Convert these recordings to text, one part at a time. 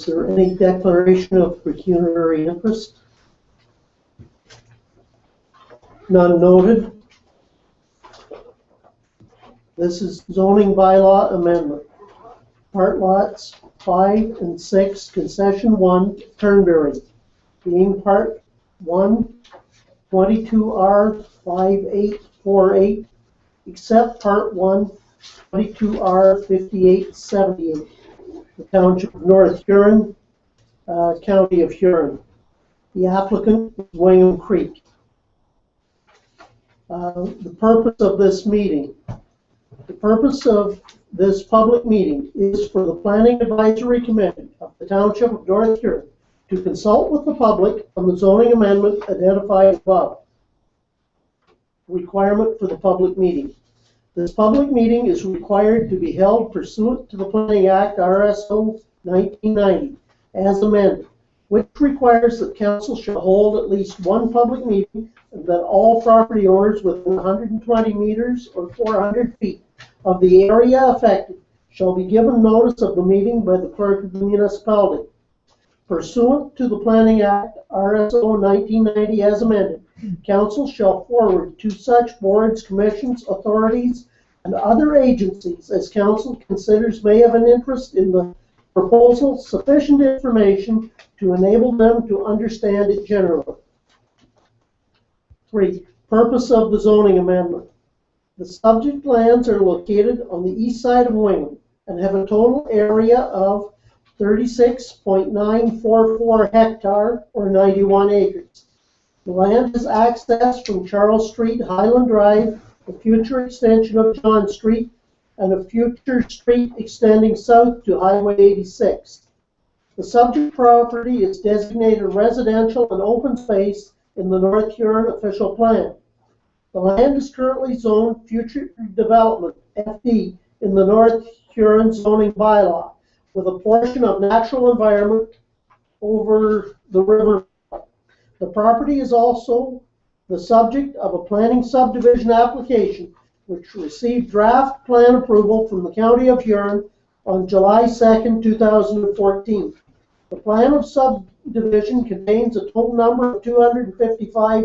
there any declaration of pecuniary interest? None noted. This is zoning bylaw amendment. Part lots 5 and 6, concession 1, Turnberry, being part 1, 22R 5848, except part 1, 22R 5878, the Township of North Huron, County of Huron. The applicant is William Creek. The purpose of this meeting. The purpose of this public meeting is for the Planning Advisory Committee of the Township of North Huron to consult with the public on the zoning amendment identified above. Requirement for the public meeting. This public meeting is required to be held pursuant to the Planning Act RSO 1990 as amended, which requires that council shall hold at least one public meeting and that all property owners within 120 meters or 400 feet of the area affected shall be given notice of the meeting by the clerk of the municipality. Pursuant to the Planning Act RSO 1990 as amended, council shall forward to such boards, commissions, authorities, and other agencies as council considers may have an interest in the proposal sufficient information to enable them to understand it generally. 3. Purpose of the zoning amendment. The subject lands are located on the east side of Wingham and have a total area of 36.944 hectare or 91 acres. The land is accessed from Charles Street, Highland Drive, a future extension of John Street, and a future street extending south to Highway 86. The subject property is designated residential and open space in the North Huron official plan. The land is currently zoned future development, FD, in the North Huron zoning bylaw, with a portion of natural environment over the river. The property is also the subject of a planning subdivision application, which received draft plan approval from the County of Huron on July 2nd, 2014. The plan of subdivision contains a total number of 255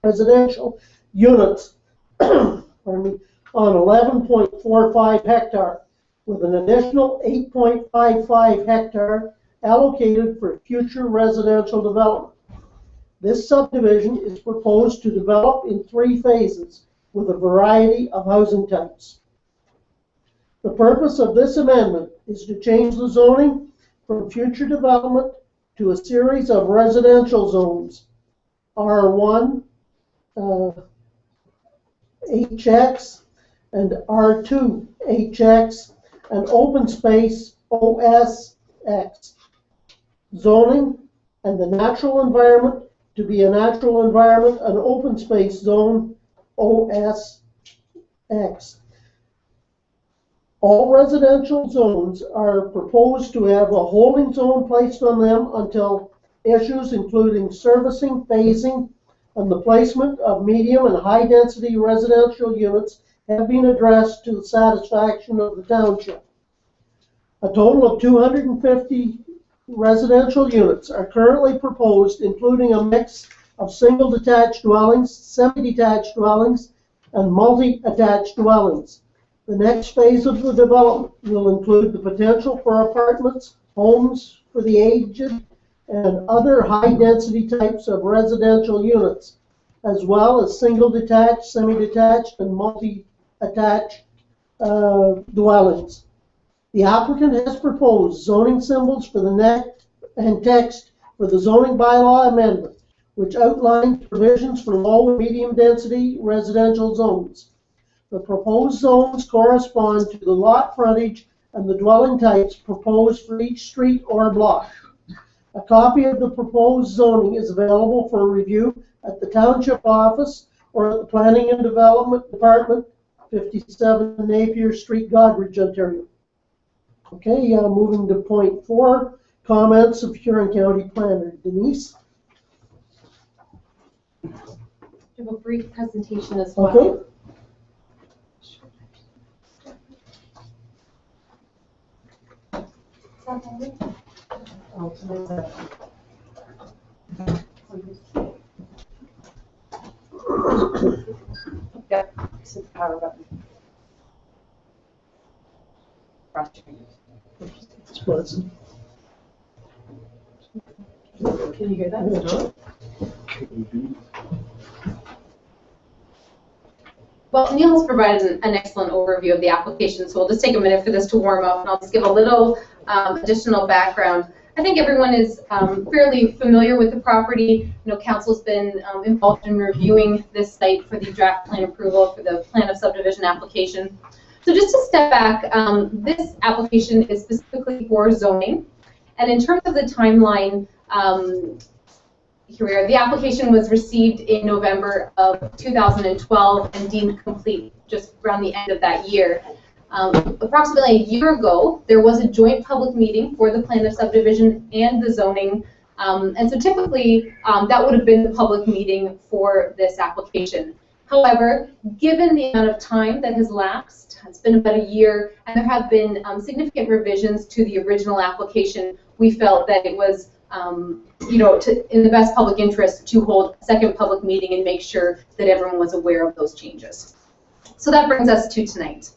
residential units on 11.45 hectare, with an additional 8.55 hectare allocated for future residential development. This subdivision is proposed to develop in 3 phases with a variety of housing types. The purpose of this amendment is to change the zoning from future development to a series of residential zones, R1, HX, and R2, HX, and open space, OSX. Zoning and the natural environment to be a natural environment and open space zone, OSX. All residential zones are proposed to have a holding zone placed on them until issues including servicing, phasing, and the placement of medium and high density residential units have been addressed to the satisfaction of the township. A total of 250 residential units are currently proposed, including a mix of single detached dwellings, semi-detached dwellings, and multi-attached dwellings. The next phase of the development will include the potential for apartments, homes for the aged, and other high-density types of residential units, as well as single-detached, semi-detached, and multi-attached dwellings. The applicant has proposed zoning symbols for the next and text for the zoning bylaw amendment, which outlines provisions for low and medium density residential zones. The proposed zones correspond to the lot frontage and the dwelling types proposed for each street or block. A copy of the proposed zoning is available for review at the Township Office or at the Planning and Development Department, 57 Napier Street, Goderich, Ontario. Okay, moving to point 4, comments of Huron County Planner. Denise? I have a brief presentation as well. Okay. Yep, it's the power button. Can you hear that? Well, Neil has provided an excellent overview of the application, so we'll just take a minute for this to warm up, and I'll just give a little additional background. I think everyone is fairly familiar with the property. You know, council's been involved in reviewing this site for the draft plan approval for the plan of subdivision application. So just to step back, this application is specifically for zoning, and in terms of the timeline, here we are. The application was received in November of 2012 and deemed complete just around the end of that year. Approximately a year ago, there was a joint public meeting for the plan of subdivision and the zoning, and so typically that would have been the public meeting for this application. However, given the amount of time that has lapsed, it's been about a year, and there have been significant revisions to the original application, we felt that it was you know, in the best public interest to hold a second public meeting and make sure that everyone was aware of those changes. So that brings us to tonight.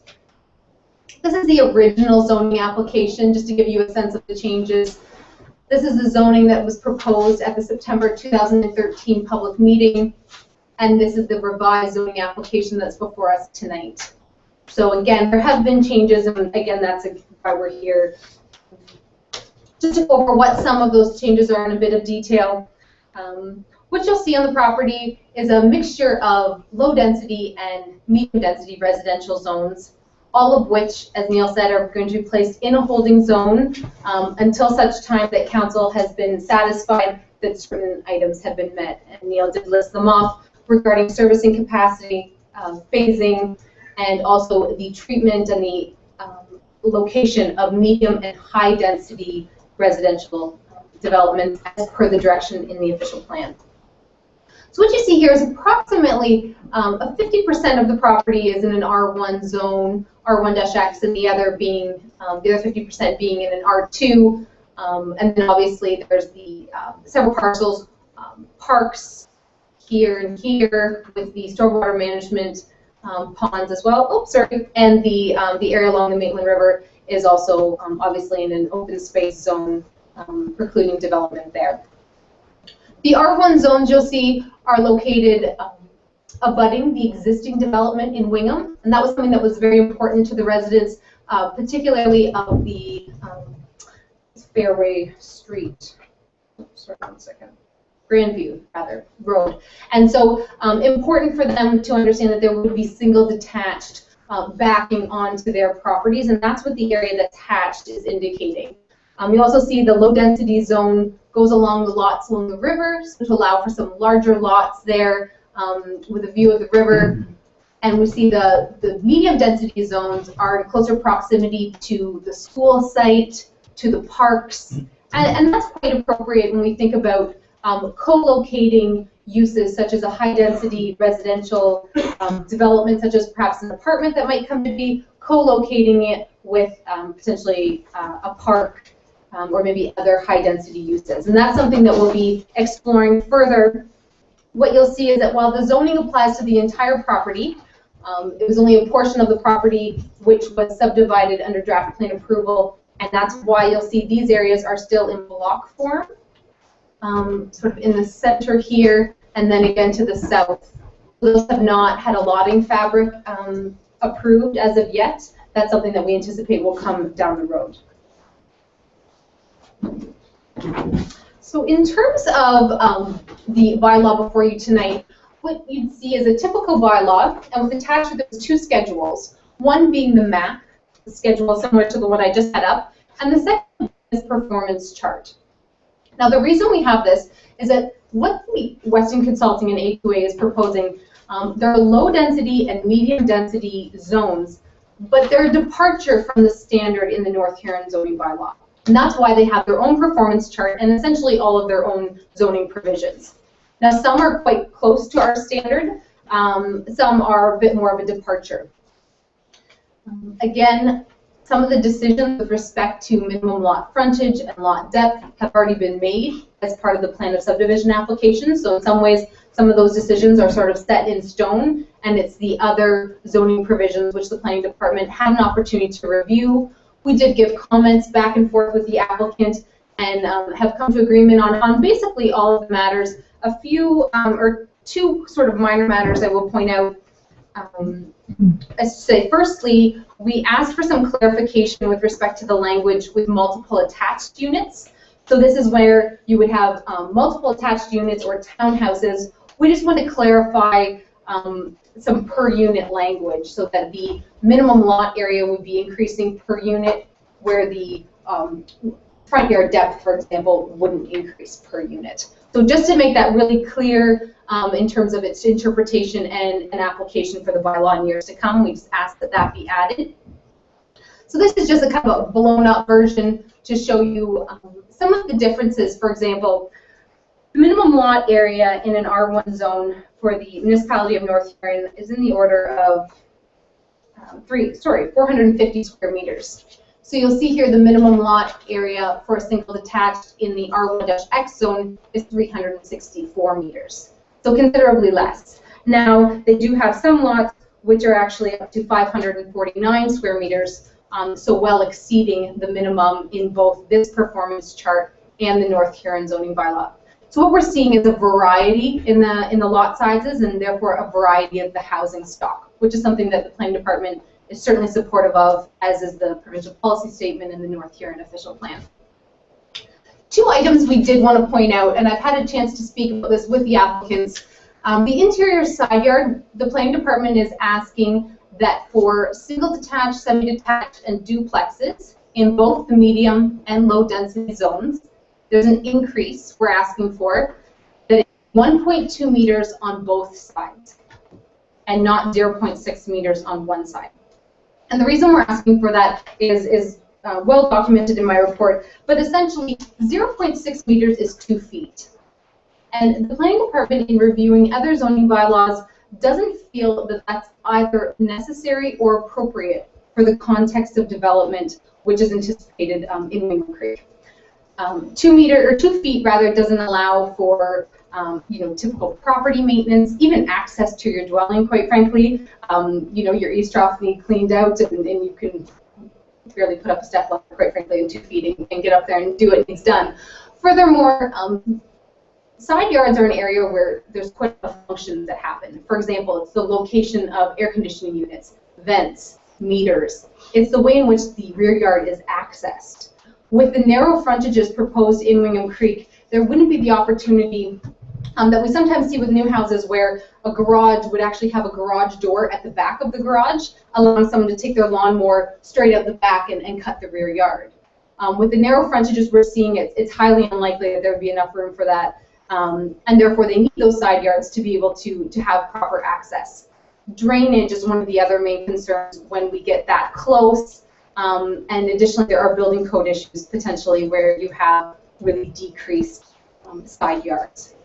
This is the original zoning application, just to give you a sense of the changes. This is the zoning that was proposed at the September 2013 public meeting, and this is the revised zoning application that's before us tonight. So again, there have been changes, and again, that's why we're here. Just to go over what some of those changes are in a bit of detail. What you'll see on the property is a mixture of low density and medium density residential zones, all of which, as Neil said, are going to be placed in a holding zone until such time that council has been satisfied that certain items have been met. And Neil did list them off regarding servicing capacity, phasing, and also the treatment and the location of medium and high density residential developments as per the direction in the official plan. So what you see here is approximately 50% of the property is in an R1 zone, R1-X, and the other being the other 50% being in an R2. And then obviously there's the several parcels, parks here and here with the stormwater management ponds as well. Oh, sorry, and the area along the Maitland River is also obviously in an open space zone, precluding development there. The R1 zones you'll see are located abutting the existing development in Wingham, and that was something that was very important to the residents, particularly of the Fairway Street. Sorry, 1 second. Grandview, rather, road. And so important for them to understand that there would be single detached backing onto their properties, and that's what the area that's hatched is indicating. You also see the low density zone goes along the lots along the river, so to allow for some larger lots there with a view of the river. And we see the medium density zones are in closer proximity to the school site, to the parks, and that's quite appropriate when we think about co-locating uses such as a high-density residential development, such as perhaps an apartment that might come to be, co-locating it with potentially a park or maybe other high-density uses. And that's something that we'll be exploring further. What you'll see is that while the zoning applies to the entire property, it was only a portion of the property which was subdivided under draft plan approval, and that's why you'll see these areas are still in block form. Sort of in the center here, and then again to the south. Those have not had a lotting fabric approved as of yet. That's something that we anticipate will come down the road. So in terms of the bylaw before you tonight, what you'd see is a typical bylaw, and with attached to those two schedules, one being the map, the schedule similar to the one I just had up, and the second is performance chart. Now, the reason we have this is that what the Western Consulting and A2A is proposing, there are low-density and medium-density zones, but they're a departure from the standard in the North Huron zoning bylaw. And that's why they have their own performance chart and essentially all of their own zoning provisions. Now, some are quite close to our standard. Some are a bit more of a departure. Again, Some of the decisions with respect to minimum lot frontage and lot depth have already been made as part of the plan of subdivision application. So in some ways, some of those decisions are sort of set in stone, and it's the other zoning provisions which the planning department had an opportunity to review. We did give comments back and forth with the applicant and have come to agreement on basically all of the matters. A few or two sort of minor matters I will point out. As to say, firstly, we asked for some clarification with respect to the language with multiple attached units. So this is where you would have multiple attached units or townhouses. We just want to clarify some per unit language so that the minimum lot area would be increasing per unit, where the front yard depth, for example, wouldn't increase per unit. So just to make that really clear in terms of its interpretation and an application for the bylaw in years to come, we just ask that that be added. So this is just a kind of a blown up version to show you some of the differences. For example, the minimum lot area in an R1 zone for the municipality of North Huron is in the order of 450 square meters. So you'll see here the minimum lot area for a single detached in the R1-X zone is 364 meters. So considerably less. Now, they do have some lots which are actually up to 549 square meters, so well exceeding the minimum in both this performance chart and the North Huron zoning bylaw. So what we're seeing is a variety in the lot sizes, and therefore a variety of the housing stock, which is something that the planning department is certainly supportive of, as is the provincial policy statement and the North Huron official plan. Two items we did want to point out, and I've had a chance to speak about this with the applicants. The interior side yard, the planning department is asking that for single detached, semi-detached, and duplexes in both the medium and low density zones, there's an increase we're asking for that is 1.2 meters on both sides and not 0.6 meters on one side. And the reason we're asking for that is well documented in my report, but essentially 0.6 meters is 2 feet. And the planning department, in reviewing other zoning bylaws, doesn't feel that that's either necessary or appropriate for the context of development which is anticipated in Wingham Creek. 2 feet rather doesn't allow for typical property maintenance, even access to your dwelling, quite frankly. Your east trough need cleaned out, and you can barely put up a step ladder, quite frankly, in 2 feet and get up there and do what needs done. Furthermore, side yards are an area where there's quite a functions that happen. For example, it's the location of air conditioning units, vents, meters. It's the way in which the rear yard is accessed. With the narrow frontages proposed in Wingham Creek, there wouldn't be the opportunity that we sometimes see with new houses where a garage would actually have a garage door at the back of the garage, allowing someone to take their lawnmower straight out the back and cut the rear yard. With the narrow frontages we're seeing, it's highly unlikely that there would be enough room for that, and therefore they need those side yards to be able to have proper access. Drainage is one of the other main concerns when we get that close, and additionally there are building code issues potentially where you have really decreased side yards.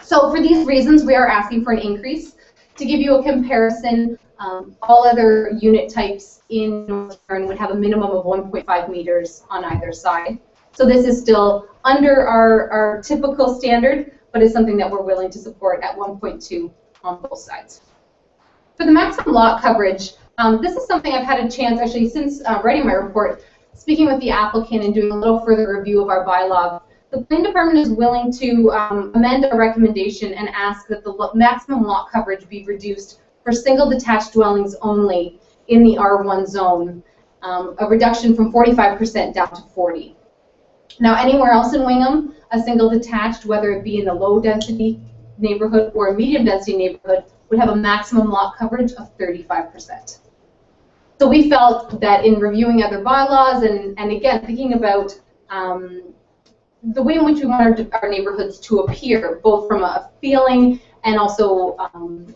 So for these reasons, we are asking for an increase. To give you a comparison, all other unit types in North Huron would have a minimum of 1.5 meters on either side. So this is still under our typical standard, but it's something that we're willing to support at 1.2 on both sides. For the maximum lot coverage, this is something I've had a chance, actually, since writing my report, speaking with the applicant and doing a little further review of our bylaw. The planning department is willing to amend our recommendation and ask that the maximum lot coverage be reduced for single detached dwellings only in the R1 zone, a reduction from 45% down to 40%. Now, anywhere else in Wingham, a single detached, whether it be in a low density neighborhood or a medium density neighborhood, would have a maximum lot coverage of 35%. So we felt that in reviewing other bylaws and again, thinking about the way in which we want our neighborhoods to appear, both from a feeling and also kind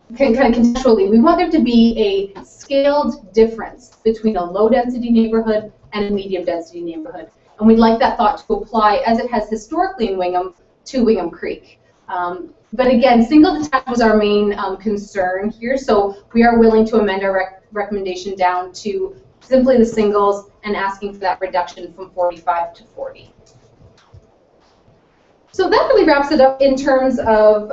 of contextually, we want there to be a scaled difference between a low-density neighborhood and a medium-density neighborhood. And we'd like that thought to apply, as it has historically in Wingham, to Wingham Creek. But again, single detached was our main concern here, so we are willing to amend our recommendation down to simply the singles, and asking for that reduction from 45 to 40. So that really wraps it up in terms of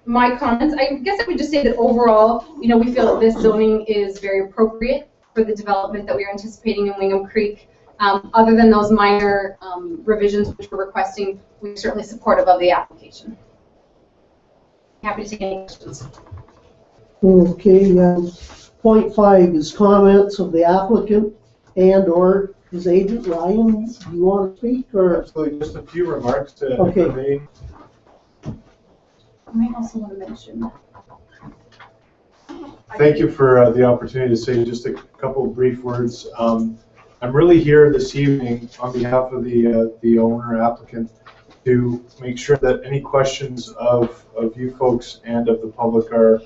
my comments. I guess I would just say that overall, we feel that this zoning is very appropriate for the development that we are anticipating in Wingham Creek. Other than those minor revisions which we're requesting, we're certainly supportive of the application. Happy to take any questions. Okay, point 5 is comments of the applicant and/or his agent. Ryan, do you want to speak? Or? Absolutely, just a few remarks to Okay. I might also want to mention. Thank you for the opportunity to say just a couple of brief words. I'm really here this evening on behalf of the owner applicant to make sure that any questions of you folks and of the public are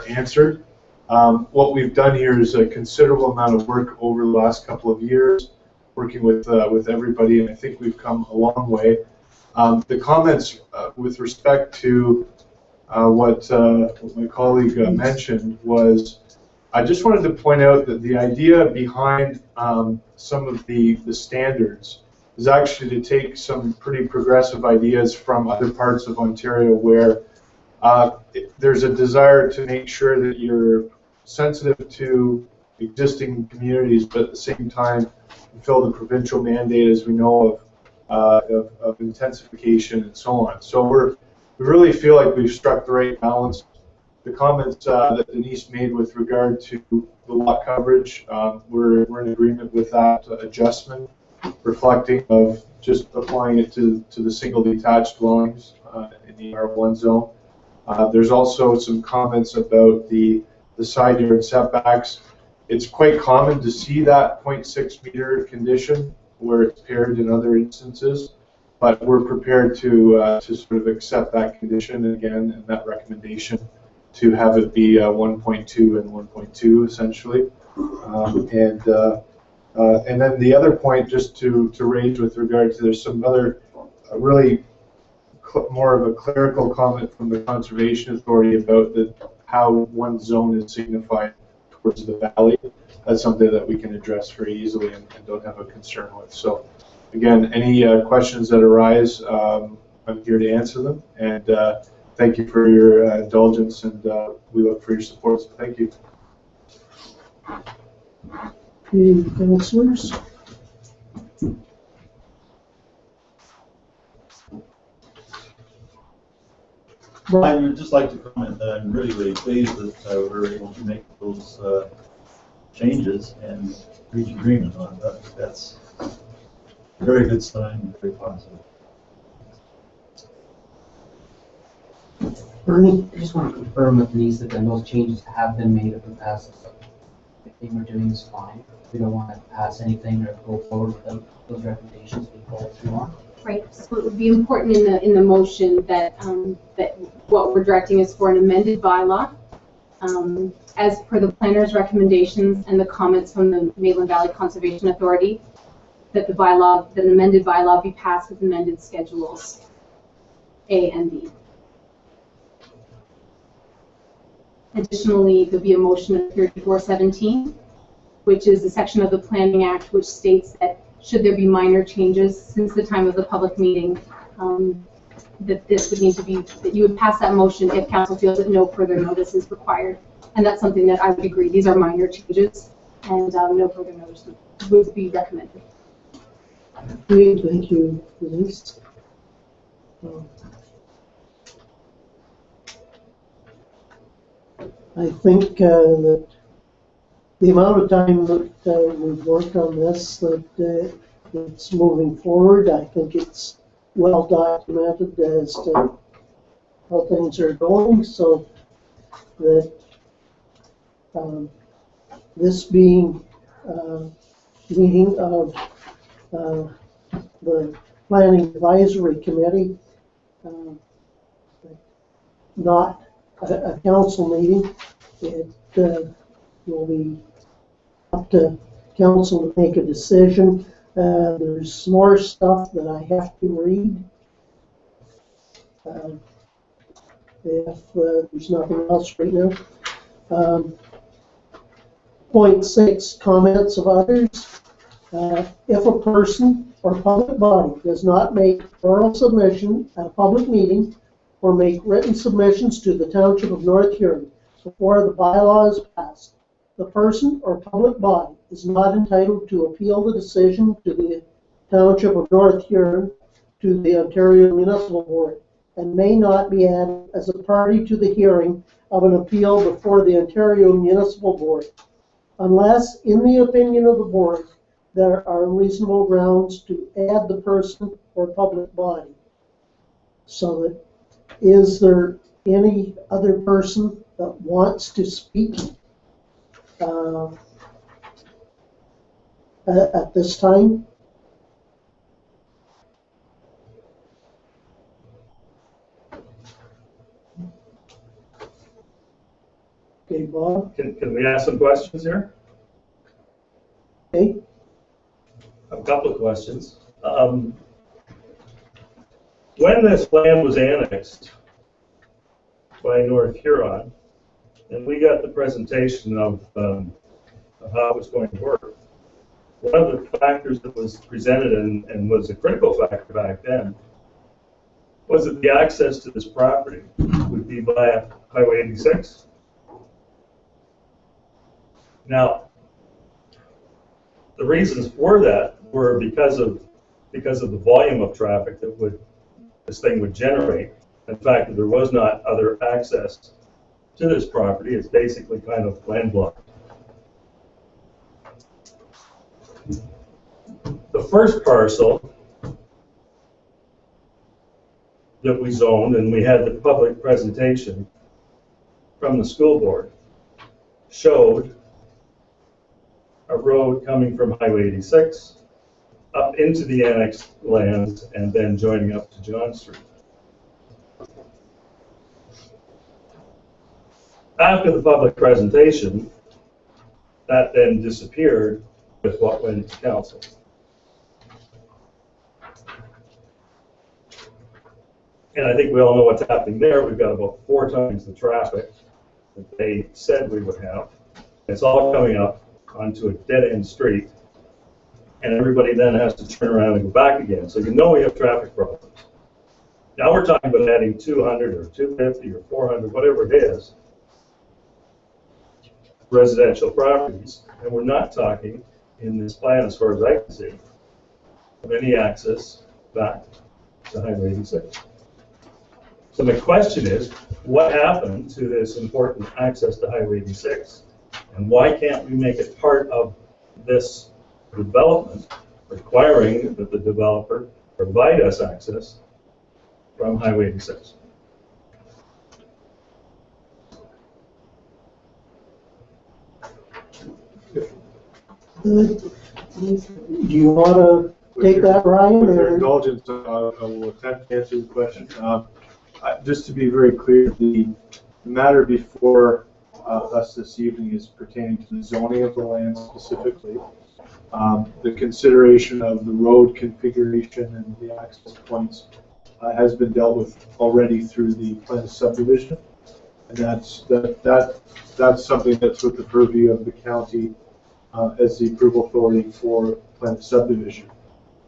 answered. What we've done here is a considerable amount of work over the last couple of years, working with everybody, and I think we've come a long way. The comments with respect to what my colleague mentioned was, I just wanted to point out that the idea behind some of the standards is actually to take some pretty progressive ideas from other parts of Ontario where there's a desire to make sure that you're sensitive to existing communities, but at the same time fulfill the provincial mandate, as we know, of intensification and so on. So we really feel like we've struck the right balance. The comments that Denise made with regard to the lot coverage, we're in agreement with that adjustment, reflecting of just applying it to the single detached dwellings in the R1 zone. There's also some comments about the side yard setbacks. It's quite common to see that 0.6 meter condition where it's paired in other instances, but we're prepared to sort of accept that condition again and that recommendation to have it be 1.2 and 1.2 essentially. And then the other point just to raise with regard to, there's some other really more of a clerical comment from the Conservation Authority about how one zone is signified towards the valley. That's something that we can address very easily and don't have a concern with. So again, any questions that arise, I'm here to answer them. And thank you for your indulgence, and we look for your support. So thank you. Okay, councillors? I would just like to comment that I'm really, really pleased that we were able to make those changes and reach agreement on that. That's a very good sign, very positive. Bernie? I just want to confirm with Denise that those changes have been made in the past. Everything we're doing is fine. We don't want to pass anything or go forward without those recommendations being followed through on. Right. So it would be important in the motion that that what we're directing is for an amended bylaw, as per the planner's recommendations and the comments from the Maitland Valley Conservation Authority, that the amended bylaw be passed with amended schedules A and B. Additionally, there'll be a motion of 3417, which is a section of the Planning Act which states that should there be minor changes since the time of the public meeting, that this would need to be, that you would pass that motion if council feels that no further notice is required. And that's something that I would agree. These are minor changes, and no further notice would be recommended. Okay, thank you, Denise. I think that the amount of time that we've worked on this, that it's moving forward, I think it's well documented as to how things are going, so that this being a meeting of the Planning Advisory Committee, not a council meeting, it will be up to council to make a decision. There's more stuff that I have to read. If there's nothing else right now. Point 6, comments of others. If a person or public body does not make oral submission at a public meeting or make written submissions to the Township of North Huron before the bylaw is passed, the person or public body is not entitled to appeal the decision to the Township of North Huron to the Ontario Municipal Board and may not be added as a party to the hearing of an appeal before the Ontario Municipal Board, unless, in the opinion of the board, there are reasonable grounds to add the person or public body. So that, is there any other person that wants to speak at this time? Okay, Bob. Can we ask some questions here? Okay. A couple of questions. When this land was annexed by North Huron, and we got the presentation of how it was going to work, one of the factors that was presented and was a critical factor back then was that the access to this property would be via Highway 86. Now, the reasons for that were because of the volume of traffic that this thing would generate. In fact, there was not other access to this property. It's basically kind of landlocked. The first parcel that we zoned, and we had the public presentation from the school board, showed a road coming from Highway 86 up into the annexed lands and then joining up to John Street. After the public presentation, that then disappeared with what went to council. And I think we all know what's happening there. We've got about 4 times the traffic that they said we would have. It's all coming up onto a dead-end street, and everybody then has to turn around and go back again. So you know we have traffic problems. Now we're talking about adding 200 or 250 or 400, whatever it is, residential properties, and we're not talking in this plan, as far as I can see, of any access back to Highway 86. So the question is, what happened to this important access to Highway 86? And why can't we make it part of this development, requiring that the developer provide us access from Highway 86? Do you want to take that, Ryan? With your Or? indulgence, I will attempt to answer the question. Just to be very clear, the matter before us this evening is pertaining to the zoning of the land specifically. The consideration of the road configuration and the access points has been dealt with already through the plan of subdivision, and that's something that's with the purview of the county as the approval authority for plan of subdivision.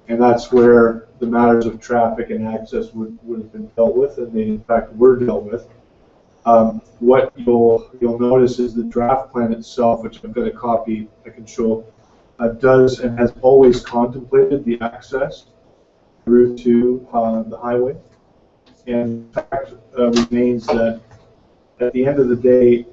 And that's where the matters of traffic and access would have been dealt with, and they in fact were dealt with. What you'll notice is the draft plan itself, which I've got a copy I can show, does and has always contemplated the access through to the highway. And in fact, remains that at the end of the day,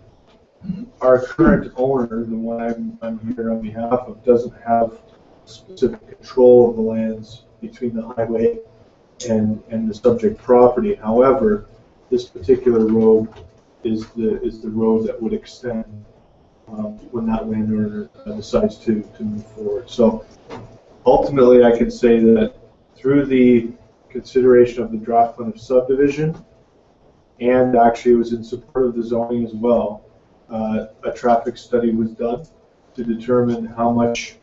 our current owner, the one I'm here on behalf of, doesn't have specific control of the lands between the highway and the subject property. However, this particular road is the road that would extend when that landowner decides to move forward. So ultimately, I can say that through the consideration of the draft plan of subdivision, and actually it was in support of the zoning as well, a traffic study was done to determine how much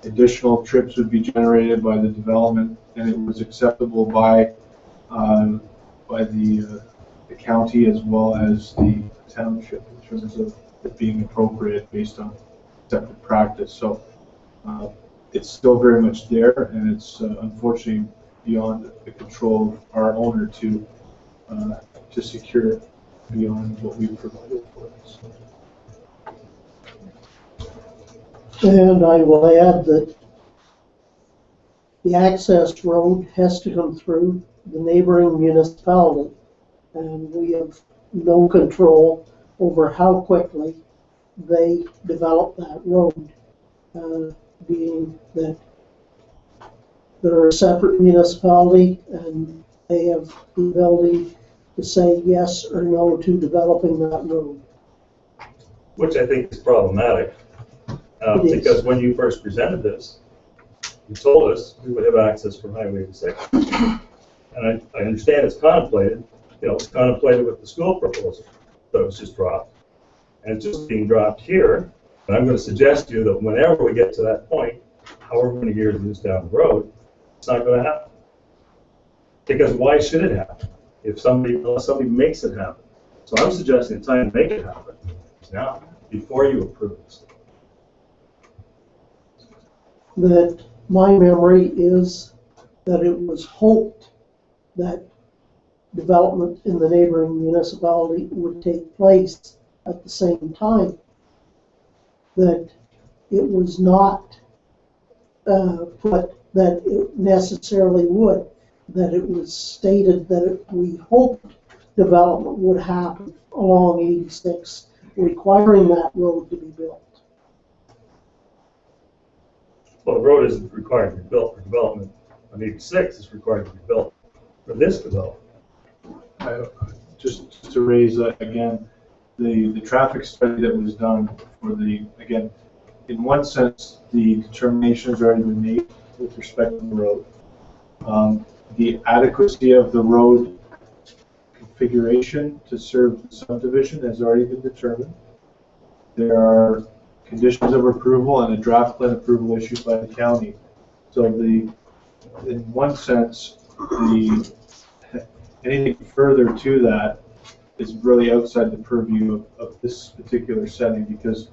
additional trips would be generated by the development, and it was acceptable by the county as well as the township in terms of it being appropriate based on accepted practice. So it's still very much there, and it's unfortunately beyond the control of our owner to secure beyond what we've provided for us. And I will add that the access road has to come through the neighboring municipality, and we have no control over how quickly they develop that road, being that they're a separate municipality and they have the ability to say yes or no to developing that road. Which I think is problematic, It is. because when you first presented this, you told us we would have access from Highway 86. And I understand it's contemplated, it's contemplated with the school proposal that was just dropped. And it's just being dropped here, and I'm going to suggest to you that whenever we get to that point, however many years it is down the road, it's not going to happen. Because why should it happen unless somebody makes it happen? So I'm suggesting the time to make it happen is now, before you approve this. That my memory is that it was hoped that development in the neighboring municipality would take place at the same time. That it was not put that it necessarily would. That it was stated that we hoped development would happen along 86, requiring that road to be built. Well, the road isn't required to be built for development on 86, it's required to be built for this development. Just to raise again, the traffic study that was done for again, in one sense, the determination has already been made with respect to the road. The adequacy of the road configuration to serve the subdivision has already been determined. There are conditions of approval and a draft plan approval issued by the county. So in one sense, anything further to that is really outside the purview of this particular setting, because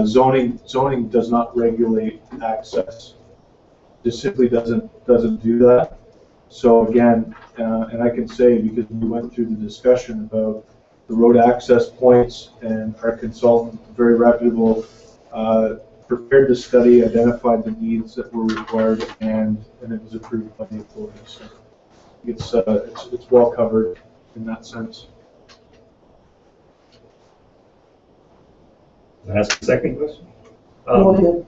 zoning does not regulate access. It simply doesn't do that. So again, and I can say, because we went through the discussion about the road access points, and our consultant, very reputable, prepared the study, identified the needs that were required, and it was approved by the authorities. So it's well covered in that sense. Can I ask a second question? Go ahead.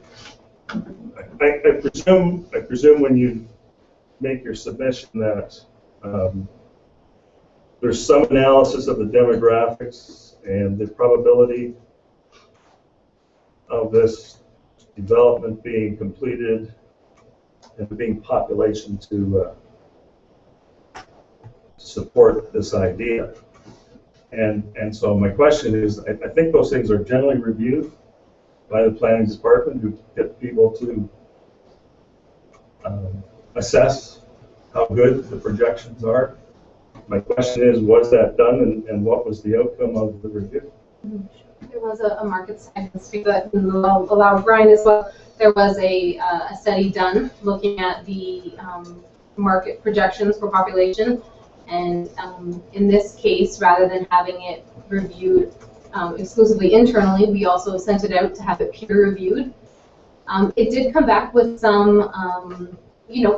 I presume when you make your submission that there's some analysis of the demographics and the probability of this development being completed and being population to support this idea. And so my question is, I think those things are generally reviewed by the planning department, who get people to assess how good the projections are. My question is, was that done, and what was the outcome of the review? There was a market study, that will allow Brian as well. There was a study done looking at the market projections for population, and in this case, rather than having it reviewed exclusively internally, we also sent it out to have it peer reviewed. It did come back with some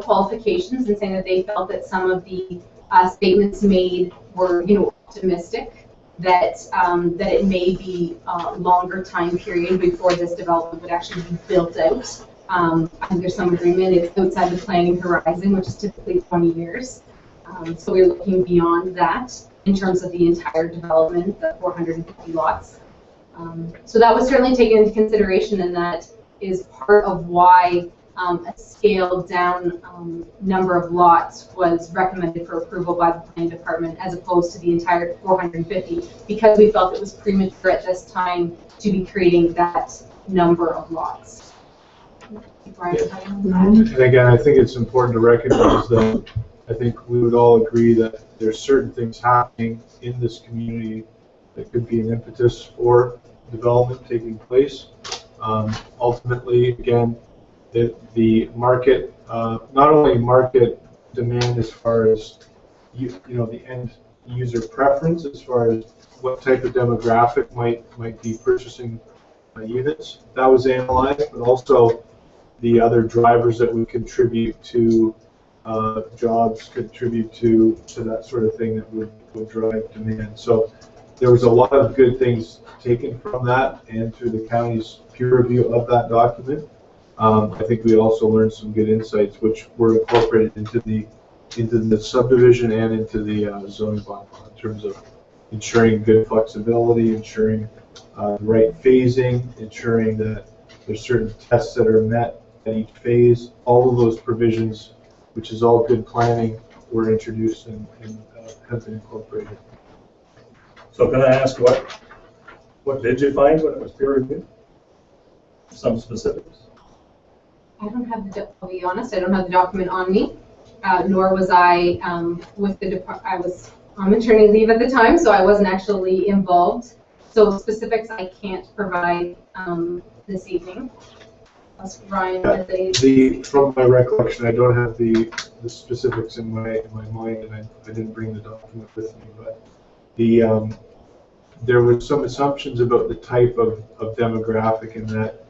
qualifications, and saying that they felt that some of the statements made were optimistic, that it may be a longer time period before this development would actually be built out. I think there's some agreement it's outside the planning horizon, which is typically 20 years. So we're looking beyond that in terms of the entire development, the 450 lots. So that was certainly taken into consideration, and that is part of why a scaled down number of lots was recommended for approval by the planning department, as opposed to the entire 450, because we felt it was premature at this time to be creating that number of lots. And again, I think it's important to recognize that I think we would all agree that there's certain things happening in this community that could be an impetus for development taking place. Ultimately, again, the market, not only market demand as far as the end user preference as far as what type of demographic might be purchasing units. That was analyzed, but also the other drivers that would contribute to jobs, contribute to that sort of thing that would drive demand. So there was a lot of good things taken from that and through the county's peer review of that document. I think we also learned some good insights which were incorporated into the subdivision and into the zoning bylaw in terms of ensuring good flexibility, ensuring the right phasing, ensuring that there's certain tests that are met at each phase. All of those provisions, which is all good planning, were introduced and have been incorporated. So can I ask what did you find when it was peer reviewed? Some specifics. I don't have I'll be honest, I don't have the document on me, nor was I with the I was on maternity leave at the time, so I wasn't actually involved. So specifics I can't provide this evening. Ryan, from my recollection, I don't have the specifics in my mind, and I didn't bring the document with me, but there were some assumptions about the type of demographic in that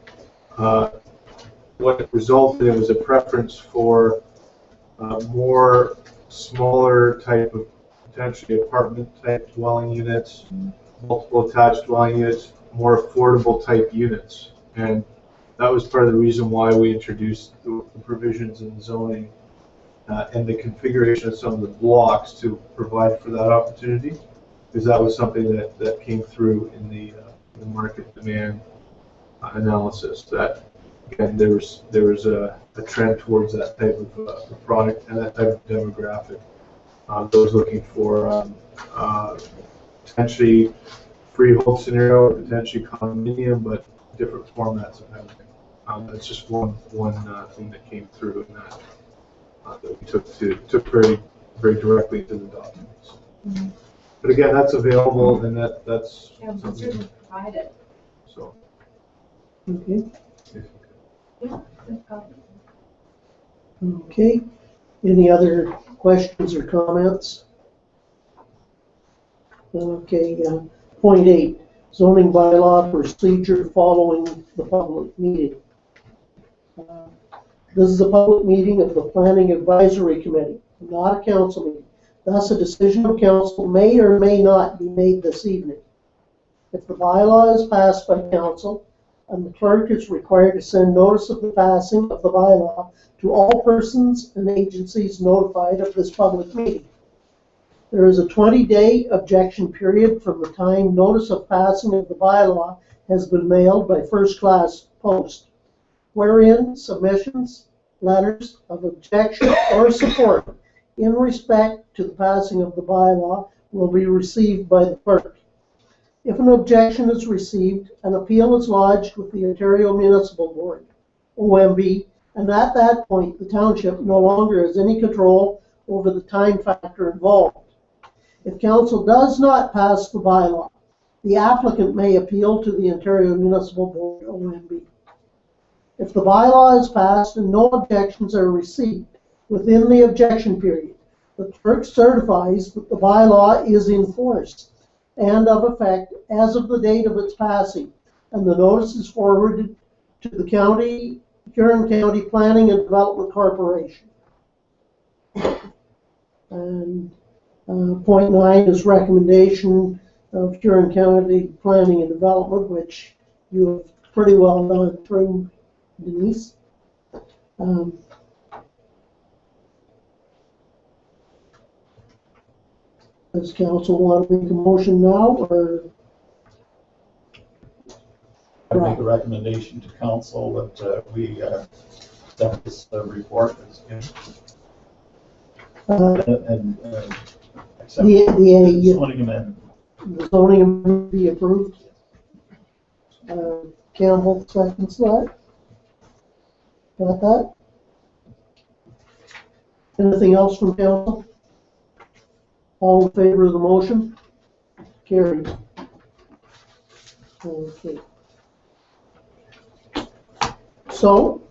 what it resulted in was a preference for more smaller type of potentially apartment type dwelling units, multiple attached dwelling units, more affordable type units. And that was part of the reason why we introduced the provisions in zoning and the configuration of some of the blocks to provide for that opportunity, because that was something that came through in the market demand analysis. That again, there was a trend towards that type of product and that type of demographic. Those looking for potentially freehold scenario, potentially condominium, but different formats of housing. That's just one thing that came through in that that we took very directly to the documents. Mm-hmm. But again, that's available, and that's certainly provided. So. Okay. Yeah. Okay. Any other questions or comments? Okay. Point 8, zoning bylaw procedure following the public meeting. This is a public meeting of the Planning Advisory Committee, not a council meeting. Thus, a decision of council may or may not be made this evening. If the bylaw is passed by council, and the clerk is required to send notice of the passing of the bylaw to all persons and agencies notified of this public meeting. There is a 20-day objection period from the time notice of passing of the bylaw has been mailed by first-class post, wherein submissions, letters of objection or support in respect to the passing of the bylaw will be received by the clerk. If an objection is received, an appeal is lodged with the Ontario Municipal Board, OMB, and at that point the township no longer has any control over the time factor involved. If council does not pass the bylaw, the applicant may appeal to the Ontario Municipal Board, OMB. If the bylaw is passed and no objections are received within the objection period, the clerk certifies that the bylaw is in force and of effect as of the date of its passing, and the notice is forwarded to the Huron County Planning and Development Corporation. And point 9 is recommendation of Huron County Planning and Development, which you have pretty well done through, Denise. Does council want to make a motion now, or? I make a recommendation to council that we accept this report as and accept the zoning amendment. The zoning amendment be approved. Campbell seconds that. Got that? Anything else from council? All in favor of the motion? Carried. Okay. So,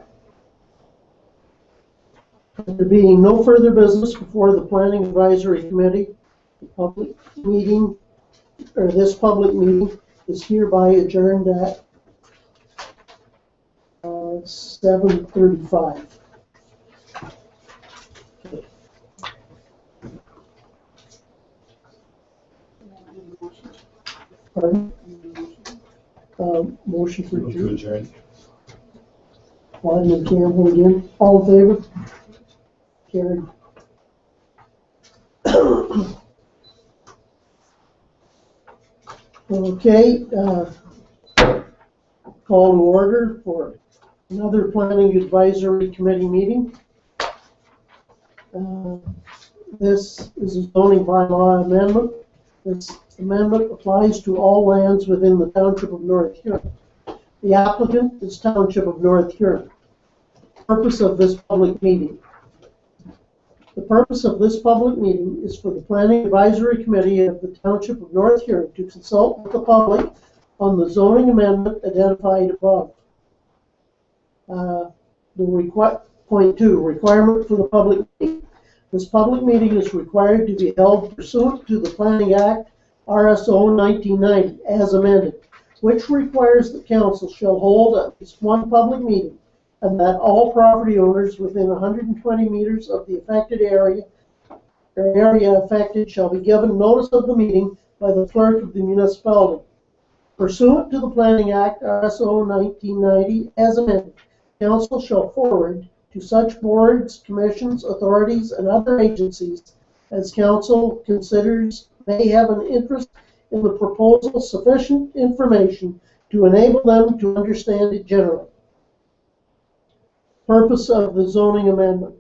there being no further business before the Planning Advisory Committee, the public meeting, or this public meeting is hereby adjourned at 7:35. Pardon? Motion for Move to adjournment. adjourn. Wyden and Campbell again. All in favor? Carried. Okay, call to order for another Planning Advisory Committee meeting. This is a zoning bylaw amendment. This amendment applies to all lands within the Township of North Huron. The applicant is Township of North Huron. Purpose of this public meeting. The purpose of this public meeting is for the Planning Advisory Committee of the Township of North Huron to consult with the public on the zoning amendment identified above. Point 2, requirement for the public meeting. This public meeting is required to be held pursuant to the Planning Act, RSO 1990, as amended, which requires that council shall hold at least one public meeting, and that all property owners within 120 meters of the affected area or area affected shall be given notice of the meeting by the clerk of the municipality. Pursuant to the Planning Act, RSO 1990, as amended, council shall forward to such boards, commissions, authorities, and other agencies as council considers may have an interest in the proposal sufficient information to enable them to understand it generally. Purpose of the zoning amendment.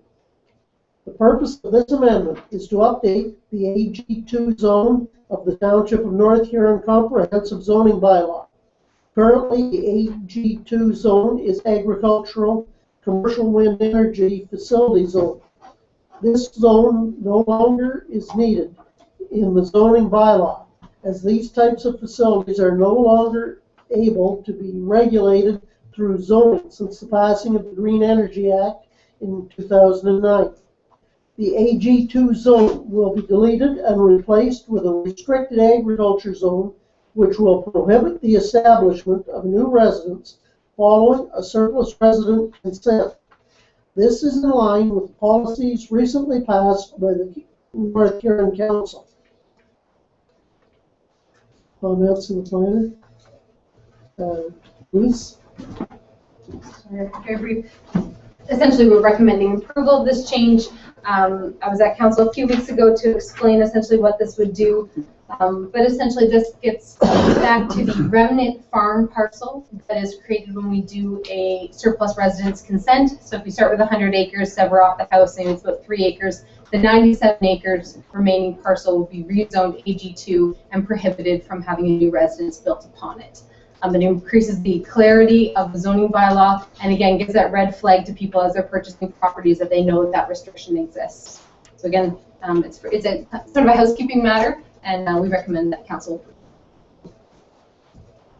The purpose of this amendment is to update the AG2 zone of the Township of North Huron Comprehensive Zoning Bylaw. Currently, the AG2 zone is agricultural, commercial wind energy facility zone. This zone no longer is needed in the zoning bylaw, as these types of facilities are no longer able to be regulated through zoning since the passing of the Green Energy Act in 2009. The AG2 zone will be deleted and replaced with a restricted agriculture zone, which will prohibit the establishment of new residents following a surplus resident consent. This is in line with policies recently passed by the North Huron Council. Comments in the planner? Please. Very brief. Essentially, we're recommending approval of this change. I was at council a few weeks ago to explain essentially what this would do. But essentially, this gets back to the remnant farm parcel that is created when we do a surplus residence consent. So if we start with 100 acres, sever off the house, and it's about 3 acres, the 97 acres remaining parcel will be rezoned AG2 and prohibited from having a new residence built upon it. It increases the clarity of the zoning bylaw, and again, gives that red flag to people as they're purchasing properties that they know that restriction exists. So again, it's a sort of a housekeeping matter, and we recommend that council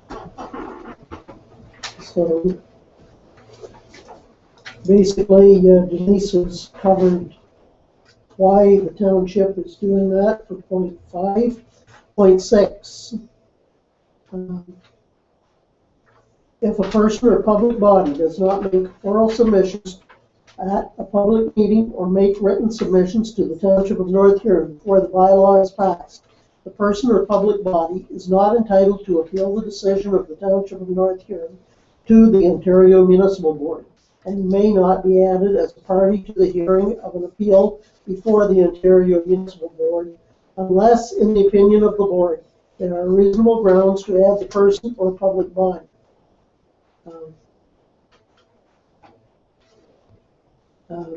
approve. So basically, Denise has covered why the township is doing that for point 5. Point 6. If a person or public body does not make oral submissions at a public meeting or make written submissions to the Township of North Huron before the bylaw is passed, the person or public body is not entitled to appeal the decision of the Township of North Huron to the Ontario Municipal Board, and may not be added as a party to the hearing of an appeal before the Ontario Municipal Board, unless, in the opinion of the board, there are reasonable grounds to add the person or public body.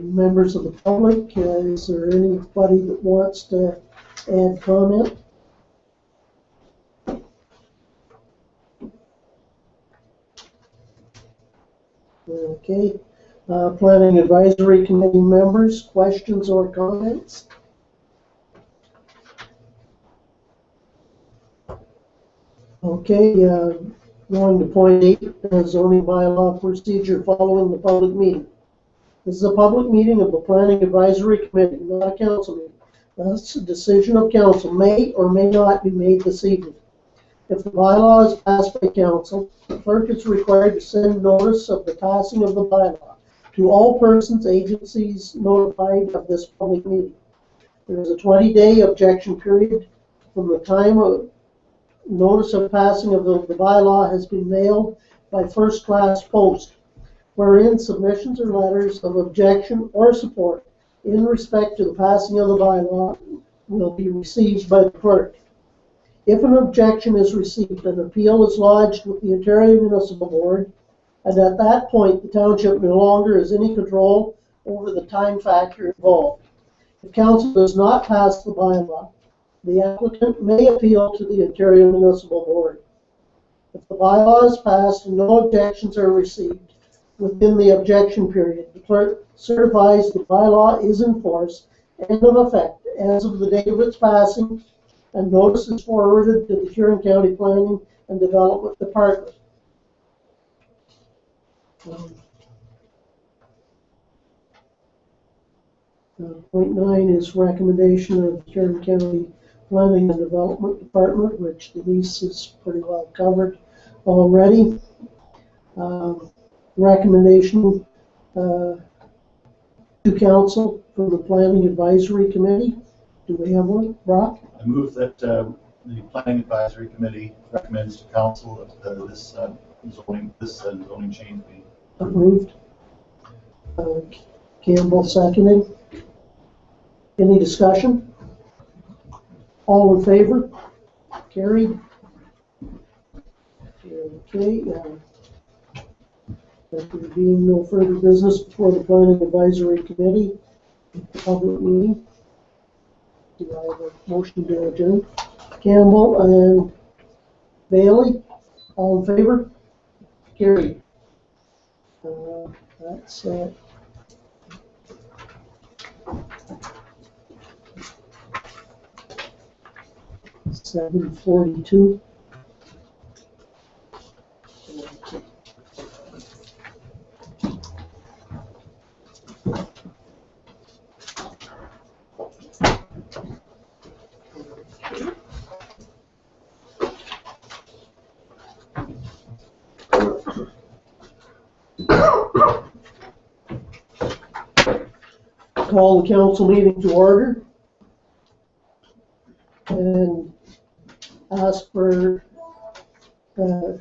Members of the public, is there anybody that wants to add comment? Okay. Planning Advisory Committee members, questions or comments? Okay. Going to point 8, zoning bylaw procedure following the public meeting. This is a public meeting of the Planning Advisory Committee, not a council meeting. Thus, a decision of council may or may not be made this evening. If the bylaw is passed by council, the clerk is required to send notice of the passing of the bylaw to all persons, agencies notified of this public meeting. There is a 20-day objection period from the time of notice of passing of the bylaw has been mailed by first-class post, wherein submissions or letters of objection or support in respect to the passing of the bylaw will be received by the clerk. If an objection is received, an appeal is lodged with the Ontario Municipal Board, and at that point, the township no longer has any control over the time factor involved. If council does not pass the bylaw, the applicant may appeal to the Ontario Municipal Board. If the bylaw is passed and no objections are received within the objection period, the clerk certifies the bylaw is in force and of effect as of the date of its passing, and notice is forwarded to the Huron County Planning and Development Department. Point 9 is recommendation of the Huron County Planning and Development Department, which Denise has pretty well covered already. Recommendation to council from the Planning Advisory Committee. Do we have one, Brock? I move that the Planning Advisory Committee recommends to council that this zoning change be Approved. Campbell seconding. Any discussion? All in favor? Carried. Okay. There being no further business before the Planning Advisory Committee, public meeting. Do I have a motion to adjourn? Campbell and Bailey, all in favor? Carried. That's 7:42. Call the council meeting to order and ask for a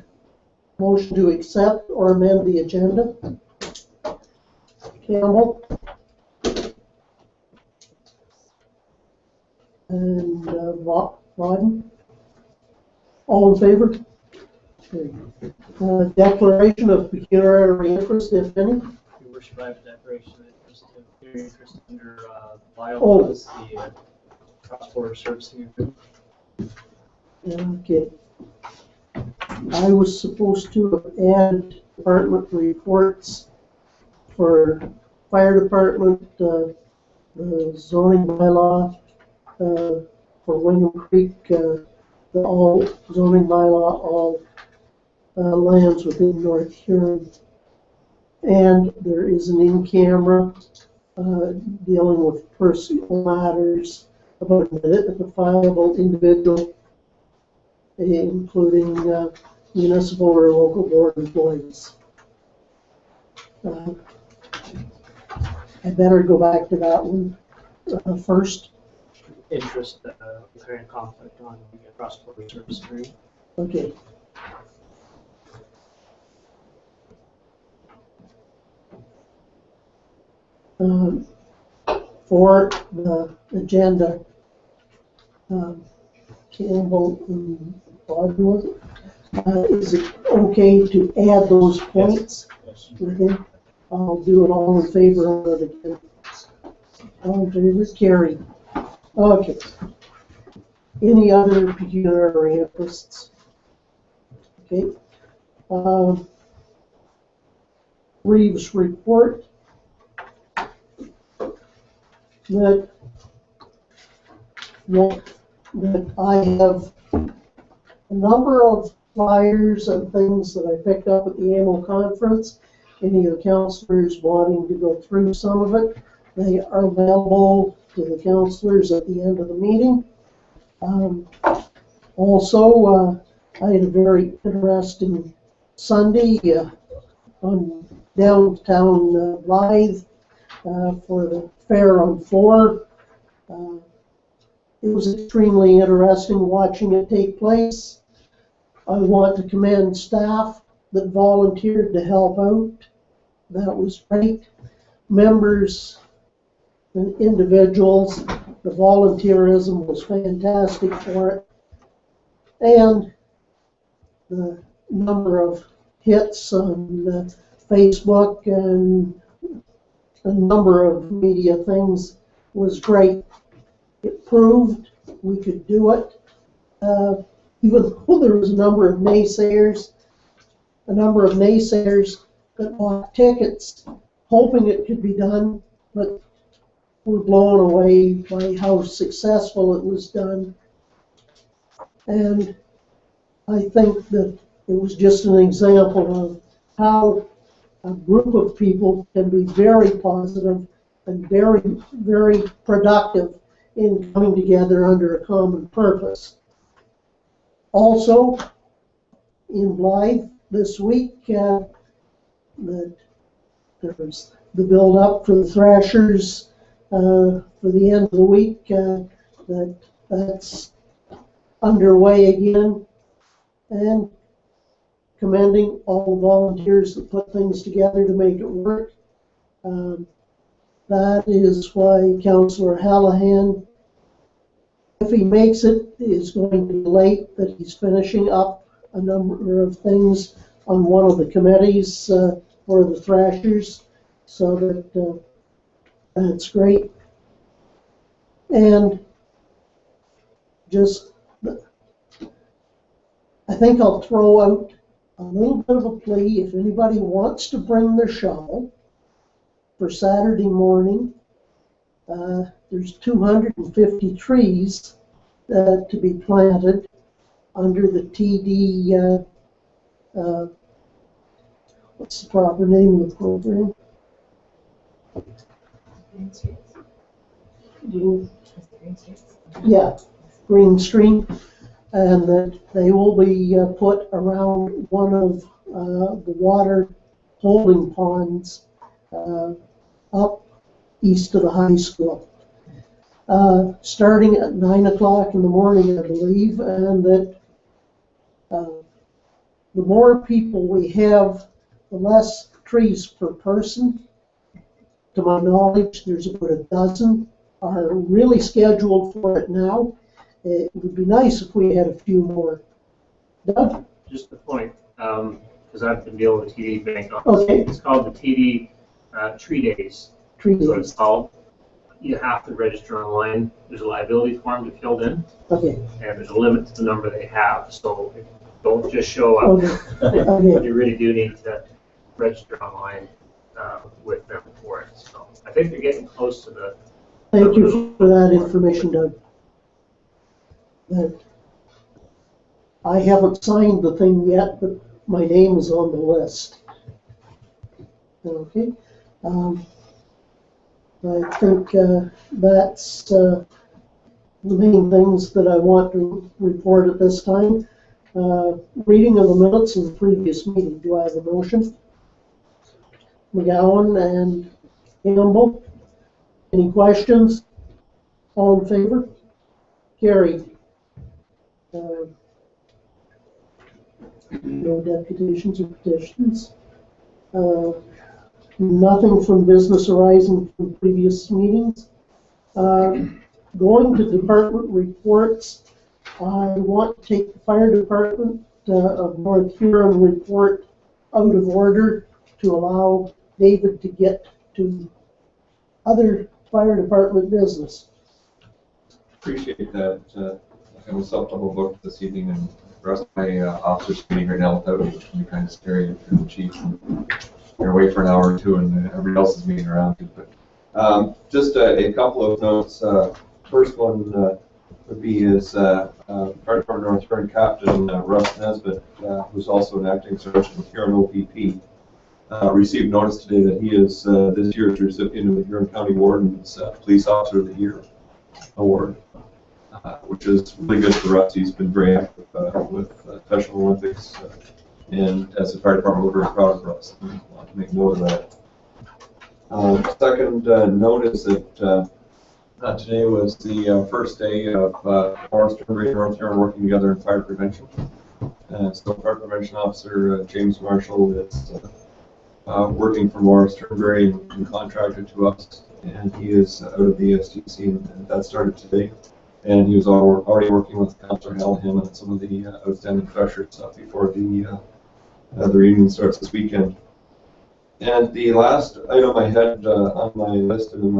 motion to accept or amend the agenda. Campbell and Rodden. All in favor? Declaration of pecuniary interest, if any. Your worship, I have a declaration of interest under bylaws, the cross-border servicing agreement. Okay. I was supposed to add department reports for fire department, the zoning bylaw for William Creek, the all zoning bylaw, all lands within North Huron. And there is an in-camera dealing with personal matters about an identifiable individual, including municipal or local board employees. I better go back to that one first. Interest, declaring conflict on the cross-border service agreement. Okay. For the agenda, Campbell and Baldwin, is it okay to add those points? Okay. I'll do it all in favor of it again. All in favor, carried. Okay. Any other pecuniary interests? Okay. Reeves report that I have a number of flyers and things that I picked up at the annual conference. Any of the counselors wanting to go through some of it, they are available to the counselors at the end of the meeting. Also, I had a very interesting Sunday on downtown Blythe for the Fair on 4. It was extremely interesting watching it take place. I want to commend staff that volunteered to help out. That was great. Members and individuals, the volunteerism was fantastic for it. And the number of hits on Facebook and a number of media things was great. It proved we could do it. Even though there was a number of naysayers that bought tickets hoping it could be done, but were blown away by how successful it was done. And I think that it was just an example of how a group of people can be very positive and very, very productive in coming together under a common purpose. Also, in Blythe this week, that there's the build-up for the Thrashers for the end of the week. That's underway again, and commending all the volunteers that put things together to make it work. That is why Councillor Hallahan, if he makes it, is going to be late, that he's finishing up a number of things on one of the committees for the Thrashers, so that that's great. And just, I think I'll throw out a little bit of a plea. If anybody wants to bring their shovel for Saturday morning, there's 250 trees to be planted under the TD, what's the proper name of the program? Yeah, Green Stream. And that they will be put around one of the water holding ponds up east of the high school, starting at 9 o'clock in the morning, I believe, and that the more people we have, the less trees per person. To my knowledge, there's about a dozen are really scheduled for it now. It would be nice if we had a few more. Doug? Just the point, because I've been dealing with TD Bank office. Okay. It's called the TD Tree Days. Tree That's what days. it's called. You have to register online. There's a liability form to fill in, Okay. and there's a limit to the number they have. So don't just show up. Okay. Okay. You really do need to register online with them for it. So I think they're getting close to the. Thank you for that information, Doug. That I haven't signed the thing yet, but my name is on the list. Okay. I think that's the main things that I want to report at this time. Reading of the minutes of the previous meeting. Do I have a motion? McGowan and Campbell. Any questions? All in favor? Carried. No deputations or petitions. Nothing from business arising from previous meetings. Going to department reports, I want to take the fire department of North Huron report out of order to allow David to get to other fire department business. Appreciate that. I was double booked this evening, and the rest of my officers meeting right now without me, which can be kind of scary if you're the chief and you're away for an hour or two and everybody else is meeting around you. But just a couple of notes. First one, would be his Fire Department North Huron Captain Russ Nesbitt, who's also an acting sergeant with Huron OPP. Received notice today that he is this year's recipient of the Huron County Warden's Police Officer of the Year award, which is really good for us. He's been very active with Special Olympics, and as a fire department, we're very proud of Russ. We want to make note of that. Second note is that today was the first day of Morris Turnberry and North Huron working together in fire prevention. So Fire Prevention Officer James Marshall is working for Morris Turnberry and contracted to us, and he is out of the STC, and that started today. And he was already working with Councillor Hallahan on some of the outstanding pressure stuff before the reunion starts this weekend. And the last item I had on my list in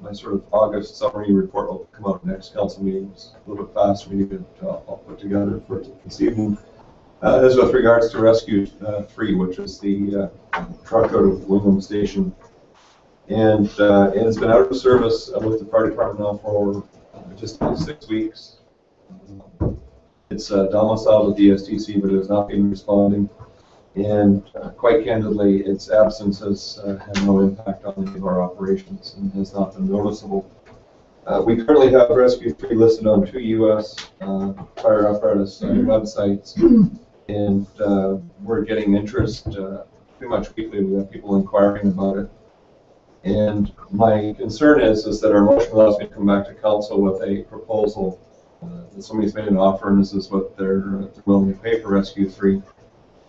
my sort of August summary report will come out next council meeting. It's a little bit faster for me to I'll put together for this evening. Is with regards to Rescue 3, which is the truck out of Wingham Station. And it has been out of service with the fire department now for just 6 weeks. It's domiciled at the STC, but it has not been responding. And quite candidly, its absence has had no impact on any of our operations and has not been noticeable. We currently have Rescue 3 listed on 2 U.S. fire apparatus websites, and we're getting interest pretty much weekly. We have people inquiring about it. And my concern is that our motion allows me to come back to council with a proposal that somebody's made an offer, and this is what they're willing to pay for Rescue 3.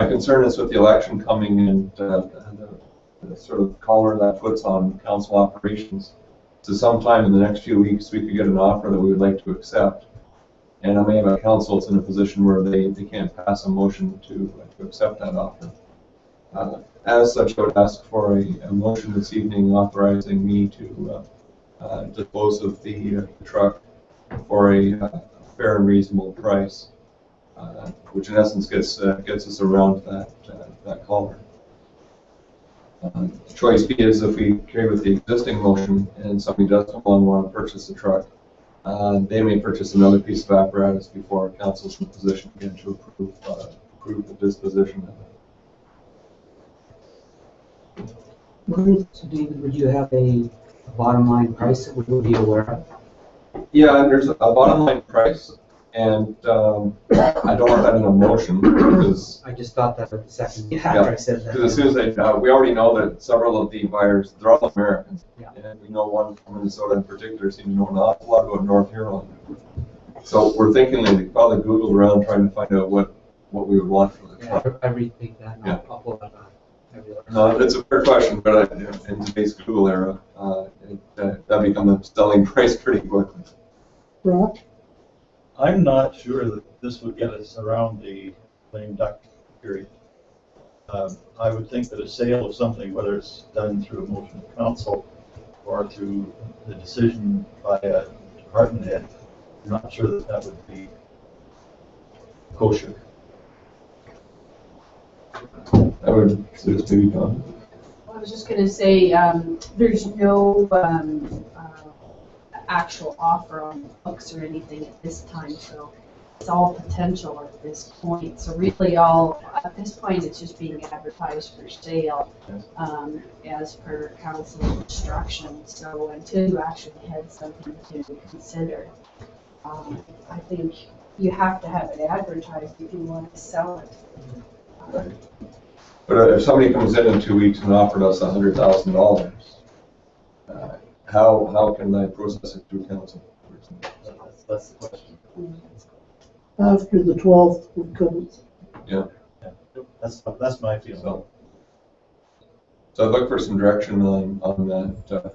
My concern is with the election coming and the sort of collar that puts on council operations. So sometime in the next few weeks, we could get an offer that we would like to accept. And I may have a council that's in a position where they can't pass a motion to accept that offer. As such, I would ask for a motion this evening authorizing me to dispose of the truck for a fair and reasonable price, which in essence gets us around that collar. Choice B is if we carry with the existing motion and somebody does come along and want to purchase the truck, they may purchase another piece of apparatus before council's in position again to approve the disposition of it. So David, would you have a bottom line price that we would be aware of? Yeah, there's a bottom line price, and I don't have that in a motion because I just thought that for a second after I said that. Because as soon as we already know that several of the buyers, they're all Americans, Yeah. and we know one from Minnesota in particular seems to know an awful lot about North Huron. So we're thinking that we probably Googled around trying to find out what we would want for the truck. I rethink that. Yeah. I'll pull that out. No, it's a fair question, but in today's Google era, that become a selling price pretty quickly. Brock? I'm not sure that this would get us around the lame duck period. I would think that a sale of something, whether it's done through a motion of council or through the decision by a department head, I'm not sure that that would be kosher. I would suggest maybe Don. I was just gonna say, there's no actual offer on the books or anything at this time, so it's all potential at this point. So really at this point, it's just being advertised for sale, as per council instructions. So until you actually had something to consider, I think you have to have it advertised if you want to sell it. Right. But if somebody comes in 2 weeks and offered us $100,000, how can I process it through council? That's the question. After the 12th, we couldn't. Yeah. That's my feeling. So I'd look for some direction on that,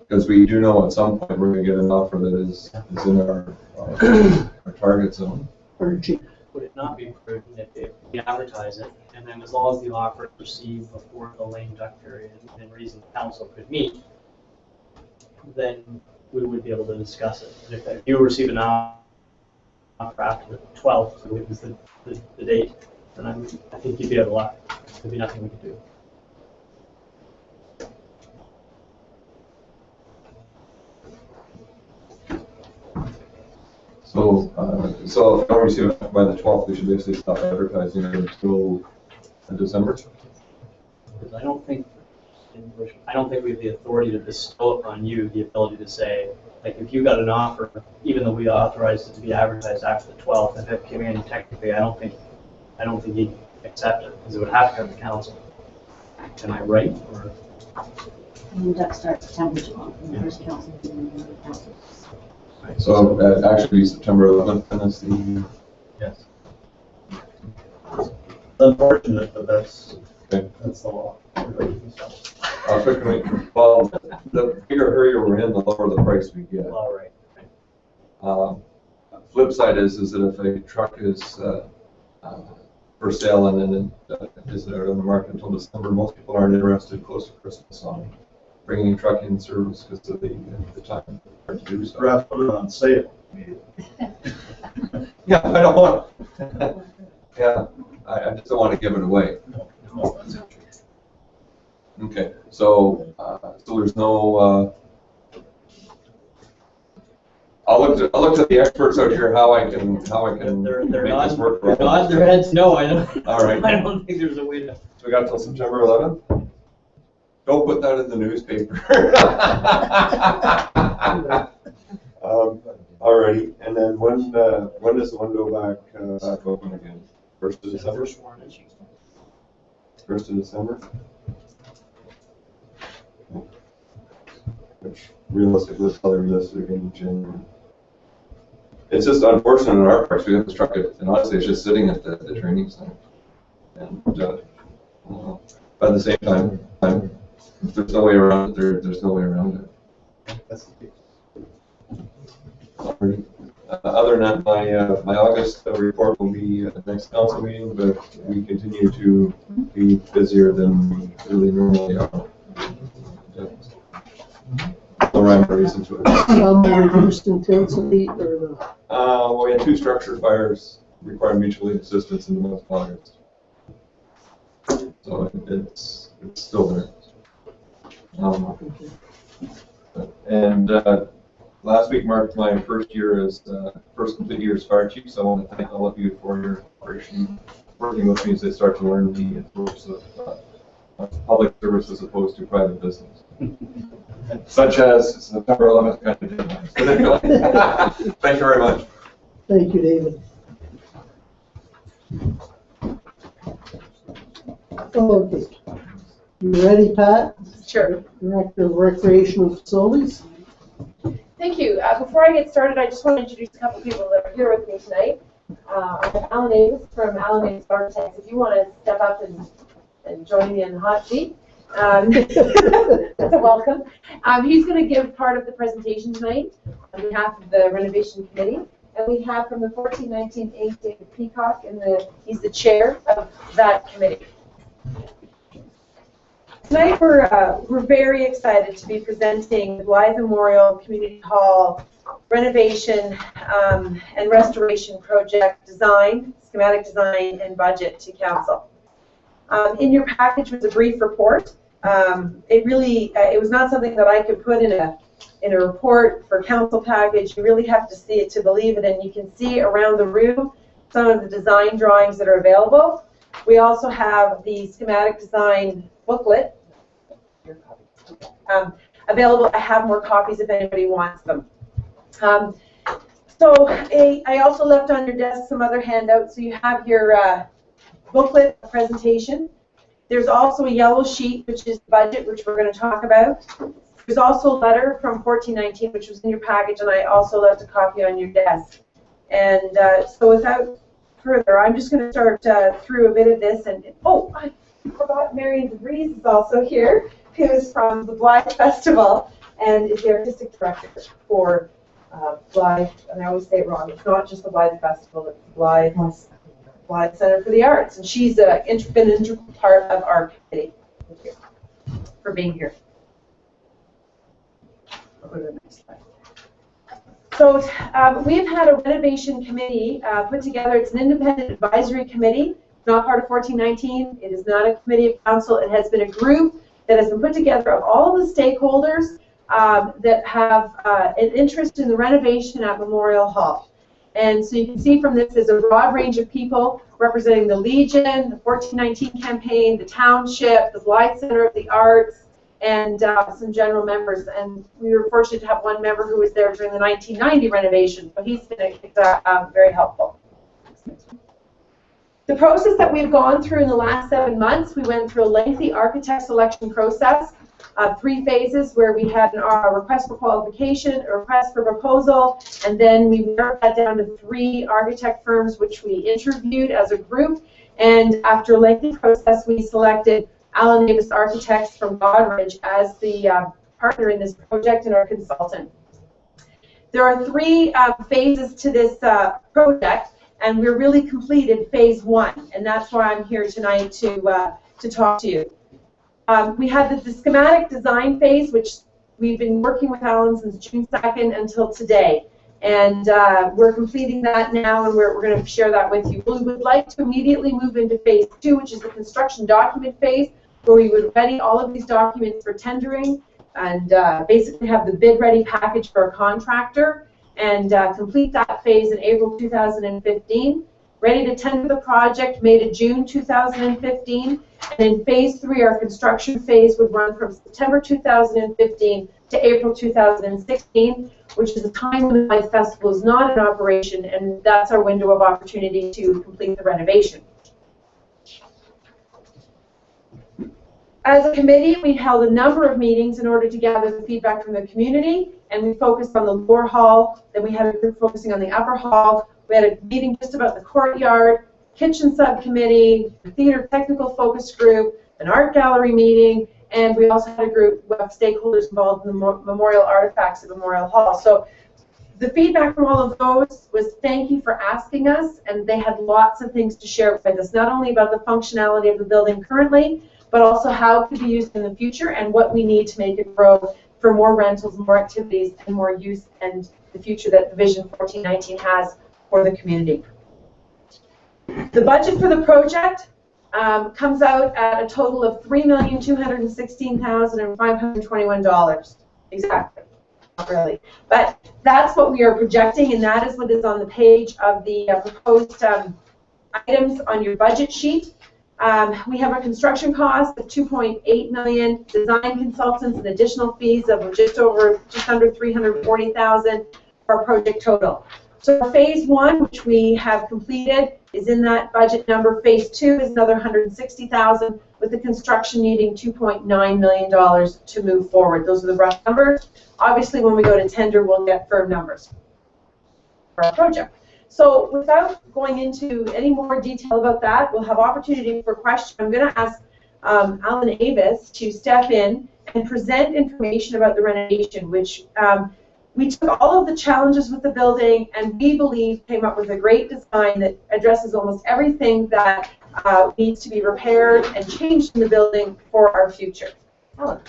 because we do know at some point we're going to get an offer that is in our target zone. Archie. Would it not be prudent if we advertise it, and then as long as the offer is received before the lame duck period and reason council could meet, then we would be able to discuss it. And if you receive an offer after the 12th, so it was the date, then I think you'd be out of luck. There'd be nothing we could do. So if I don't receive it by the 12th, we should basically stop advertising it until December? Because I don't think we have the authority to bestow upon you the ability to say, like, if you got an offer, even though we authorized it to be advertised after the 12th, if it came in technically, I don't think you'd accept it, because it would have to come to council. Am I right? Or? That starts September 12th, the first council meeting in the council. So actually September 11th, then is the... Yes. Unfortunate, but that's Okay. the law. Well, the bigger hurry we're in, the lower the price we get. All right. Flip side is that if a truck is for sale and then it is out on the market until December, most people aren't interested close to Christmas on bringing a truck in service because of the time to do so. Perhaps put it on sale. Yeah, I don't want. Yeah, I just don't want to give it away. No. Okay, so there's no. I'll look to the experts out here how I can They're make not, this work. they're not their heads. No, I don't. All right. I don't think there's a way to. So we got till September 11th. Don't put that in the newspaper. Alrighty, and then when does the window back open again? 1st of December. 1st of December. Which realistically is probably realistic in January. It's just unfortunate on our part. We have to truck it, and honestly, it's just sitting at the training center. And but at the same time, if there's no way around it. There's no way around it. Other than that, my August report will be at the next council meeting, but we continue to be busier than we really normally are. No rhyme or reason to it. Some reduced intensity or the. Well, we had 2 structure fires requiring mutual aid assistance in the month of August. So it's still there. And last week marked my first complete year as fire chief, so I want to thank all of you for your cooperation, working with me as I start to learn the importance of public service as opposed to private business. Such as September 11th kind of deadlines. But anyway, thank you very much. Thank you, David. Okay. You ready, Pat? Sure. Director of Recreational Facilities. Thank you. Before I get started, I just want to introduce a couple people that are here with me tonight. I have Alan Davis from Alan Davis Bartends. If you want to step up and join me in the hot seat, that's a welcome. He's going to give part of the presentation tonight on behalf of the renovation committee. And we have from the 1419 Inc. David Peacock, he's the chair of that committee. Tonight we're very excited to be presenting the Blythe Memorial Community Hall renovation and restoration project design, schematic design, and budget to council. In your package was a brief report. It was not something that I could put in a report for council package. You really have to see it to believe it, and you can see around the room some of the design drawings that are available. We also have the schematic design booklet available. I have more copies if anybody wants them. I also left on your desk some other handouts. So you have your booklet presentation. There's also a yellow sheet, which is the budget, which we're going to talk about. There's also a letter from 1419, which was in your package, and I also left a copy on your desk. And so without further, I'm just going to start through a bit of this. And I forgot Marion DeVries is also here, who is from the Blythe Festival and is the artistic director for Blythe. And I always say it wrong. It's not just the Blythe Festival, it's the Blythe Center for the Arts. And she's been an integral part of our committee. Thank you for being here. I'll go to the next slide. So we've had a renovation committee put together. It's an independent advisory committee. It's not part of 1419. It is not a committee of council. It has been a group that has been put together of all the stakeholders that have an interest in the renovation at Memorial Hall. And so you can see from this, there's a broad range of people representing the Legion, the 1419 campaign, the township, the Blythe Center of the Arts, and some general members. And we were fortunate to have one member who was there during the 1990 renovation, so he's been very helpful. The process that we've gone through in the last 7 months, we went through a lengthy architect selection process, 3 phases where we had a request for qualification, a request for proposal, and then we narrowed that down to 3 architect firms which we interviewed as a group. And after a lengthy process, we selected Alan Davis Architects from Godridge as the partner in this project and our consultant. There are 3 phases to this project, and we're really completed phase 1, and that's why I'm here tonight to talk to you. We had the schematic design phase, which we've been working with Alan since June 2nd until today. And we're completing that now, and we're going to share that with you. We would like to immediately move into phase 2, which is the construction document phase, where we would ready all of these documents for tendering and basically have the bid-ready package for a contractor and complete that phase in April 2015. Ready to tender the project May to June 2015. And in phase 3, our construction phase would run from September 2015 to April 2016, which is a time when the Blythe Festival is not in operation, and that's our window of opportunity to complete the renovation. As a committee, we held a number of meetings in order to gather the feedback from the community, and we focused on the lower hall, then we had a group focusing on the upper hall. We had a meeting just about the courtyard, kitchen subcommittee, a theater technical focus group, an art gallery meeting, and we also had a group of stakeholders involved in the memorial artifacts at Memorial Hall. So the feedback from all of those was thank you for asking us, and they had lots of things to share with us, not only about the functionality of the building currently, but also how it could be used in the future and what we need to make it grow for more rentals, more activities, and more use and the future that the Vision 1419 has for the community. The budget for the project comes out at a total of $3,216,521. Exactly, not really. But that's what we are projecting, and that is what is on the page of the proposed items on your budget sheet. We have a construction cost of $2.8 million, design consultants and additional fees of just under $340,000 for our project total. So phase 1, which we have completed, is in that budget number. Phase 2 is another $160,000, with the construction needing $2.9 million to move forward. Those are the rough numbers. Obviously, when we go to tender, we'll get firm numbers for our project. So without going into any more detail about that, we'll have opportunity for questions. I'm going to ask Alan Avis to step in and present information about the renovation, which we took all of the challenges with the building and we believe came up with a great design that addresses almost everything that needs to be repaired and changed in the building for our future. Alan.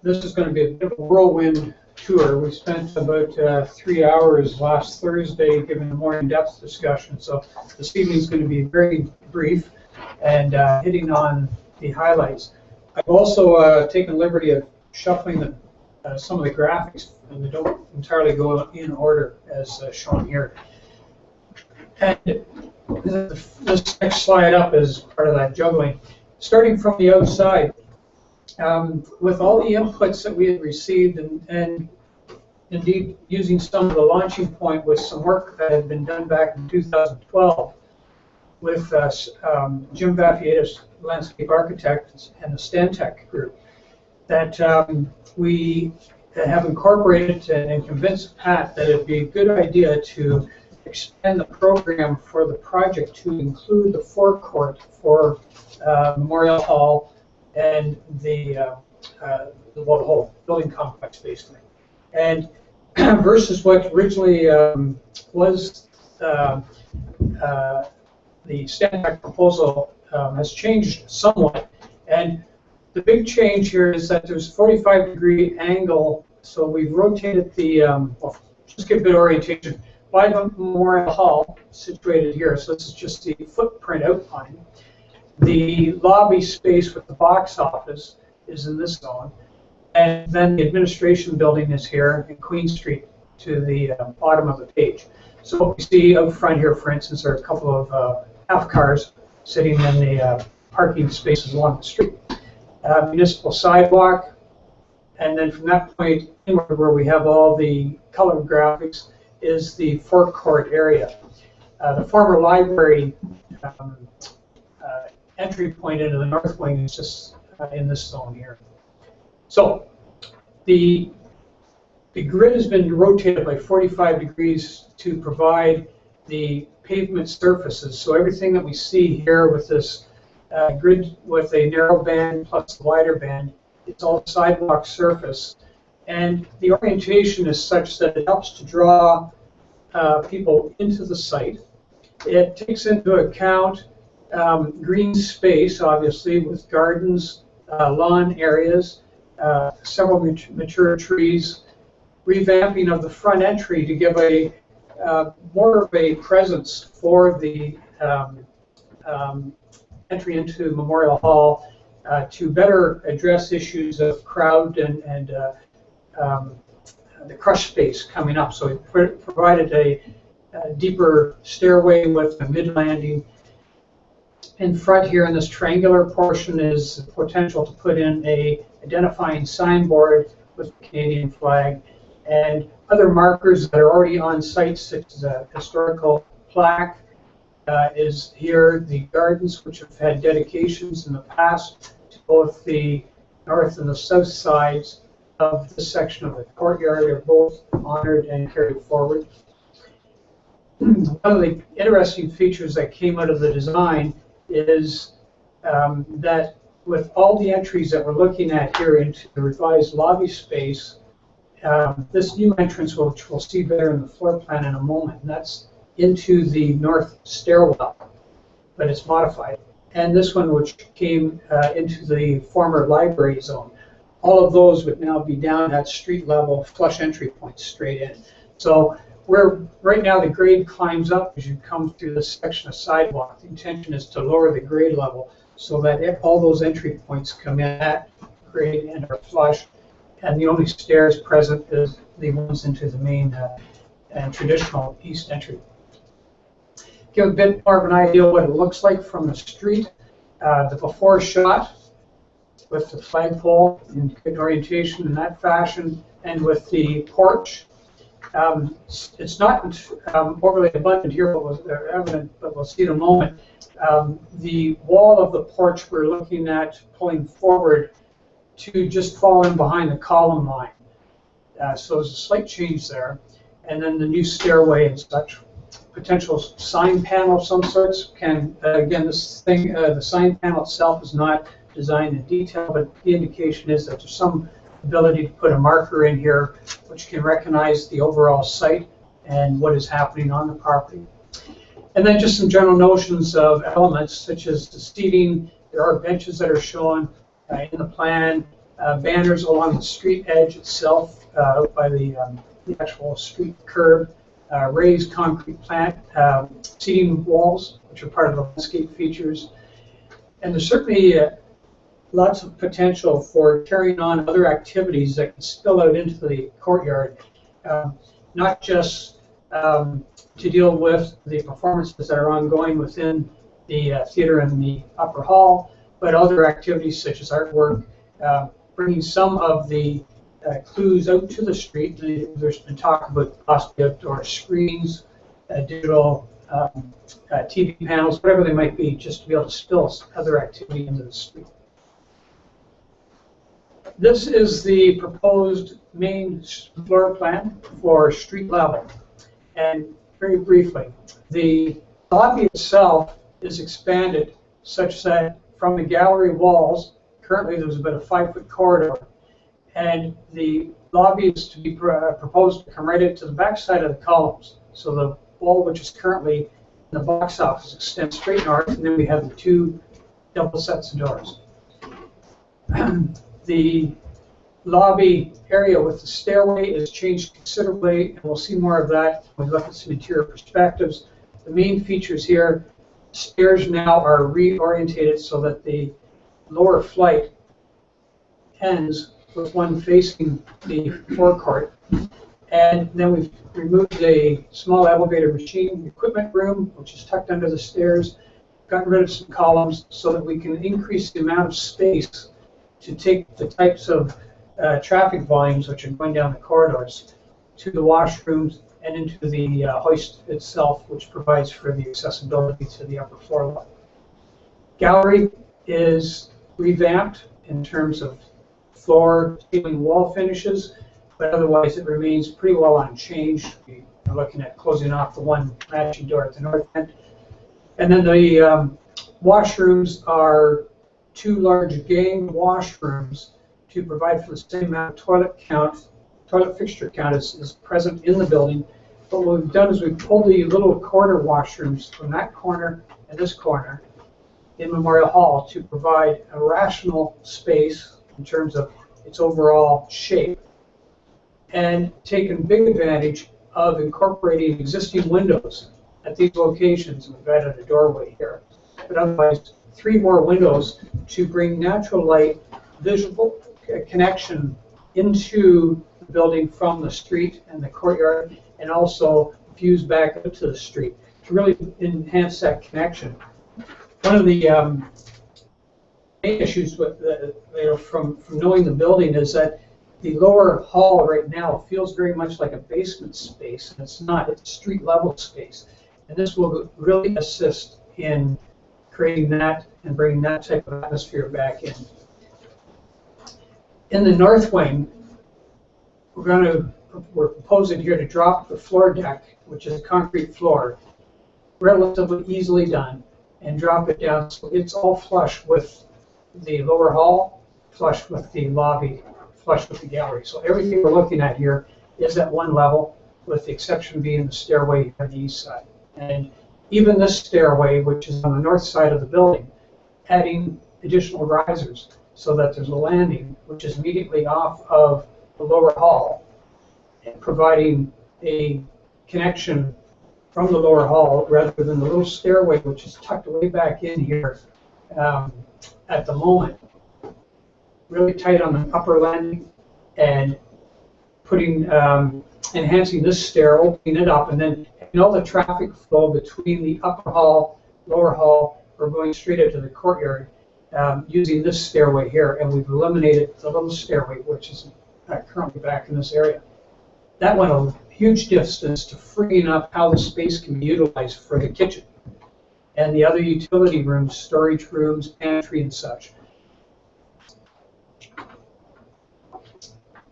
This is going to be a bit of a whirlwind tour. We spent about 3 hours last Thursday giving a more in-depth discussion, so this evening is going to be very brief and hitting on the highlights. I've also taken liberty of shuffling some of the graphics, and they don't entirely go in order as shown here. And this next slide up is part of that juggling. Starting from the outside, with all the inputs that we had received and indeed using some of the launching point with some work that had been done back in 2012 with Jim Vaffietis, landscape architect, and the Stantec group, that we have incorporated and convinced Pat that it would be a good idea to expand the program for the project to include the forecourt for Memorial Hall and the whole building complex, basically. And versus what originally was the Stantec proposal has changed somewhat. And the big change here is that there's 45-degree angle, so we've rotated the, well, just give a bit of orientation, by the Memorial Hall, situated here, so this is just the footprint outline. The lobby space with the box office is in this zone, and then the administration building is here, and Queen Street to the bottom of the page. So what we see out front here, for instance, are a couple of half cars sitting in the parking spaces along the street. Municipal sidewalk, and then from that point inward where we have all the color graphics is the forecourt area. The former library entry point into the north wing is just in this zone here. So the grid has been rotated by 45 degrees to provide the pavement surfaces. So everything that we see here with this grid with a narrow band plus the wider band, it's all sidewalk surface. And the orientation is such that it helps to draw people into the site. It takes into account green space, obviously, with gardens, lawn areas, several mature trees, revamping of the front entry to give a more of a presence for the entry into Memorial Hall to better address issues of crowd and the crush space coming up. So we provided a deeper stairway with a mid-landing. In front here in this triangular portion is the potential to put in a identifying signboard with the Canadian flag and other markers that are already on site, such as a historical plaque is here. The gardens, which have had dedications in the past to both the north and the south sides of this section of the courtyard, are both honored and carried forward. One of the interesting features that came out of the design is that with all the entries that we're looking at here into the revised lobby space, this new entrance, which we'll see better in the floor plan in a moment, and that's into the north stairwell, but it's modified. And this one, which came into the former library zone, all of those would now be down at street level, flush entry points straight in. So right now the grade climbs up as you come through this section of sidewalk. The intention is to lower the grade level so that all those entry points come in at grade and are flush. And the only stairs present is the ones into the main and traditional east entry. Give a bit more of an idea of what it looks like from the street. The before shot with the flagpole in good orientation in that fashion, and with the porch. It's not overly abundant here, but was evident, but we'll see in a moment. The wall of the porch we're looking at pulling forward to just fall in behind the column line. So there's a slight change there. And then the new stairway and such. Potential sign panel of some sorts can, again, this thing, the sign panel itself is not designed in detail, but the indication is that there's some ability to put a marker in here which can recognize the overall site and what is happening on the property. And then just some general notions of elements such as the seating. There are benches that are shown in the plan, banners along the street edge itself out by the actual street curb, raised concrete plant, seating walls, which are part of the landscape features. And there's certainly lots of potential for carrying on other activities that can spill out into the courtyard, not just to deal with the performances that are ongoing within the theater and the upper hall, but other activities such as artwork, bringing some of the clues out to the street. There's been talk about possibly outdoor screens, digital TV panels, whatever they might be, just to be able to spill other activity into the street. This is the proposed main floor plan for street level. And very briefly, the lobby itself is expanded such that from the gallery walls, currently there's about a 5-foot corridor, and the lobby is to be proposed to come right into the back side of the columns. So the wall, which is currently in the box office, extends straight north, and then we have the 2 double sets of doors. The lobby area with the stairway is changed considerably, and we'll see more of that when we look at some interior perspectives. The main features here, stairs now are reorientated so that the lower flight ends with one facing the forecourt, And then we've removed a small elevator machine equipment room, which is tucked under the stairs. Got rid of some columns so that we can increase the amount of space to take the types of traffic volumes which are going down the corridors to the washrooms and into the hoist itself, which provides for the accessibility to the upper floor level. Gallery is revamped in terms of floor, ceiling, wall finishes, but otherwise it remains pretty well unchanged. We are looking at closing off the one matching door at the north end. And then the washrooms are 2 large gang washrooms to provide for the same amount of toilet fixture count is present in the building. But what we've done is we've pulled the little corner washrooms from that corner and this corner in Memorial Hall to provide a rational space in terms of its overall shape, and taken big advantage of incorporating existing windows at these locations. We've added a doorway here, but otherwise 3 more windows to bring natural light, visual connection into the building from the street and the courtyard, and also views back up to the street to really enhance that connection. One of the main issues with from knowing the building is that the lower hall right now feels very much like a basement space, and it's not. It's street level space, and this will really assist in creating that and bringing that type of atmosphere back in. In the north wing, we're proposing here to drop the floor deck, which is a concrete floor, relatively easily done, and drop it down so it's all flush with the lower hall, flush with the lobby, flush with the gallery. So everything we're looking at here is at one level, with the exception being the stairway on the east side. And even this stairway, which is on the north side of the building, adding additional risers so that there's a landing which is immediately off of the lower hall, and providing a connection from the lower hall rather than the little stairway which is tucked way back in here at the moment. Really tight on the upper landing, and putting enhancing this stair, opening it up, and then all the traffic flow between the upper hall, lower hall, or going straight into the courtyard using this stairway here. And we've eliminated the little stairway which is currently back in this area. That went a huge distance to freeing up how the space can be utilized for the kitchen and the other utility rooms, storage rooms, pantry, and such.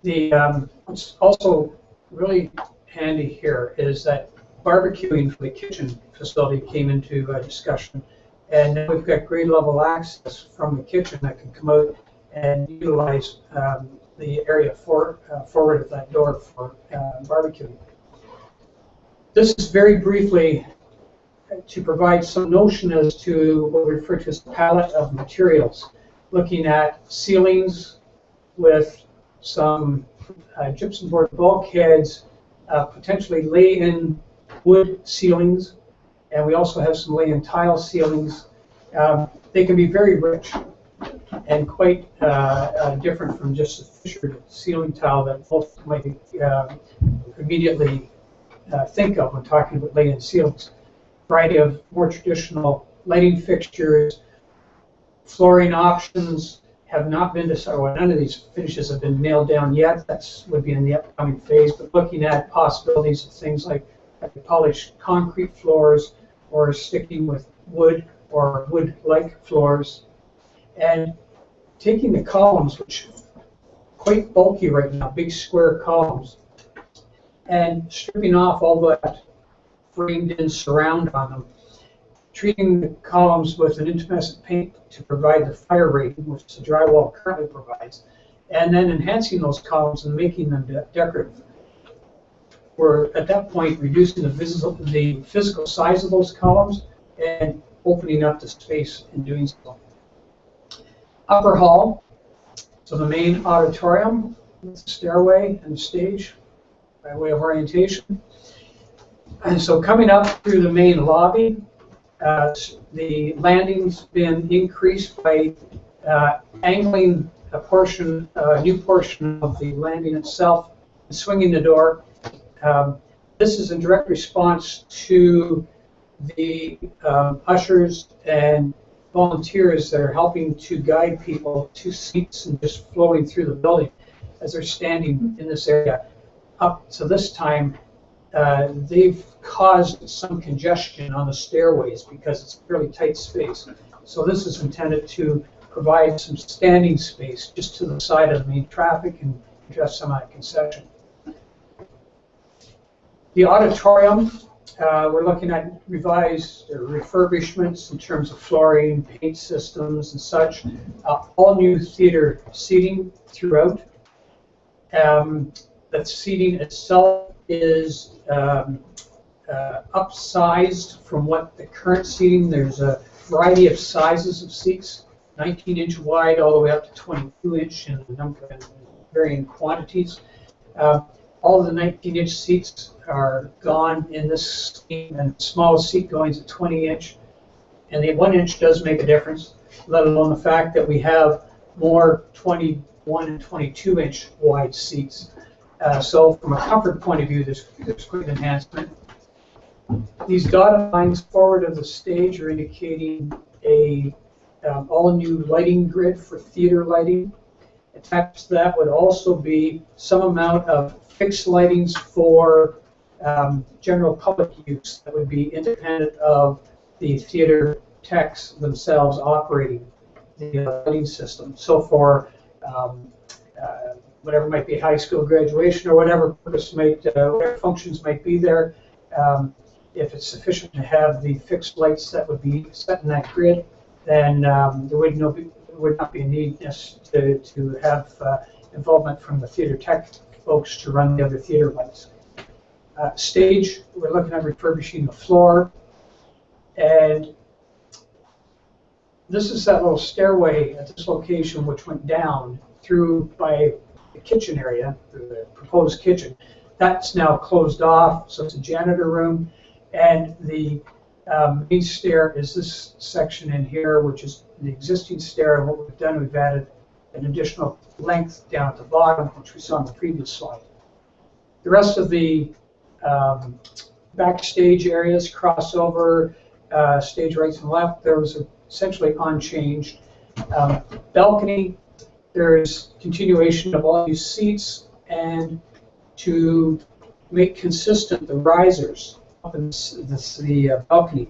What's also really handy here is that barbecuing for the kitchen facility came into discussion, and now we've got grade level access from the kitchen that can come out and utilize the area forward of that door for barbecuing. This is very briefly to provide some notion as to what we refer to as the palette of materials, looking at ceilings with some gypsum board bulkheads, potentially lay-in wood ceilings, and we also have some lay-in tile ceilings. They can be very rich and quite different from just a fissured ceiling tile that both might immediately think of when talking about lay-in ceilings. Variety of more traditional lighting fixtures, flooring options have not been decided. Well, none of these finishes have been nailed down yet. That would be in the upcoming phase. But looking at possibilities of things like polished concrete floors, or sticking with wood or wood-like floors, and taking the columns, which are quite bulky right now, big square columns, and stripping off all that framed-in surround on them, treating the columns with an intumescent paint to provide the fire rating, which the drywall currently provides, and then enhancing those columns and making them decorative. We're at that point reducing the physical size of those columns and opening up the space in doing so. Upper hall, so the main auditorium, with the stairway and the stage by way of orientation. And so coming up through the main lobby, the landing's been increased by angling a new portion of the landing itself, and swinging the door to This is in direct response to the ushers and volunteers that are helping to guide people to seats and just flowing through the building as they're standing in this area. Up to this time, they've caused some congestion on the stairways because it's a fairly tight space. So this is intended to provide some standing space just to the side of the main traffic and address some of that concession. The auditorium, we're looking at revised refurbishments in terms of flooring, paint systems and such. All new theater seating throughout. The seating itself is upsized from what the current seating. There's a variety of sizes of seats, 19-inch wide all the way up to 22-inch in a number of varying quantities. All of the 19-inch seats are gone in this scheme, and the smallest seat going is a 20-inch. And the 1-inch does make a difference, let alone the fact that we have more 21 and 22-inch wide seats. So from a comfort point of view, there's great enhancement. These dotted lines forward of the stage are indicating a all-new lighting grid for theater lighting. Attached to that would also be some amount of fixed lightings for general public use that would be independent of the theater techs themselves operating the lighting system. So for whatever might be high school graduation or whatever purpose might, whatever functions might be there, if it's sufficient to have the fixed lights that would be set in that grid, then there would not be a need to have involvement from the theater tech folks to run the other theater lights. Stage, we're looking at refurbishing the floor, and this is that little stairway at this location which went down through by the kitchen area, the proposed kitchen. That's now closed off, so it's a janitor room, and the main stair is this section in here, which is the existing stair, and what we've done, we've added an additional length down at the bottom, which we saw on the previous slide. The rest of the backstage areas, crossover, stage right and left, those are essentially unchanged. Balcony, there's continuation of all these seats, and to make consistent the risers up in the balcony.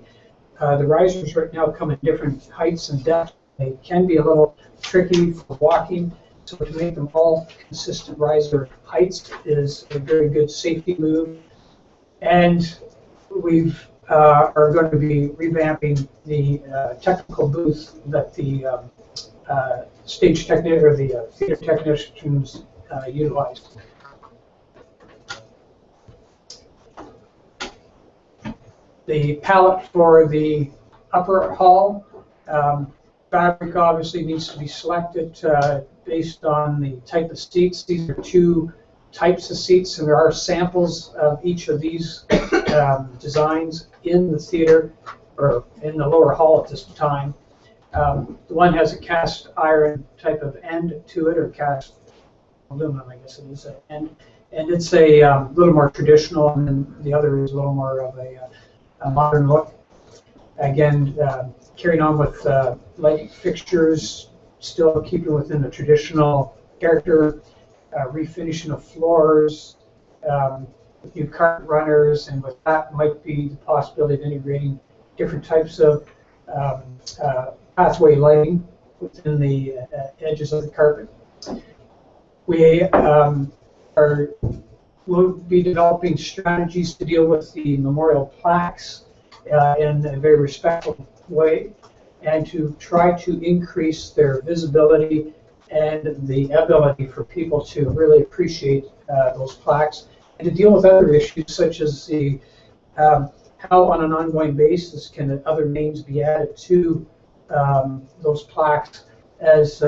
The risers right now come in different heights and depths. They can be a little tricky for walking, so to make them all consistent riser heights is a very good safety move. And we are going to be revamping the technical booth that the stage technician or the theater technicians utilize. The palette for the upper hall, fabric obviously needs to be selected based on the type of seats. These are two types of seats, and there are samples of each of these designs in the theater or in the lower hall at this time. The one has a cast iron type of end to it, or cast aluminum, I guess it is, and it's a little more traditional, and then the other is a little more of a modern look. Again, carrying on with light fixtures, still keeping within the traditional character, refinishing of floors, with new carpet runners, and with that might be the possibility of integrating different types of pathway lighting within the edges of the carpet. We will be developing strategies to deal with the memorial plaques in a very respectful way, and to try to increase their visibility and the ability for people to really appreciate those plaques, and to deal with other issues such as the how on an ongoing basis can other names be added to those plaques as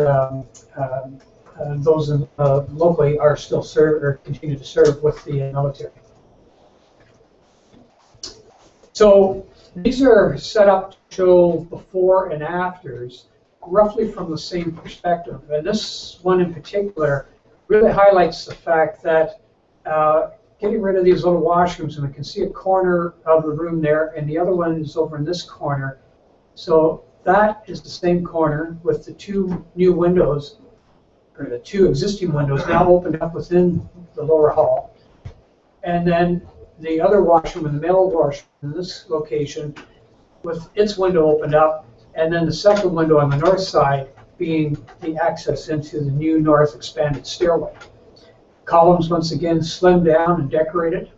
those locally are still served or continue to serve with the military. So these are set up to show before and afters, roughly from the same perspective. And this one in particular really highlights the fact that getting rid of these little washrooms, and we can see a corner of the room there, and the other one is over in this corner. So that is the same corner with the two new windows, or the two existing windows now opened up within the lower hall. And then the other washroom and the male washroom in this location with its window opened up, and then the second window on the north side being the access into the new north expanded stairway. Columns once again slimmed down and decorated,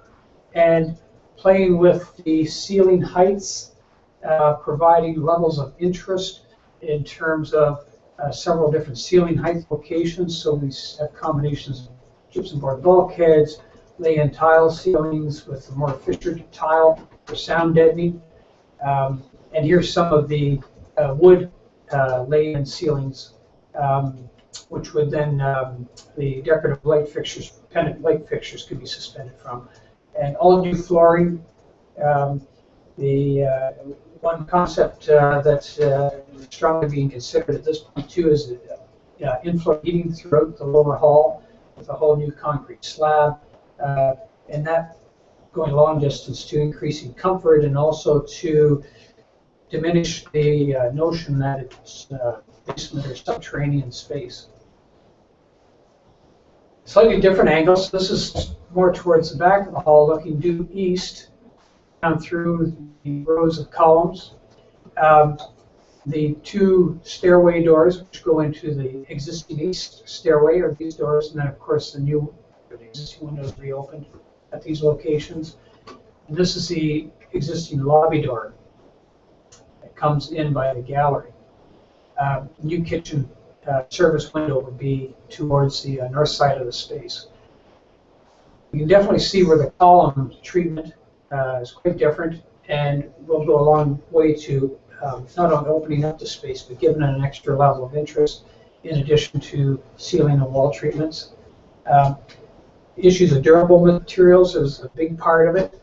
and playing with the ceiling heights, providing levels of interest in terms of several different ceiling height locations. So we have combinations of gypsum board bulkheads, lay-in tile ceilings with more fissured tile for sound deadening. And here's some of the wood lay-in ceilings, which would then, the decorative light fixtures, pendant light fixtures could be suspended from. And all new flooring. The one concept that's strongly being considered at this point too is in-floor heating throughout the lower hall with a whole new concrete slab, and that going a long distance to increasing comfort and also to diminish the notion that it's basement or subterranean space. Slightly different angles. This is more towards the back of the hall, looking due east down through the rows of columns. The two stairway doors which go into the existing east stairway are these doors, and then of course the existing windows reopened at these locations. And this is the existing lobby door that comes in by the gallery. New kitchen service window would be towards the north side of the space. You can definitely see where the column treatment is quite different, and will go a long way to not only opening up the space, but giving it an extra level of interest in addition to ceiling and wall treatments. Issues of durable materials is a big part of it.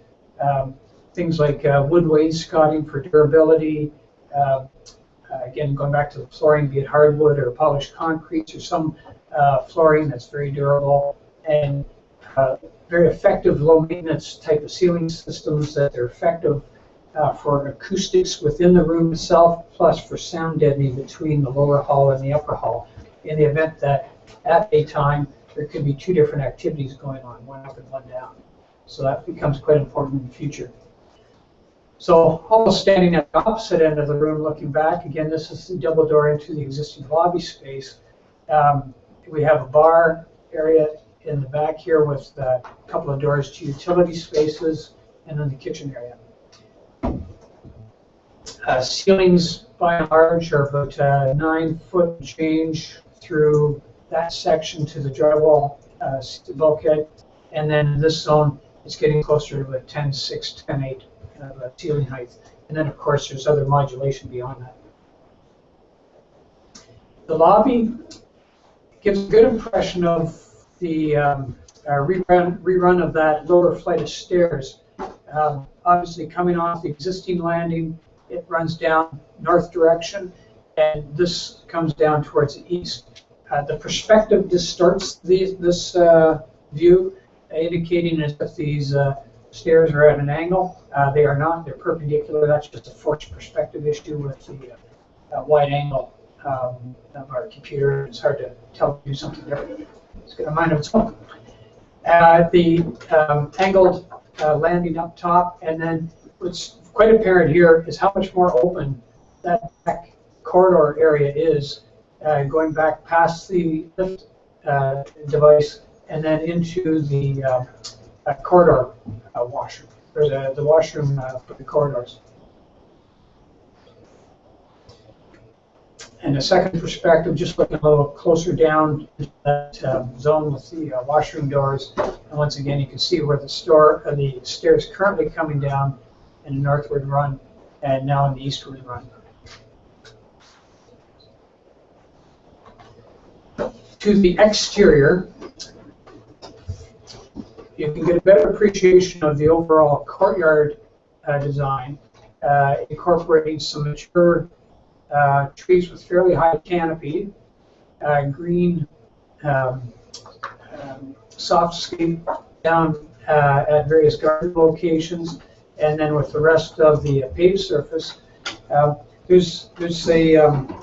Things like wood wainscoting for durability. Again, going back to the flooring, be it hardwood or polished concrete, or some flooring that's very durable, and very effective low maintenance type of ceiling systems that are effective for acoustics within the room itself, plus for sound deadening between the lower hall and the upper hall, in the event that at a time there could be two different activities going on, one up and one down. So that becomes quite important in the future. So almost standing at the opposite end of the room looking back, again, this is the double door into the existing lobby space. We have a bar area in the back here with a couple of doors to utility spaces, and then the kitchen area. Ceilings, by and large, are about 9 foot and change through that section to the drywall bulkhead, and then in this zone, it's getting closer to a 10.6, 10.8 ceiling height. And then, of course, there's other modulation beyond that. The lobby gives a good impression of the rerun of that lower flight of stairs. Obviously, coming off the existing landing, it runs down north direction, and this comes down towards the east. The perspective distorts this view, indicating as if these stairs are at an angle. They are not. They're perpendicular. That's just a forced perspective issue with the wide angle of our computer. It's hard to tell to do something different. It's got a mind of its own. The angled landing up top, and then what's quite apparent here is how much more open that back corridor area is, going back past the lift device and then into the corridor washroom, or the washroom for the corridors. And the second perspective, just looking a little closer down that zone with the washroom doors. And once again, you can see where the stairs currently coming down in the northward run, and now in the eastward run. To the exterior, you can get a better appreciation of the overall courtyard design, incorporating some mature trees with fairly high canopy, green soft scape down at various garden locations, and then with the rest of the paved surface. There's there's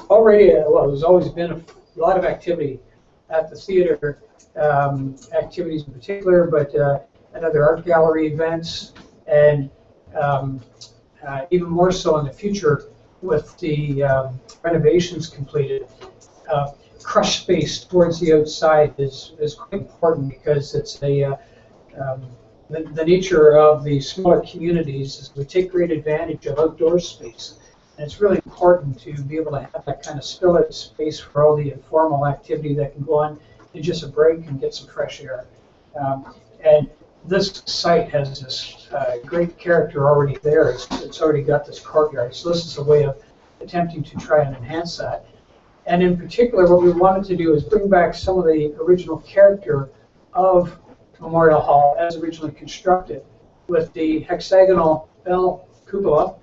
always been a lot of activity at the theater, activities in particular, but and other art gallery events, and even more so in the future with the renovations completed. Crush space towards the outside is quite important because it's the nature of the smaller communities is we take great advantage of outdoor space. And it's really important to be able to have that kind of spill-out space for all the informal activity that can go on in just a break and get some fresh air. And this site has this great character already there. It's already got this courtyard. So this is a way of attempting to try and enhance that. And in particular, what we wanted to do is bring back some of the original character of Memorial Hall as originally constructed, with the hexagonal bell cupola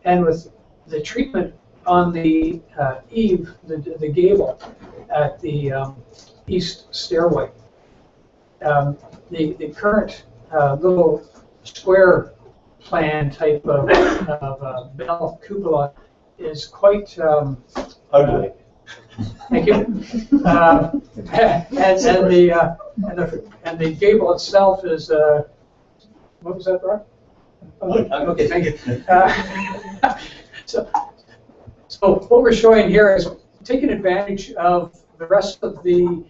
and with the treatment on the eave, the gable at the east stairway. The current little square plan type of bell cupola is quite Ugly. Thank you. And the gable itself is what was that, Brian? Okay, thank you. So what we're showing here is taking advantage of the rest of the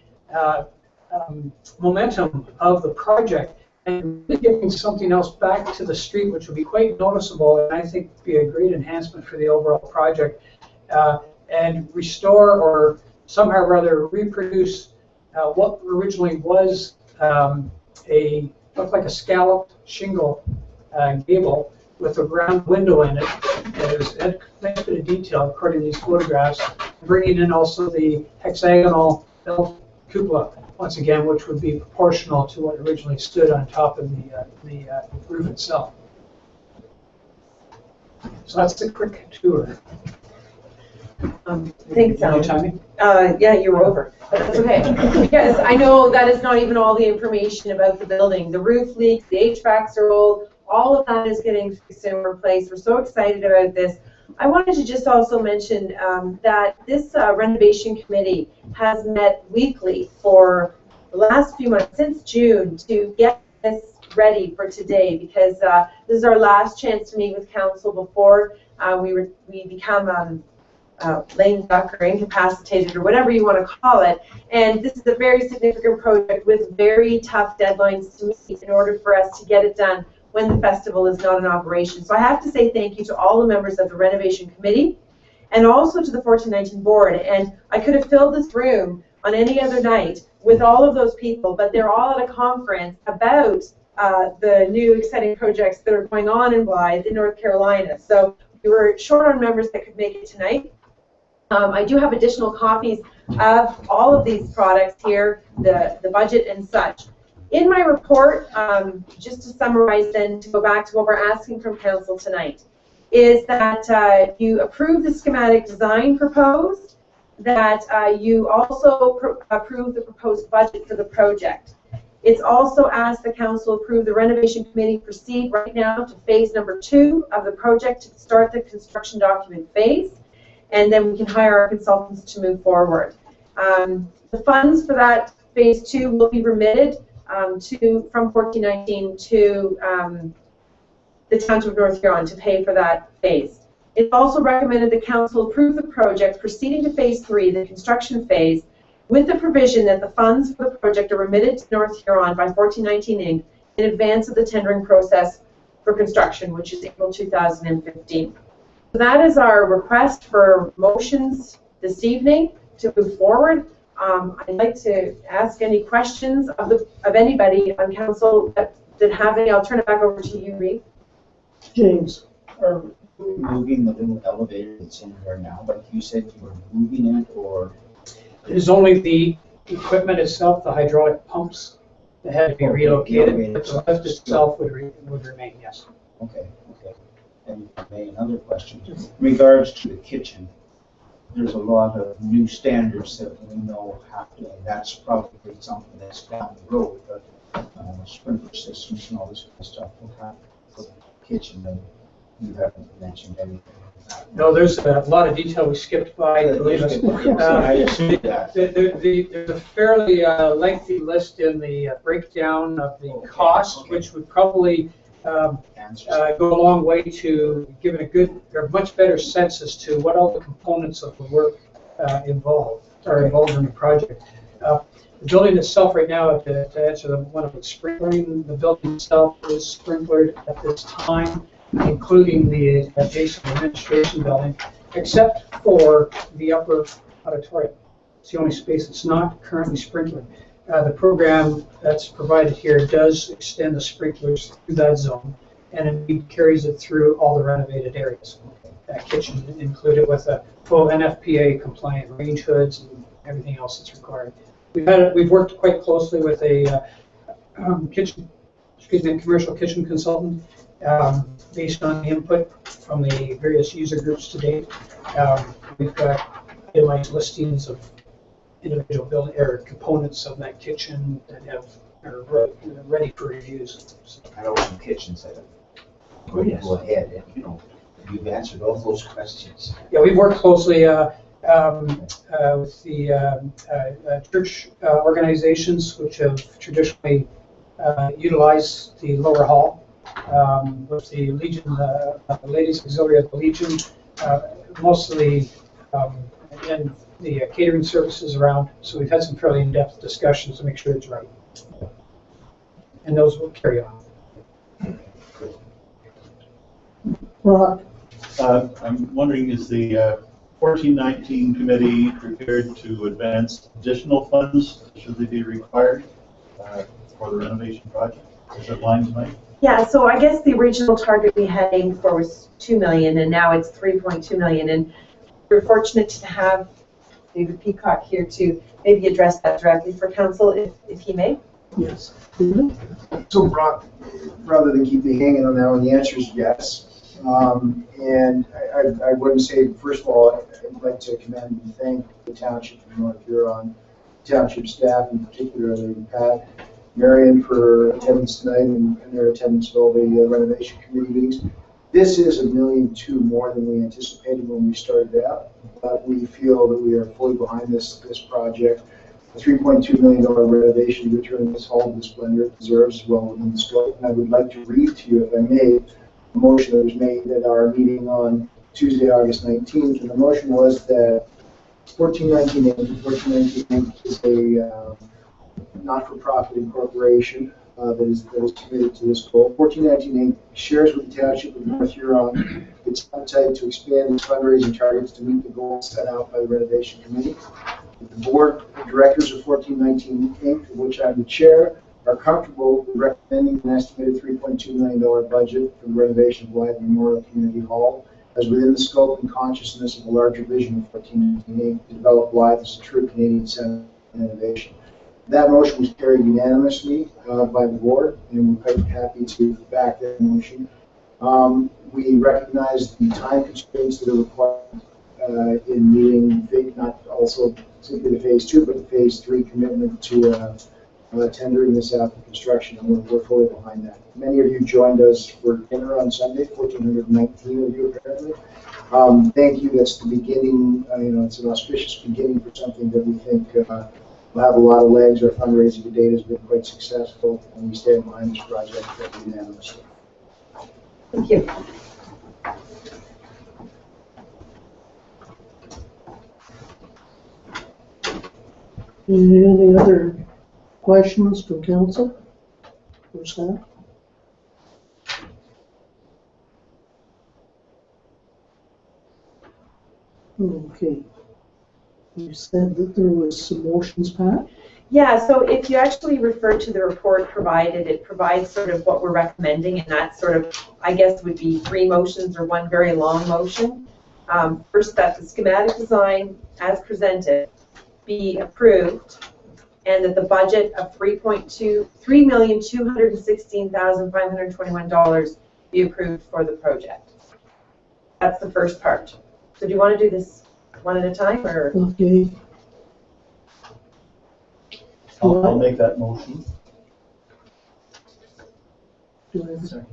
momentum of the project and really giving something else back to the street, which will be quite noticeable and I think be a great enhancement for the overall project. And restore or somehow or other reproduce what originally was looked like a scalloped shingle gable with a round window in it. It was a nice bit of detail according to these photographs, bringing in also the hexagonal bell cupola, once again, which would be proportional to what originally stood on top of the roof itself. So that's the quick tour. Thanks, yeah, you were over, but that's okay. Because I know that is not even all the information about the building. The roof leaks, the HVACs are old, all of that is getting fixed and replaced. We're so excited about this. I wanted to just also mention that this renovation committee has met weekly for the last few months, since June, to get this ready for today, because this is our last chance to meet with council before we become lame duck or incapacitated or whatever you want to call it. And this is a very significant project with very tough deadlines to meet in order for us to get it done when the festival is not in operation. So I have to say thank you to all the members of the renovation committee and also to the 1419 board. And I could have filled this room on any other night with all of those people, but they're all at a conference about the new exciting projects that are going on in Blythe in North Carolina. So we were short on members that could make it tonight. I do have additional copies of all of these products here, the budget and such. In my report, just to summarize then, to go back to what we're asking from council tonight, is that you approve the schematic design proposed, that you also approve the proposed budget for the project. It's also asked the council approve the renovation committee proceed right now to phase number 2 of the project to start the construction document phase, and then we can hire our consultants to move forward. The funds for that phase 2 will be remitted from 1419 to the Township of North Huron to pay for that phase. It's also recommended the council approve the project proceeding to phase 3, the construction phase, with the provision that the funds for the project are remitted to North Huron by 1419 Inc. in advance of the tendering process for construction, which is April 2015. So that is our request for motions this evening to move forward. I'd like to ask any questions of anybody on council that have any. I'll turn it back over to you, Reeve. James. Are we moving the little elevator that's in there now, like you said you were moving it, or? It is only the equipment itself, the hydraulic pumps, that had to be relocated, but the lift itself would remain, yes. Okay, okay. And another question. In regards to the kitchen, there's a lot of new standards that we know have to, and that's probably something that's down the road, but sprinkler systems and all this kind of stuff will have for the kitchen, and you haven't mentioned anything. No, there's a lot of detail we skipped by, believe us. I assume that. There's a fairly lengthy list in the breakdown of the cost, which would probably go a long way to giving a good or much better sense as to what all the components of the work are involved in the project. The building itself right now, to answer the one of the sprinklering, the building itself is sprinklered at this time, including the adjacent administration building, except for the upper auditorium. It's the only space that's not currently sprinkled. The program that's provided here does extend the sprinklers through that zone, and indeed carries it through all the renovated areas. That kitchen included with a full NFPA compliant range hoods and everything else that's required. We've worked quite closely with a commercial kitchen consultant based on the input from the various user groups to date. We've got itemized listings of individual building or components of that kitchen that are ready for reviews. I know some kitchens that Oh, yes. go ahead, and, you know, you've answered all those questions. Yeah, we've worked closely with the church organizations, which have traditionally utilized the lower hall, with the Legion, the Ladies Auxiliary of the Legion, mostly, and the catering services around. So we've had some fairly in-depth discussions to make sure it's right. And those will carry on. Brock, I'm wondering, is the 1419 committee prepared to advance additional funds, should they be required, for the renovation project? Is it line tonight? Yeah, so I guess the original target we had aimed for was 2 million, and now it's 3.2 million. And we're fortunate to have David Peacock here to maybe address that directly for council, if he may. yes. So Brock, rather than keep me hanging on that one, the answer is yes. And I wouldn't say, first of all, I'd like to commend and thank the township of North Huron, township staff, in particular, Pat, Marion, for attendance tonight and their attendance at all the renovation committee meetings. This is $1.2 million more than we anticipated when we started out, but we feel that we are fully behind this project. The $3.2 million renovation to return this hall to the splendor it deserves, well within the scope. And I would like to read to you, if I may, a motion that was made at our meeting on Tuesday, August 19th, and the motion was that 1419 is a not-for-profit incorporation that is committed to this goal. 1419 shares with the Township of North Huron its appetite to expand its fundraising targets to meet the goals set out by the Renovation Committee. The board of directors of 1419 Inc., of which I'm the chair, are comfortable with recommending an estimated $3.2 million budget for the renovation of Blythe Memorial Community Hall as within the scope and consciousness of the larger vision of 1419 Inc. to develop Blythe as a true Canadian center of innovation. That motion was carried unanimously by the board, and we're quite happy to back that motion. We recognize the time constraints that are required in meeting, not also simply the phase 2, but the phase 3 commitment to tendering this out for construction, and we're fully behind that. Many of you joined us for dinner on Sunday, 1,419 of you apparently. Thank you. That's the beginning. It's an auspicious beginning for something that we think will have a lot of legs. Our fundraising to date has been quite successful, and we stand behind this project unanimously. Thank you. Any other questions from council or staff? Okay. You said that there was some motions, Pat? Yeah, so if you actually refer to the report provided, it provides sort of what we're recommending, and that sort of, I guess, would be 3 motions or 1 very long motion. First, that the schematic design as presented be approved, and that the budget of $3,216,521 be approved for the project. That's the first part. So do you want to do this one at a time, or? Okay. I'll make that motion. Do I have a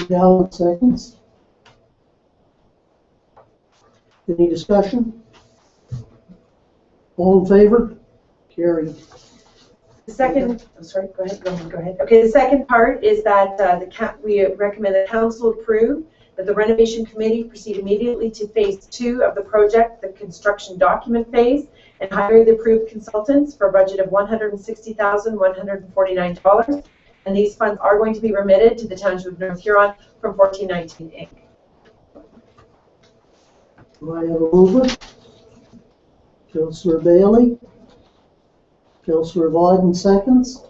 Gallant seconds? Any discussion? All in favor? Carried. The second, I'm sorry, go ahead. Okay, the second part is that we recommend that council approve that the renovation committee proceed immediately to phase 2 of the project, the construction document phase, and hire the approved consultants for a budget of $160,149. And these funds are going to be remitted to the Township of North Huron from 1419 Inc. Do I have a mover? Councillor Bailey. Councillor Vyden seconds.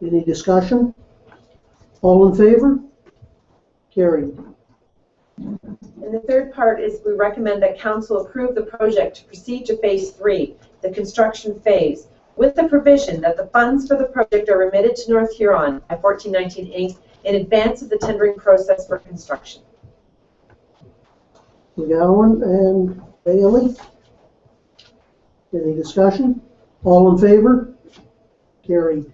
Any discussion? All in favor? Carried. And the third part is we recommend that council approve the project to proceed to phase 3, the construction phase, with the provision that the funds for the project are remitted to North Huron by 1419 Inc. in advance of the tendering process for construction. McGowan and Bailey. Any discussion? All in favor? Carried.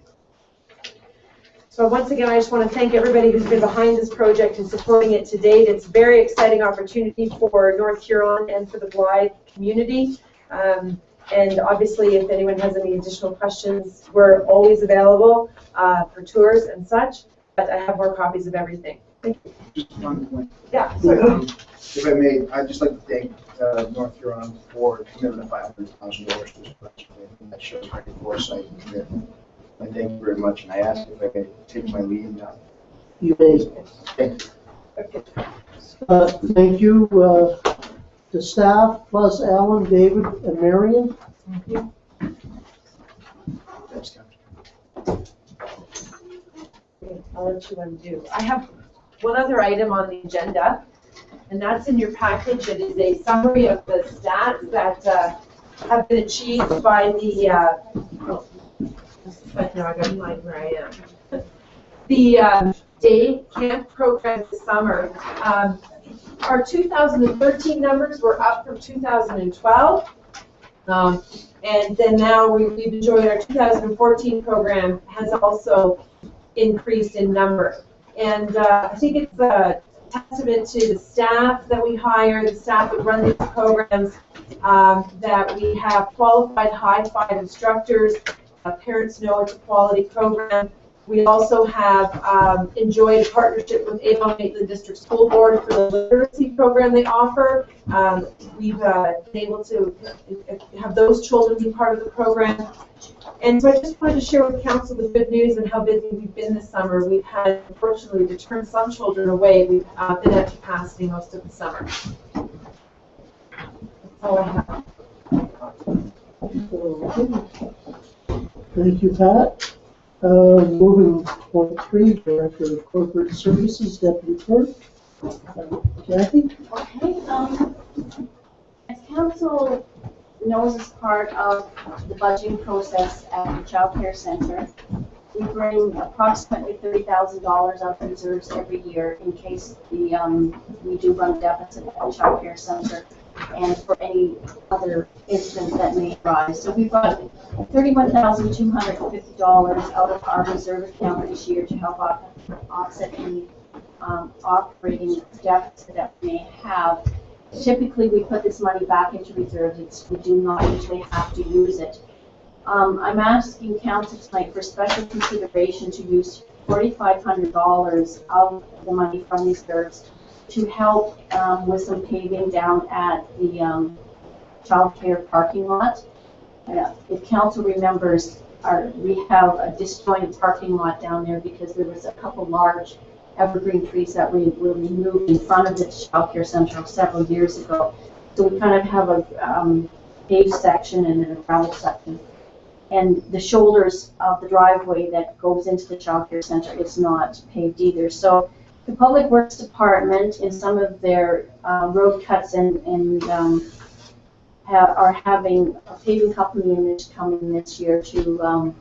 So once again, I just want to thank everybody who's been behind this project and supporting it to date. It's a very exciting opportunity for North Huron and for the Blythe community. And obviously, if anyone has any additional questions, we're always available for tours and such. But I have more copies of everything. Thank you. Just one point. Yeah. If I may, I'd just like to thank North Huron for committing the $500,000 to this project. That shows great foresight and commitment. I thank you very much, and I ask if I may take my leave now. You may. Thank you. Thank you to staff, plus Alan, David, and Marion. Thank you. Thanks, Captain. Okay, I'll let you undo. I have one other item on the agenda, and that's in your package. It is a summary of the stats that have been achieved by the but now I got to find where I am. The day camp program this summer. Our 2013 numbers were up from 2012. And then now we've enjoyed our 2014 program has also increased in number. And I think it's a testament to the staff that we hire, the staff that run these programs, that we have qualified high-five instructors. Parents know it's a quality program. We also have enjoyed a partnership with Avon Maitland District School Board for the literacy program they offer. We've been able to have those children be part of the program. And so I just wanted to share with council the good news and how busy we've been this summer. We've had, unfortunately, to turn some children away. We've been at capacity most of the summer. That's all I have. Thank you, Pat. Moving to point 3, Director of Corporate Services, Deputy Clerk. Kathy? Okay. As council knows, as part of the budgeting process at the Child Care Center, we bring approximately $30,000 out of reserves every year in case we do run a deficit at the Child Care Center and for any other incidents that may arise. So we've got $31,250 out of our reserve account this year to help offset any operating deficit that we may have. Typically, we put this money back into reserves. We do not usually have to use it. I'm asking council tonight for special consideration to use $4,500 of the money from reserves to help with some paving down at the child care parking lot. If council remembers, we have a disjointed parking lot down there because there was a couple large evergreen trees that we removed in front of the child care center several years ago. So we kind of have a paved section and then a gravel section. And the shoulders of the driveway that goes into the child care center is not paved either. So the Public Works Department, in some of their road cuts are having a paving company coming this year to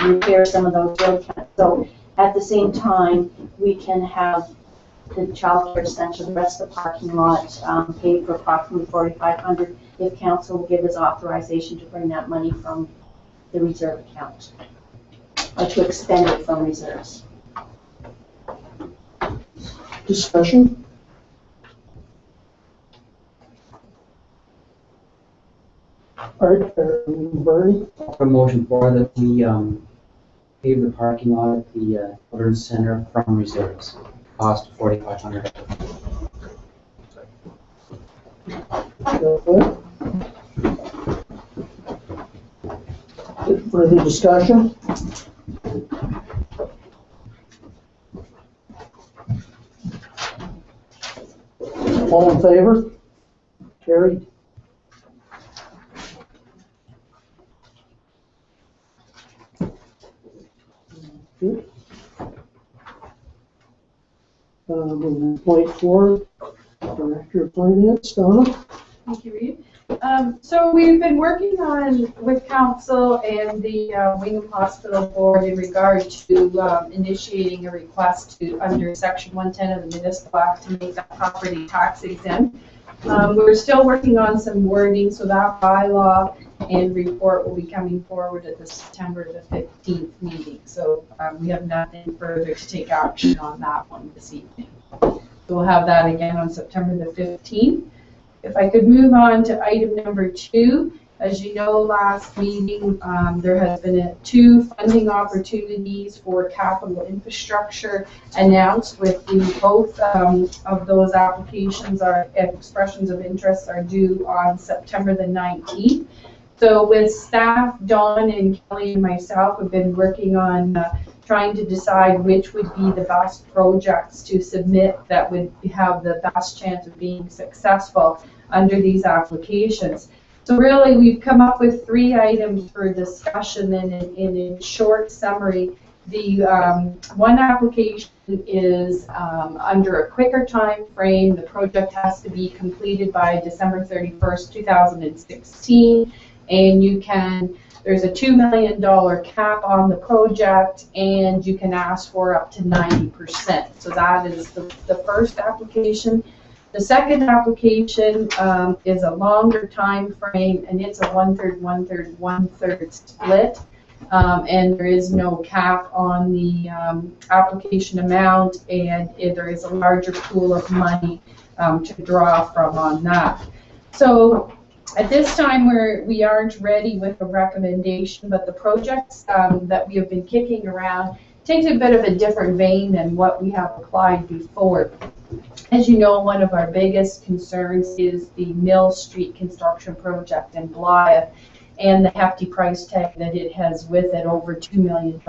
repair some of those road cuts. So at the same time, we can have the child care center, the rest of the parking lot paid for approximately $4,500 if council will give us authorization to bring that money from the reserve account or to expend it from reserves. Discussion? Art, Bernie? A motion for that we pave the parking lot at the Children's Center from reserves. Cost $4,500. Further discussion? All in favor? Carried. Good. Point 4, Director of Finance, Donna. Thank you, Reed. So we've been working on with council and the Wingham Hospital Board in regard to initiating a request to under Section 110 of the Municipal Act to make that property tax exempt. We're still working on some wording, so that bylaw and report will be coming forward at the September the 15th meeting. So we have nothing further to take action on that one this evening. So we'll have that again on September the 15th. If I could move on to item number 2, as you know, last meeting there has been 2 funding opportunities for capital infrastructure announced. With both of those applications are expressions of interest are due on September the 19th. So with staff, Dawn and Kelly and myself have been working on trying to decide which would be the best projects to submit that would have the best chance of being successful under these applications. So really we've come up with 3 items for discussion, and in short summary, the one application is under a quicker time frame. The project has to be completed by December 31st, 2016, and there's a $2 million cap on the project, and you can ask for up to 90%. So that is the first application. The second application is a longer time frame, and it's a 1/3, 1/3, 1/3 split. And there is no cap on the application amount, and there is a larger pool of money to draw from on that. So at this time we aren't ready with a recommendation, but the projects that we have been kicking around takes a bit of a different vein than what we have applied before. As you know, one of our biggest concerns is the Mill Street construction project in Blythe and the hefty price tag that it has with it, over $2 million.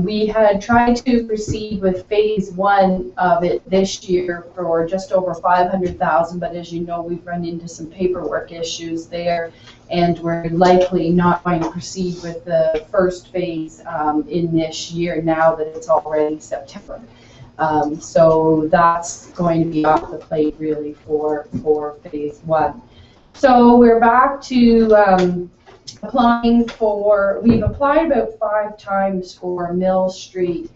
We had tried to proceed with phase 1 of it this year for just over $500,000, but as you know, we've run into some paperwork issues there, and we're likely not going to proceed with the first phase in this year now that it's already September. So that's going to be off the plate really for phase 1. So we're back to applying for, we've applied about 5 times for Mill Street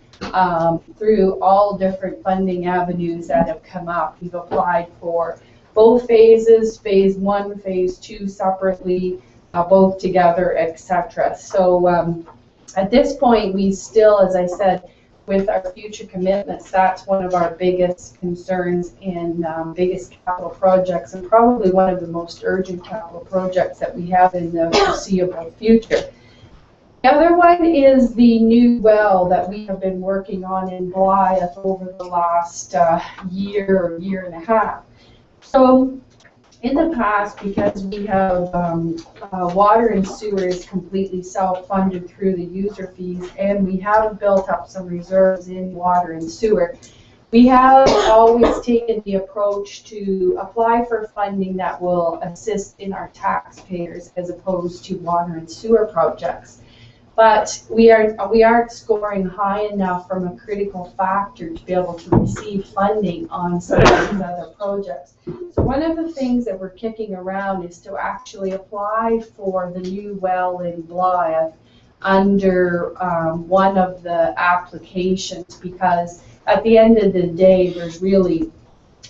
through all different funding avenues that have come up. We've applied for both phases, phase 1, phase 2 separately, both together, etc. So at this point we still, as I said, with our future commitments, that's one of our biggest concerns and biggest capital projects, and probably one of the most urgent capital projects that we have in the foreseeable future. The other one is the new well that we have been working on in Blythe over the last year or year and a half. So in the past, because we have water and sewer is completely self-funded through the user fees, and we have built up some reserves in water and sewer, we have always taken the approach to apply for funding that will assist in our taxpayers as opposed to water and sewer projects. But we aren't scoring high enough from a critical factor to be able to receive funding on some of these other projects. So one of the things that we're kicking around is to actually apply for the new well in Blythe under one of the applications, because at the end of the day, there's really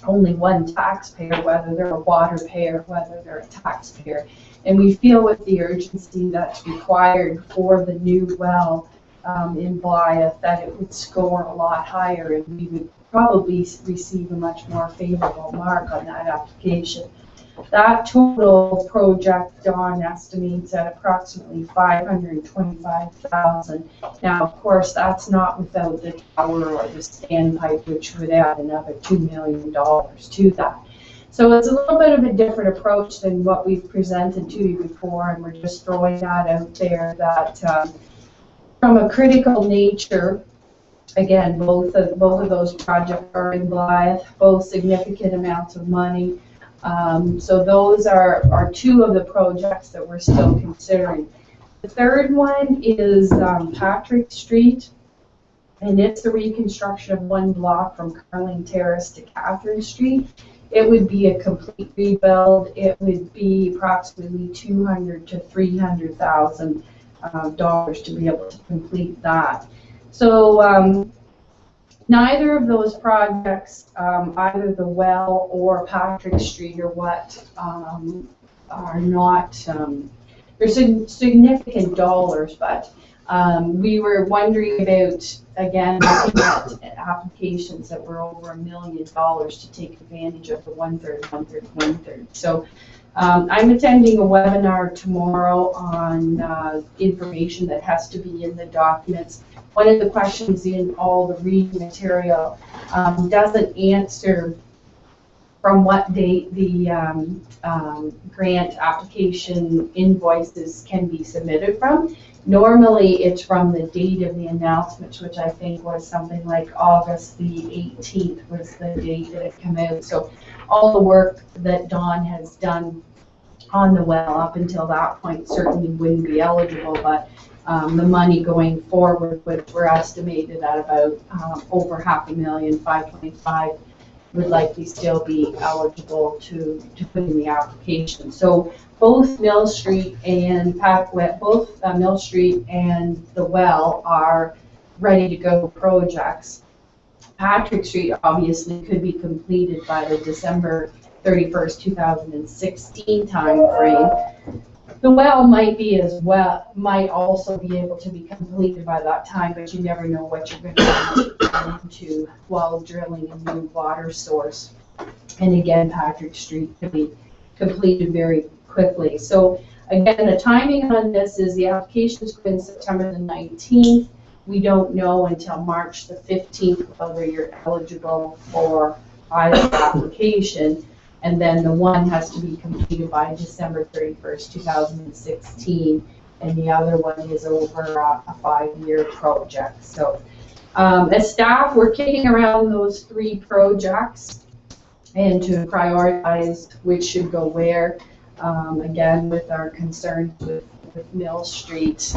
only one taxpayer, whether they're a water payer, whether they're a taxpayer. And we feel with the urgency that's required for the new well in Blythe, that it would score a lot higher and we would probably receive a much more favorable mark on that application. That total project, Don estimates at approximately $525,000. Now, of course, that's not without the tower or the standpipe, which would add another $2 million to that. So it's a little bit of a different approach than what we've presented to you before, and we're just throwing that out there that from a critical nature, again, both of those projects are in Blythe, both significant amounts of money. So those are two of the projects that we're still considering. The third one is Patrick Street, and it's the reconstruction of one block from Carling Terrace to Catherine Street. It would be a complete rebuild. It would be approximately $200,000 to $300,000 to be able to complete that. So neither of those projects, either the well or Patrick Street, are what are not, they're significant dollars, but we were wondering about, again, looking at applications that were over $1 million to take advantage of the 1/3, 1/3, 1/3. So I'm attending a webinar tomorrow on information that has to be in the documents. One of the questions in all the reading material doesn't answer from what date the grant application invoices can be submitted from. Normally, it's from the date of the announcements, which I think was something like August the 18th was the date that it came out. So all the work that Dawn has done on the well up until that point certainly wouldn't be eligible, but the money going forward, which we're estimated at about over $500,000, 5.5, would likely still be eligible to put in the application. So both Mill Street and Mill Street and the well are ready to go projects. Patrick Street obviously could be completed by the December 31st, 2016 time frame. The well might also be able to be completed by that time, but you never know what you're going to run into while drilling a new water source. And again, Patrick Street could be completed very quickly. So again, the timing on this is the application is in September the 19th. We don't know until March the 15th whether you're eligible for either application. And then the one has to be completed by December 31st, 2016, and the other one is over a 5-year project. So as staff, we're kicking around those 3 projects and to prioritize which should go where. Again, with our concerns with Mill Street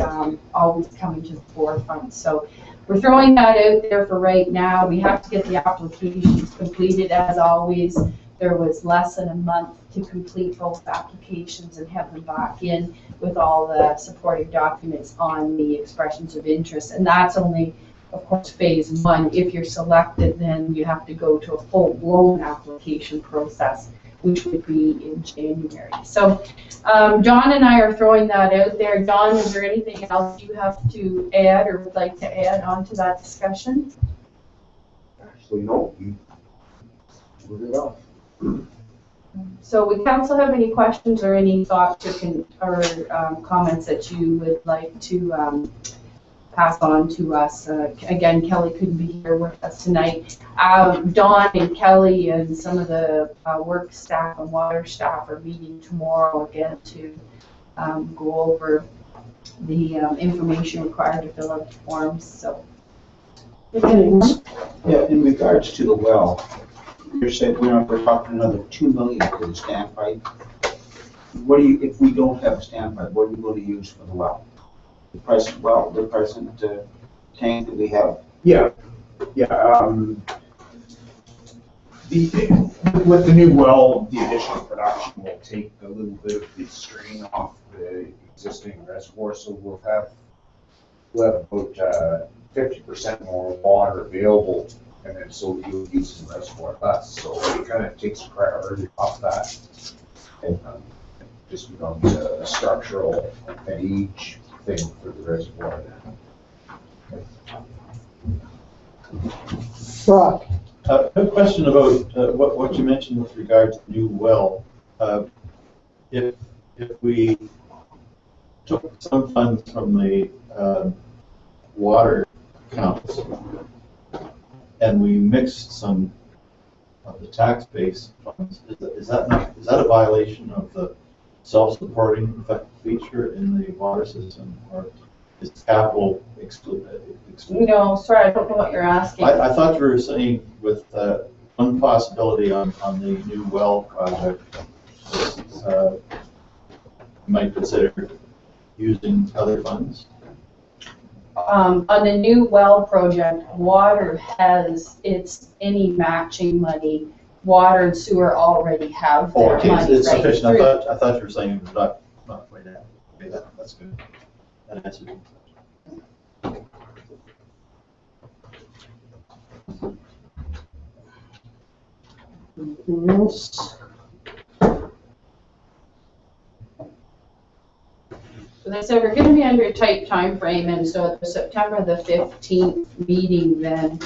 always coming to the forefront. So we're throwing that out there for right now. We have to get the applications completed as always. There was less than a month to complete both applications and have them back in with all the supporting documents on the expressions of interest. And that's only, of course, phase 1. If you're selected, then you have to go to a full-blown application process, which would be in January. So John and I are throwing that out there. John, is there anything else you have to add or would like to add on to that discussion? Actually, no. You put it off. So would council have any questions or any thoughts or comments that you would like to pass on to us? Again, Kelly couldn't be here with us tonight. Dawn and Kelly and some of the work staff and water staff are meeting tomorrow again to go over the information required to fill out the forms. So, yeah, in regards to the well, you said we're talking another $2 million for the standpipe. What do you, if we don't have a standpipe, what are we going to use for the well? The present well, the present tank that we have. Yeah. With the new well, the additional production will take a little bit of the strain off the existing reservoir, so we'll have about 50% more water available, and then so you'll use the reservoir less. So it kind of takes priority off that, and just becomes a structural and age thing for the reservoir now. Brock, A question about what you mentioned with regard to new well. If we took some funds from the water accounts and we mixed some of the tax-based funds, is that a violation of the self-supporting effect feature in the water system, or is capital excluded? No, sorry, I don't know what you're asking. I thought you were saying with one possibility on the new well project, you might consider using other funds. On the new well project, water has any matching money. Water and sewer already have their Okay, money, it's right? sufficient. I thought you were saying it was not quite that. Okay, that's good. That answers it. anything else? As I said, we're gonna be under a tight time frame, and so at the September the 15th meeting, then,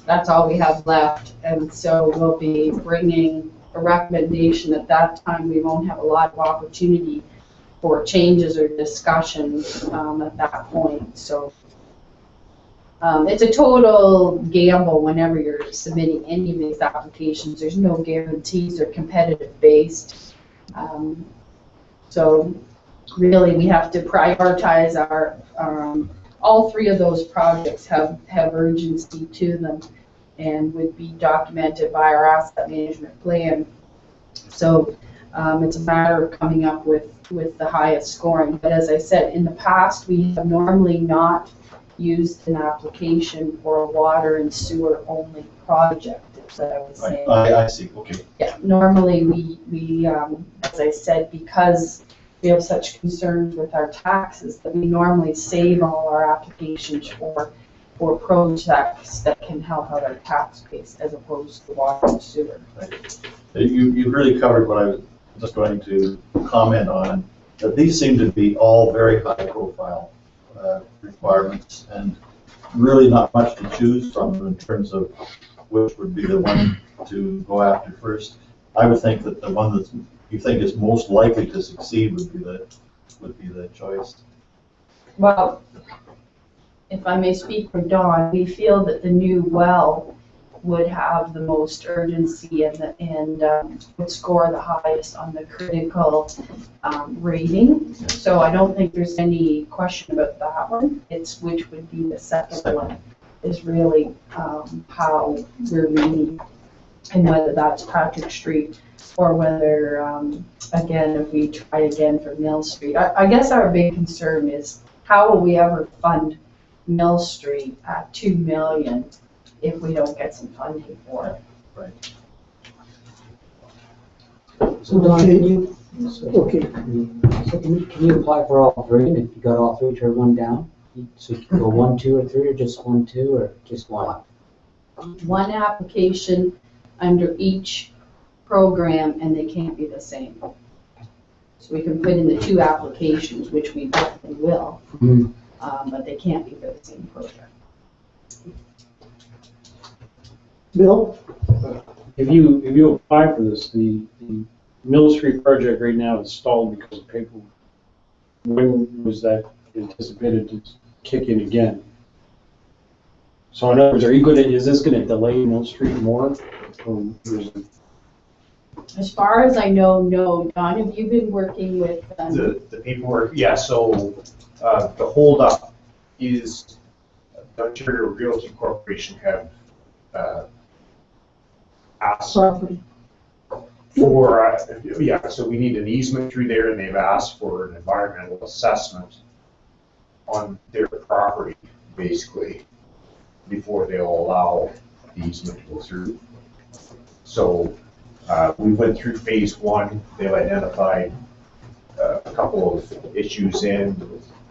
that's all we have left. And so we'll be bringing a recommendation. At that time, we won't have a lot of opportunity for changes or discussions, at that point. So, it's a total gamble whenever you're submitting any of these applications. There's no guarantees or competitive based. So really, we have to prioritize our, all three of those projects have urgency to them and would be documented by our asset management plan. So it's a matter of coming up with the highest scoring. But as I said, in the past, we have normally not used an application for a water and sewer only project, is what I was saying. I see, okay. Yeah, normally we as I said, because we have such concerns with our taxes, that we normally save all our applications for projects that can help out our tax base as opposed to water and sewer. Right. You've really covered what I was just going to comment on, that these seem to be all very high profile requirements and really not much to choose from in terms of which would be the one to go after first. I would think that the one that you think is most likely to succeed would be the choice. Well, if I may speak for Dawn, we feel that the new well would have the most urgency and would score the highest on the critical rating. So I don't think there's any question about that one. It's which would be the second one is really how we're reading, and whether that's Patrick Street or whether, again, if we try again for Mill Street. I guess our big concern is how will we ever fund Mill Street at $2 million if we don't get some funding for it? Right. So Don, can you, Okay, so can you apply for all three, and if you got all three, turn one down? So you can go 1, 2, or 3, or just 1, 2, or just one? One application under each program, and they can't be the same. So we can put in the 2 applications, which we definitely will, but they can't be for the same program. Bill? If you apply for this, the Mill Street project right now is stalled because of paperwork. When was that anticipated to kick in again? So in other words, is this gonna delay Mill Street more? Or is it? As far as I know, no. Don, have you been working with The paperwork, yeah, so the holdup is the Ontario Realty Corporation have asked for, so we need an easement through there, and they've asked for an environmental assessment on their property, basically, before they'll allow the easement to go through. So we went through phase 1. They've identified a couple of issues in.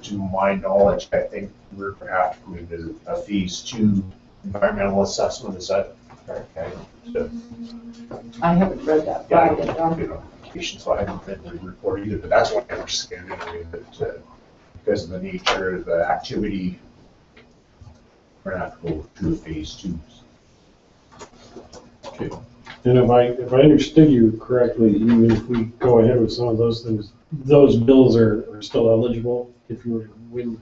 To my knowledge, I think we're going to have to go into a phase 2 environmental assessment. Is that correct? So, I haven't read that file yet, Don. so I haven't read the report either, but that's what I understand anyway, that because of the nature of the activity we're gonna have to go through phase two. Okay. And if I understood you correctly, even if we go ahead with some of those things, those bills are still eligible if you were to win.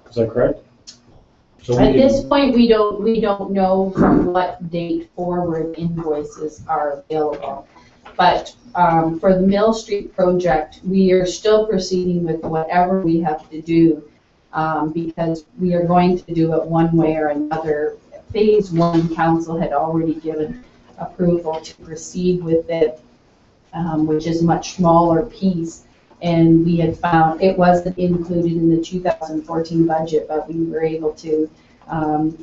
Is that correct? So we At can- this point, we don't know from what date forward invoices are available. But for the Mill Street project, we are still proceeding with whatever we have to do because we are going to do it one way or another. Phase one, council had already given approval to proceed with it, which is a much smaller piece. And we had found it wasn't included in the 2014 budget, but we were able to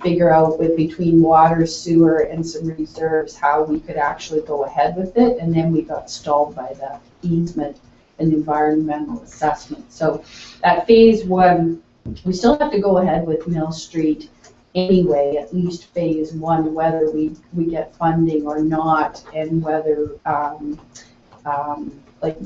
figure out with between water, sewer, and some reserves how we could actually go ahead with it. And then we got stalled by the easement and environmental assessment. So at phase one, we still have to go ahead with Mill Street anyway, at least phase one, whether we get funding or not, and whether like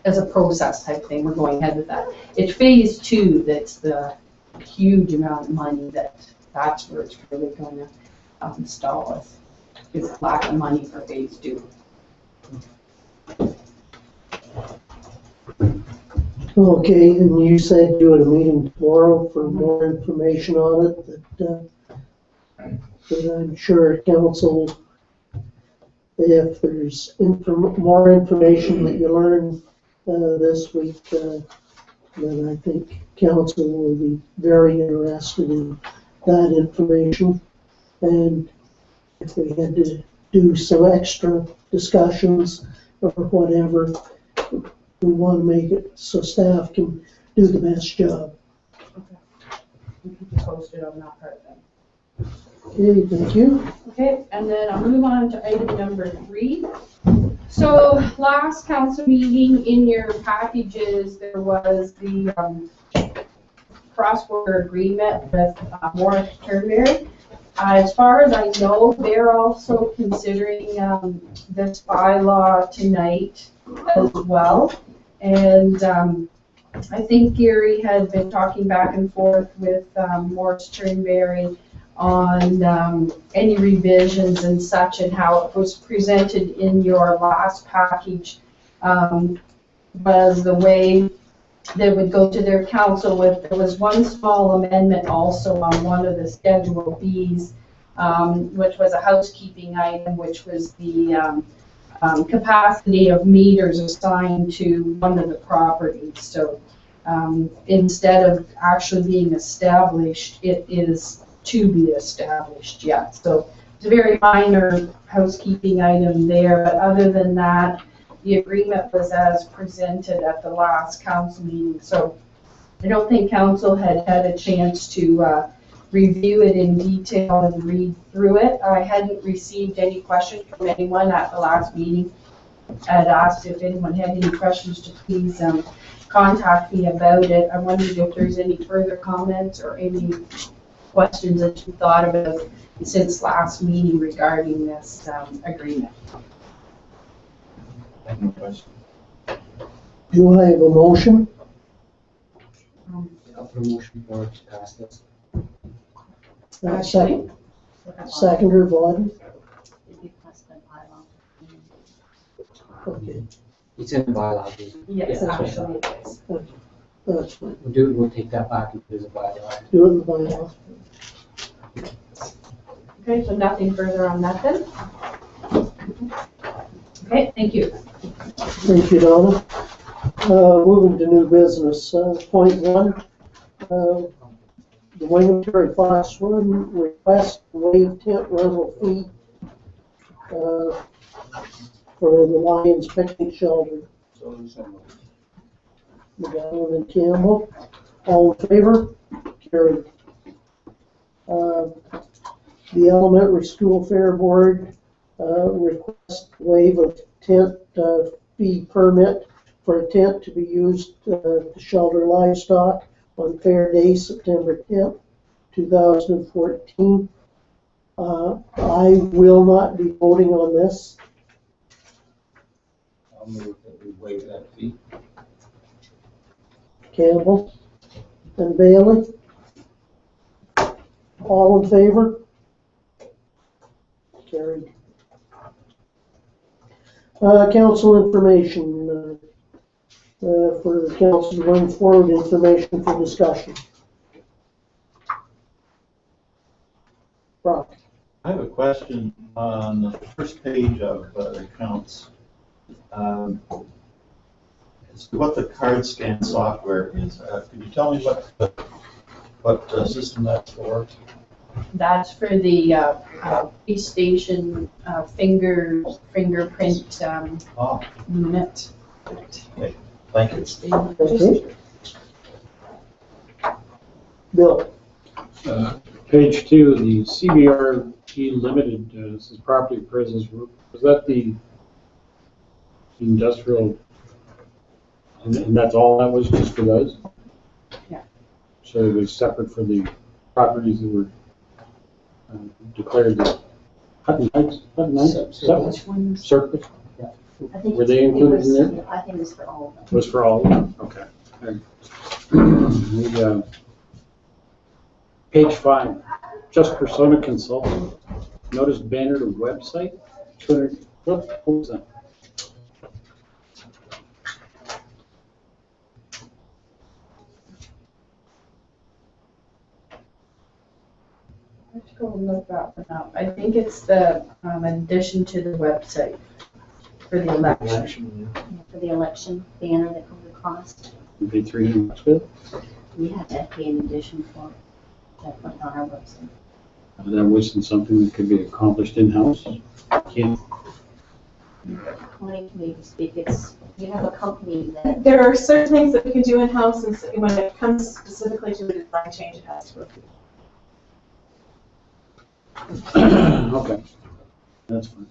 as a process type thing, we're going ahead with that. It's phase two that's the huge amount of money that's where it's really going to stall us. Is lack of money for phase two. Okay, and you said you had a meeting tomorrow for more information on it, that I'm sure council, if there's more information that you learn this week, then I think council will be very interested in that information. And if we had to do some extra discussions or whatever, we want to make it so staff can do the best job. We keep you posted on that part then. Okay, thank you. Okay, and then I'll move on to item number 3. So last council meeting, in your packages, there was the cross-border agreement with Morris Turnberry. As far as I know, they're also considering this bylaw tonight as well. And I think Gary had been talking back and forth with Morris Turnberry on any revisions and such, and how it was presented in your last package was the way they would go to their council with. There was one small amendment also on one of the Schedule Bs, which was a housekeeping item, which was the capacity of meters assigned to one of the properties. So instead of actually being established, it is to be established yet. So it's a very minor housekeeping item there, but other than that, the agreement was as presented at the last council meeting. So I don't think council had had a chance to review it in detail and read through it. I hadn't received any questions from anyone at the last meeting. I had asked if anyone had any questions to please contact me about it. I wondered if there's any further comments or any questions that you thought about since last meeting regarding this agreement. I have no question. Do I have a motion? I'll put a motion forward to pass this. Seconder Vaughn? Okay, It's in the bylaw. Yes, Yeah, actually it is. that's fine. We'll take that back and do the bylaw. Do it in the bylaw. Okay, so nothing further on that then? Okay, thank you. Thank you, Donna. Moving to new business, point 1. The Williamsburg Class 1 request to waive tent rental fee for the Lions Picnic Shelter. McGowan and Campbell, all in favor? Carried. The Elementary School Fair Board request waive of tent fee permit for a tent to be used to shelter livestock on Fair Day, September 10th, 2014. I will not be voting on this. I'll move that we waive that fee. Campbell and Bailey. All in favor? Carried. Council information, for the council to bring forward information for discussion. Brock. I have a question on the first page of the accounts. As to what the card scan software is. Could you tell me what system that's for? That's for the police station fingerprint unit. Okay, thank you. Okay. Bill. Page 2, the CBRE Limited, this is property presence. Was that the industrial, and that's all that was, just for those? Yeah. So it was separate for the properties that were declared the Hutton Heights, Which ones? Circuit? I think Were they included in there? I think it's for all of them. Was for all of them? Okay. The, page 5, just Persona Consulting. Notice banner to website, 200, what was that? Let's go look that one up. I think it's the addition to the website for the election. For the election banner that goes across. You pay $300 for it? We had to pay an addition for it. That went on our website. That wasn't something that could be accomplished in-house? Can't. According to me to speak, it's, you have a company that. There are certain things that we can do in-house, and when it comes specifically to a design change, it has to go through. Okay, that's fine.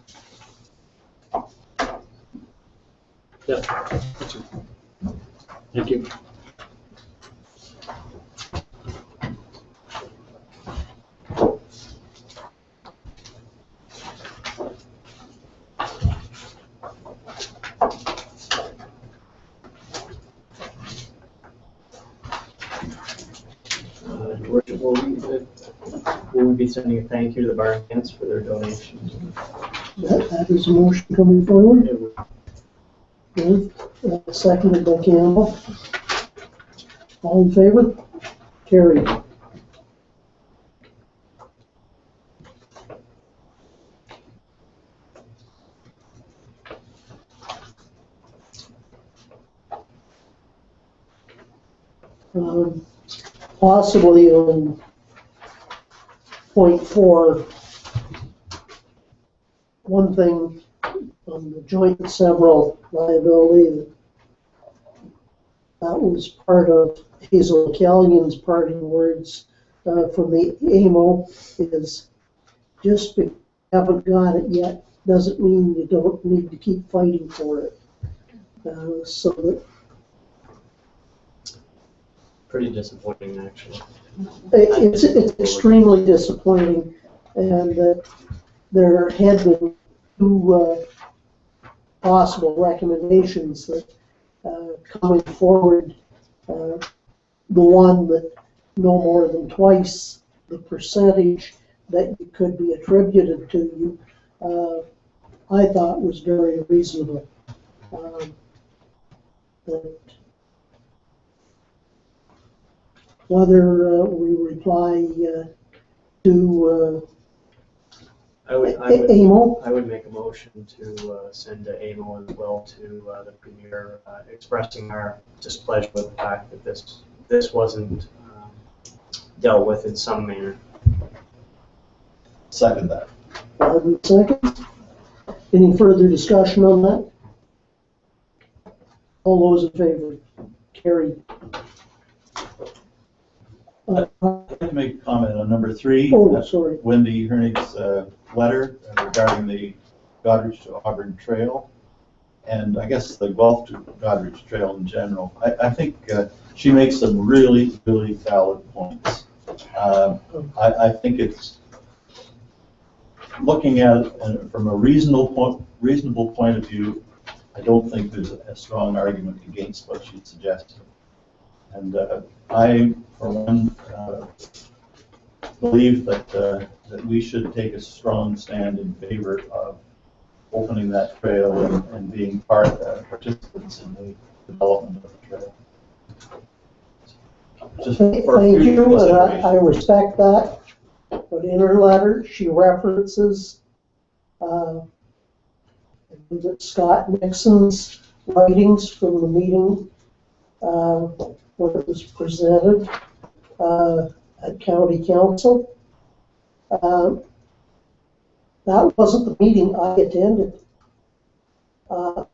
Yeah, that's it. Thank you. Will we be sending a thank you to the bar hands for their donations? That is a motion coming forward. Good. Seconded by Campbell. All in favor? Carried. Possibly on point 4, one thing on the joint and several liability, that was part of Hazel McCallion's parting words from the AMO is just because you haven't got it yet doesn't mean you don't need to keep fighting for it. So that Pretty disappointing, actually. it's extremely disappointing, and there had been 2 possible recommendations that coming forward, the one that no more than twice the percentage that could be attributed to you, I thought was very reasonable. But whether we reply to AMO. I would make a motion to send to AMO as well to the Premier, expressing our displeasure with the fact that this wasn't dealt with in some manner. Second that. Second. Any further discussion on that? All those in favor? Carried. I'd like to make a comment on number 3. Oh, sorry. Wendy Hernig's letter regarding the Goderich to Auburn Trail, and I guess the Gulf to Goderich Trail in general. I think she makes some really, really valid points. I think it's looking at it from a reasonable point of view. I don't think there's a strong argument against what she suggested. And I, for one, believe that we should take a strong stand in favor of opening that trail and being participants in the development of the trail. Just for Thank future you, and consideration. I respect that, but in her letter, she references Scott Nixon's writings from the meeting when it was presented at County Council. That wasn't the meeting I attended. I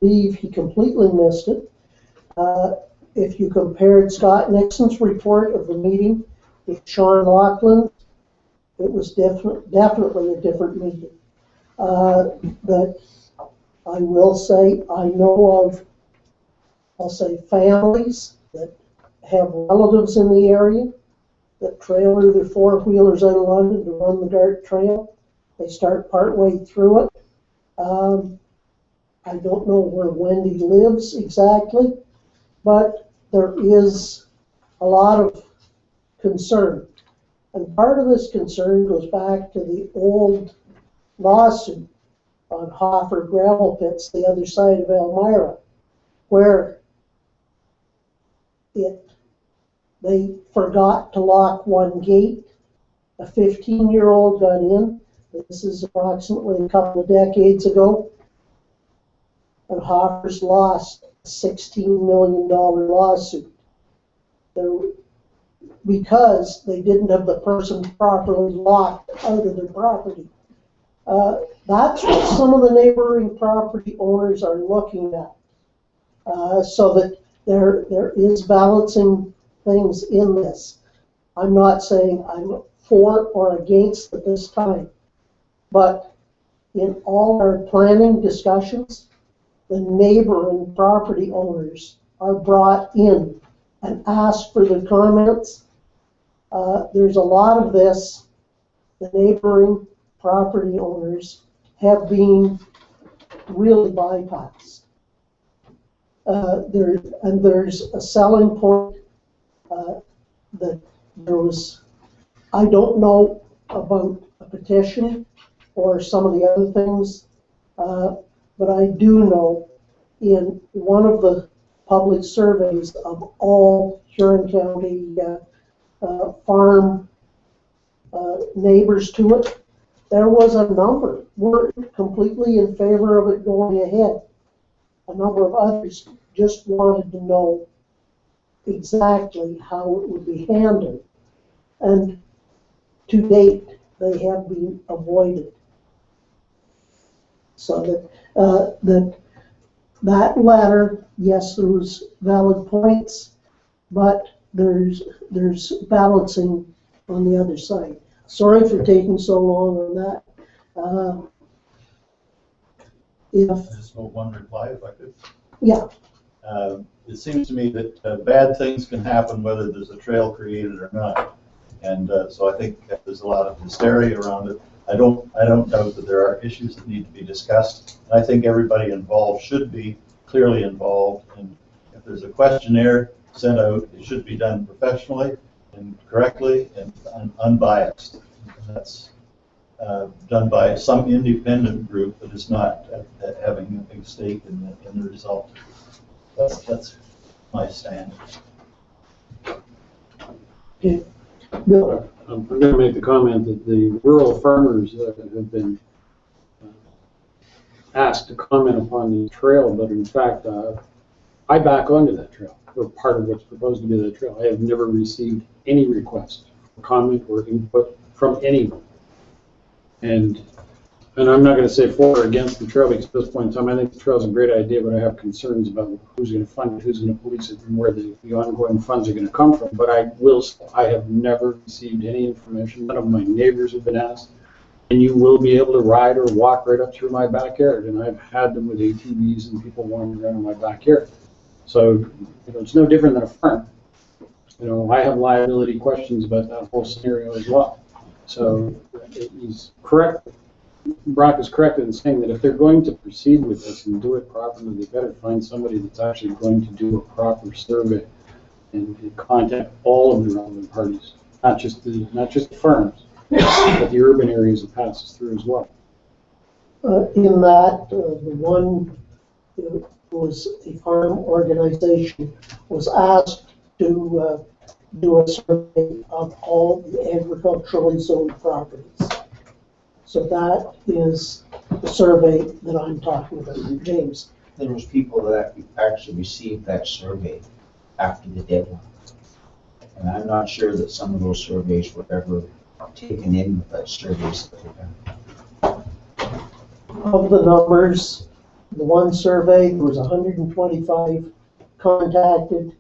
believe he completely missed it. If you compared Scott Nixon's report of the meeting with Sean Laughlin's, it was definitely a different meeting. That I will say, I know of, I'll say, families that have relatives in the area that trailer their four-wheelers out of London to run the Dart Trail. They start partway through it. I don't know where Wendy lives exactly, but there is a lot of concern. And part of this concern goes back to the old lawsuit on Hoffer gravel pits, the other side of Elmira, where they forgot to lock one gate. A 15-year-old got in. This is approximately a couple of decades ago. And Hoffer's lost a $16 million lawsuit. Because they didn't have the person properly locked out of their property. That's what some of the neighboring property owners are looking at. So that there is balancing things in this. I'm not saying I'm for or against at this time, but in all our planning discussions, the neighboring property owners are brought in and asked for their comments. There's a lot of this. The neighboring property owners have been really bypassed. There's a selling point that there was, I don't know about a petition or some of the other things, but I do know in one of the public surveys of all Huron County farm neighbors to it, there was a number. We're completely in favor of it going ahead. A number of others just wanted to know exactly how it would be handled. And to date, they have been avoided. So that letter, yes, there was valid points, but there's balancing on the other side. Sorry for taking so long on that. Just one reply, if I could. Yeah. It seems to me that bad things can happen whether there's a trail created or not. And so I think there's a lot of hysteria around it. I don't doubt that there are issues that need to be discussed. I think everybody involved should be clearly involved. And if there's a questionnaire sent out, it should be done professionally and correctly and unbiased. That's done by some independent group that is not having a big stake in the result. That's my stand. Okay. I'm going to make the comment that the rural farmers have been asked to comment upon the trail, but in fact, I back onto that trail, or part of what's proposed to be the trail. I have never received any request for comment or input from anyone. And I'm not going to say for or against the trail, because at this point in time, I think the trail is a great idea, but I have concerns about who's going to fund it, who's going to police it, and where the ongoing funds are going to come from. But I have never received any information. None of my neighbors have been asked. And you will be able to ride or walk right up through my backyard. And I've had them with ATVs and people wandering around in my backyard. So it's no different than a farm. I have liability questions about that whole scenario as well. So he's correct. Brock is correct in saying that if they're going to proceed with this and do it properly, they better find somebody that's actually going to do a proper survey and contact all of the relevant parties. not just the farms, but the urban areas it passes through as well. In that, the one that was a farm organization was asked to do a survey of all the agriculturally zoned properties. So that is the survey that I'm talking about, James. There was people that actually received that survey after the deadline. And I'm not sure that some of those surveys were ever taken in with that surveys that were done. Of the numbers, the one survey, there was 125 contacted.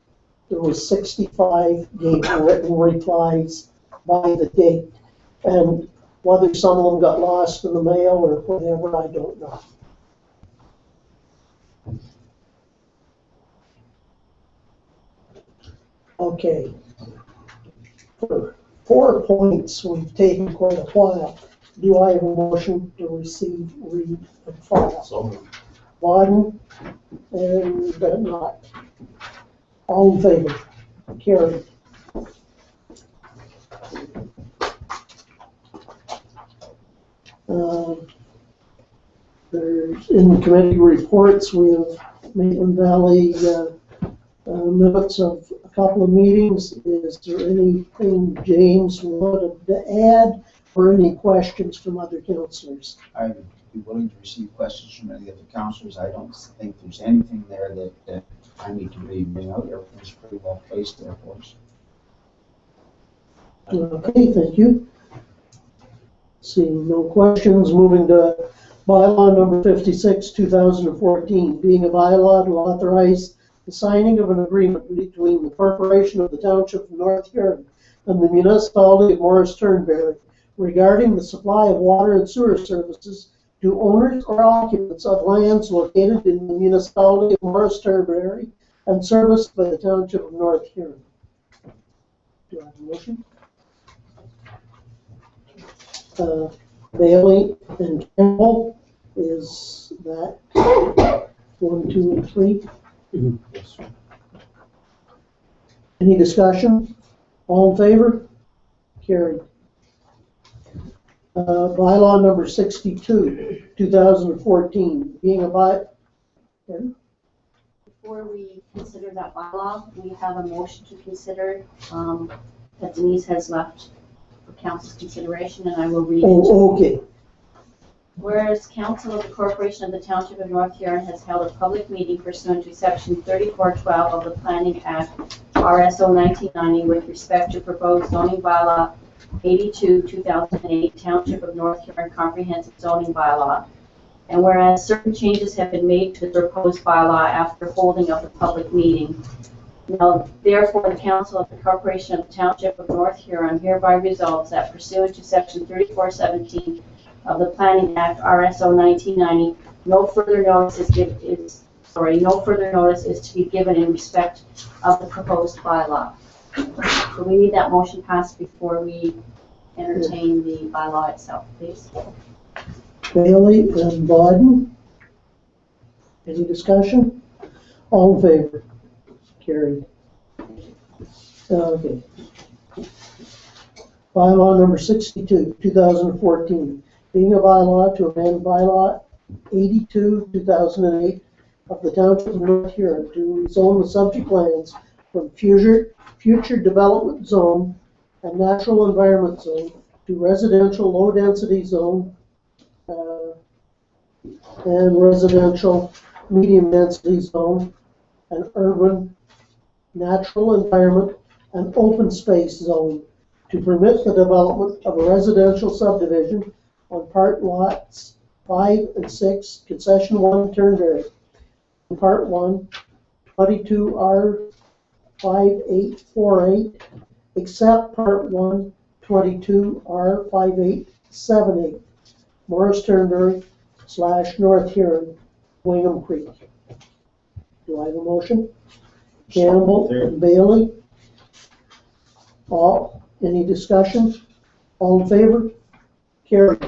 There was 65 gave written replies by the date. And whether some of them got lost in the mail or whatever, I don't know. Okay. For 4 points, we've taken quite a while. Do I have a motion to receive, read, and file? So moved. One, and not. All in favor? Carried. There's, in committee reports, we have Maitland Valley minutes of a couple of meetings. Is there anything James wanted to add or any questions from other councillors? I'd be willing to receive questions from any of the councillors. I don't think there's anything there that I need to really bring out. Everything's pretty well placed there for us. Okay, thank you. Seeing no questions, moving to bylaw number 56, 2014, being a bylaw to authorize the signing of an agreement between the Corporation of the Township of North Huron and the Municipality of Morris Turnberry regarding the supply of water and sewer services to owners or occupants of lands located in the Municipality of Morris Turnberry and serviced by the Township of North Huron. Do I have a motion? Bailey and Campbell, is that 1, 2, and 3? Yes. Any discussion? All in favor? Carried. Bylaw number 62, 2014, being a Before we consider that bylaw, we have a motion to consider that Denise has left for council's consideration, and I will read it. Oh, okay. Whereas Council of the Corporation of the Township of North Huron has held a public meeting pursuant to Section 3412 of the Planning Act, RSO 1990, with respect to proposed zoning bylaw 82, 2008, Township of North Huron Comprehensive Zoning Bylaw. And whereas certain changes have been made to the proposed bylaw after holding of the public meeting, now therefore the Council of the Corporation of the Township of North Huron hereby resolves that pursuant to Section 3417 of the Planning Act, RSO 1990, no further notice is to be given in respect of the proposed bylaw. So we need that motion passed before we entertain the bylaw itself, please. Bailey and Biden. Any discussion? All in favor? Carried. Okay. Bylaw number 62, 2014, being a bylaw to amend bylaw 82, 2008 of the Township of North Huron to rezone the subject lands from future development zone and natural environment zone to residential low-density zone and residential medium-density zone and urban natural environment and open space zone to permit the development of a residential subdivision on part lots 5 and 6, concession 1, Turnberry. In part 1, 22R 5848, except part 1, 22R 5878, Morris Turnberry / North Huron, Wingham Creek. Do I have a motion? Campbell and Bailey. All, any discussion? All in favor? Carried.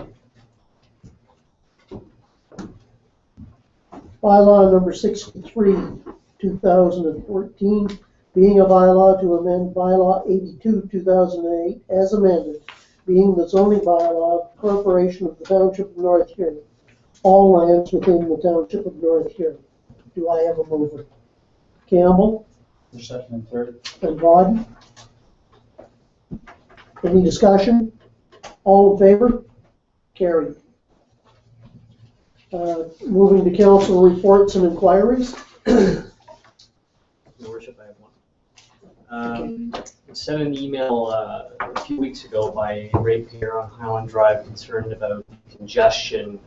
Bylaw number 63, 2014, being a bylaw to amend bylaw 82, 2008, as amended, being the zoning bylaw of the Corporation of the Township of North Huron, all lands within the Township of North Huron. Do I have a mover? Campbell For second and third. and Vaughn. Any discussion? All in favor? Carried. Moving to council reports and inquiries. Your Worship, I have one. I sent an email a few weeks ago by a ratepayer on Highland Drive concerned about congestion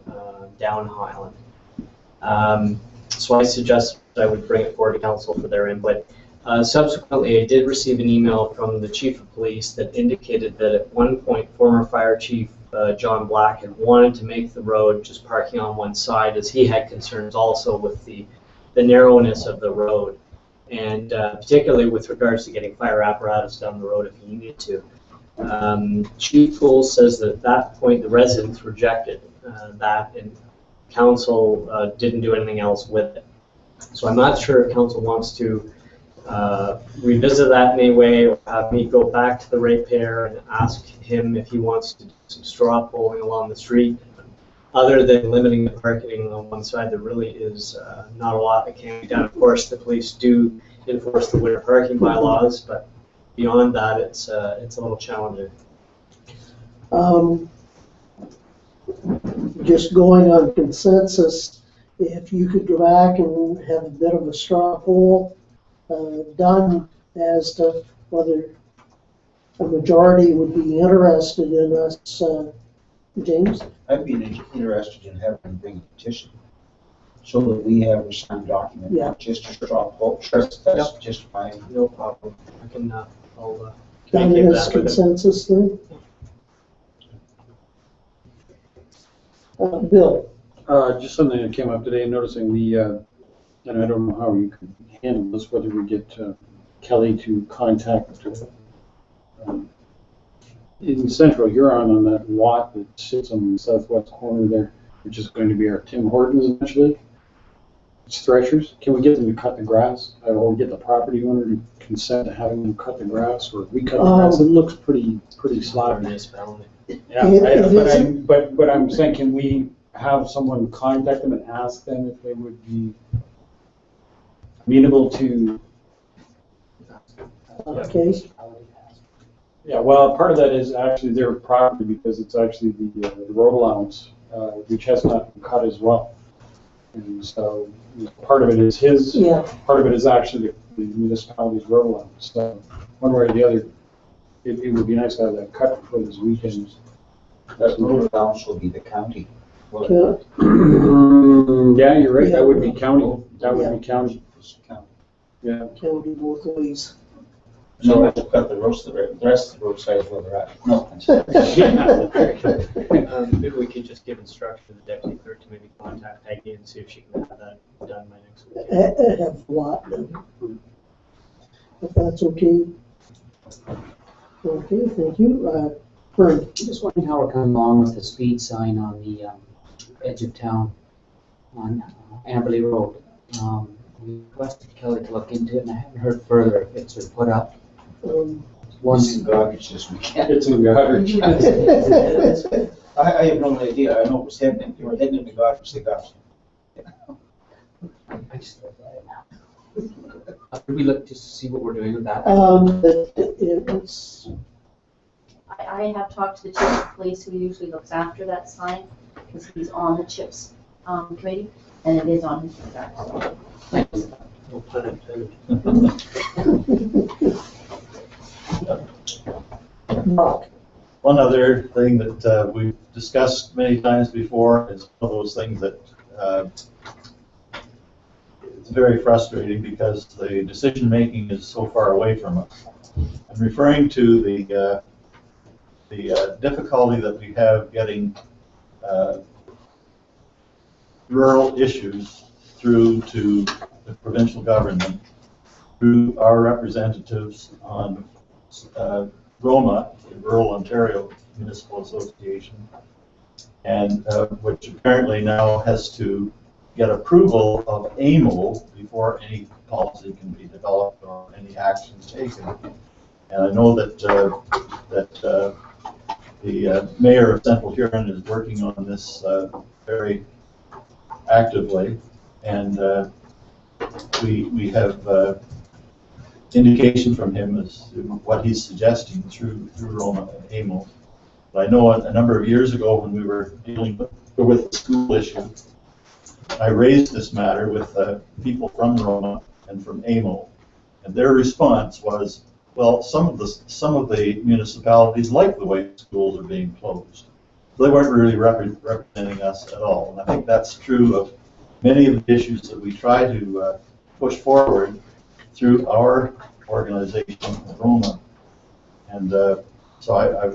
down Highland. So I suggested I would bring it forward to council for their input. Subsequently, I did receive an email from the chief of police that indicated that at one point former fire chief John Black had wanted to make the road just parking on one side, as he had concerns also with the narrowness of the road, and particularly with regards to getting fire apparatus down the road if he needed to. Chief Poole says that at that point the residents rejected that, and council didn't do anything else with it. So I'm not sure if council wants to revisit that in any way, or have me go back to the ratepayer and ask him if he wants to do some straw polling along the street. Other than limiting the parking on one side, there really is not a lot that can be done. Of course, the police do enforce the winter parking bylaws, but beyond that, it's a little challenging. Just going on consensus, if you could go back and have a bit of a straw poll done as to whether a majority would be interested in us, James? I'd be interested in having them bring a petition so that we have a signed document, Yeah. not just a straw vote. That's just fine. No problem. I can, I'll Done communicate as that with him. consensus then? Bill? Just something that came up today, noticing the, and I don't know how you can handle this, whether we get Kelly to contact in Central Huron on that lot that sits on the southwest corner there, which is going to be our Tim Hortons eventually. It's threshers. Can we get them to cut the grass? Or get the property owner to consent to having them cut the grass, or we cut the grass? It looks pretty sloppy. Yeah, but I'm saying, can we have someone contact them and ask them if they would be amenable to? Okay. Yeah, well, part of that is actually their property, because it's actually the road allowance, which has not been cut as well. And so part of it is his, part of it is actually the municipality's road allowance. So one way or the other, it would be nice to have that cut before this weekend. That road allowance will be the county. Yeah. Yeah, you're right, that would be county, that would be county. Yeah. County both ways. So we'll cut the rest of the roadside where they're at. No. Maybe we could just give instruction to the deputy clerk to maybe contact Peggy and see if she can have that done by next week. Have a lot done. If that's okay. Okay, thank you. Vern? I'm just wondering how we're coming along with the speed sign on the edge of town on Amberley Road. We requested Kelly to look into it, and I haven't heard further if it's been put up. It's in garbage this weekend. It's in garbage. I have no idea. I know it was heading, you were heading in the garbage, they got you. I just thought that now. Could we look just to see what we're doing with that? It's. I have talked to the chief of police who usually looks after that sign, because he's on the CHIPS committee, and it is on his radar. So. No pun intended. Mark. One other thing that we've discussed many times before is one of those things that it's very frustrating because the decision-making is so far away from us. I'm referring to the difficulty that we have getting rural issues through to the provincial government, through our representatives on ROMA, the Rural Ontario Municipal Association, and which apparently now has to get approval of AMO before any policy can be developed or any action taken. And I know that the mayor of Central Huron is working on this very actively, and we have indication from him as to what he's suggesting through Roma and AMO. But I know a number of years ago when we were dealing with the school issue, I raised this matter with people from Roma and from AMO, and their response was, well, some of the municipalities like the way schools are being closed. So they weren't really representing us at all. And I think that's true of many of the issues that we try to push forward through our organization, Roma. And so I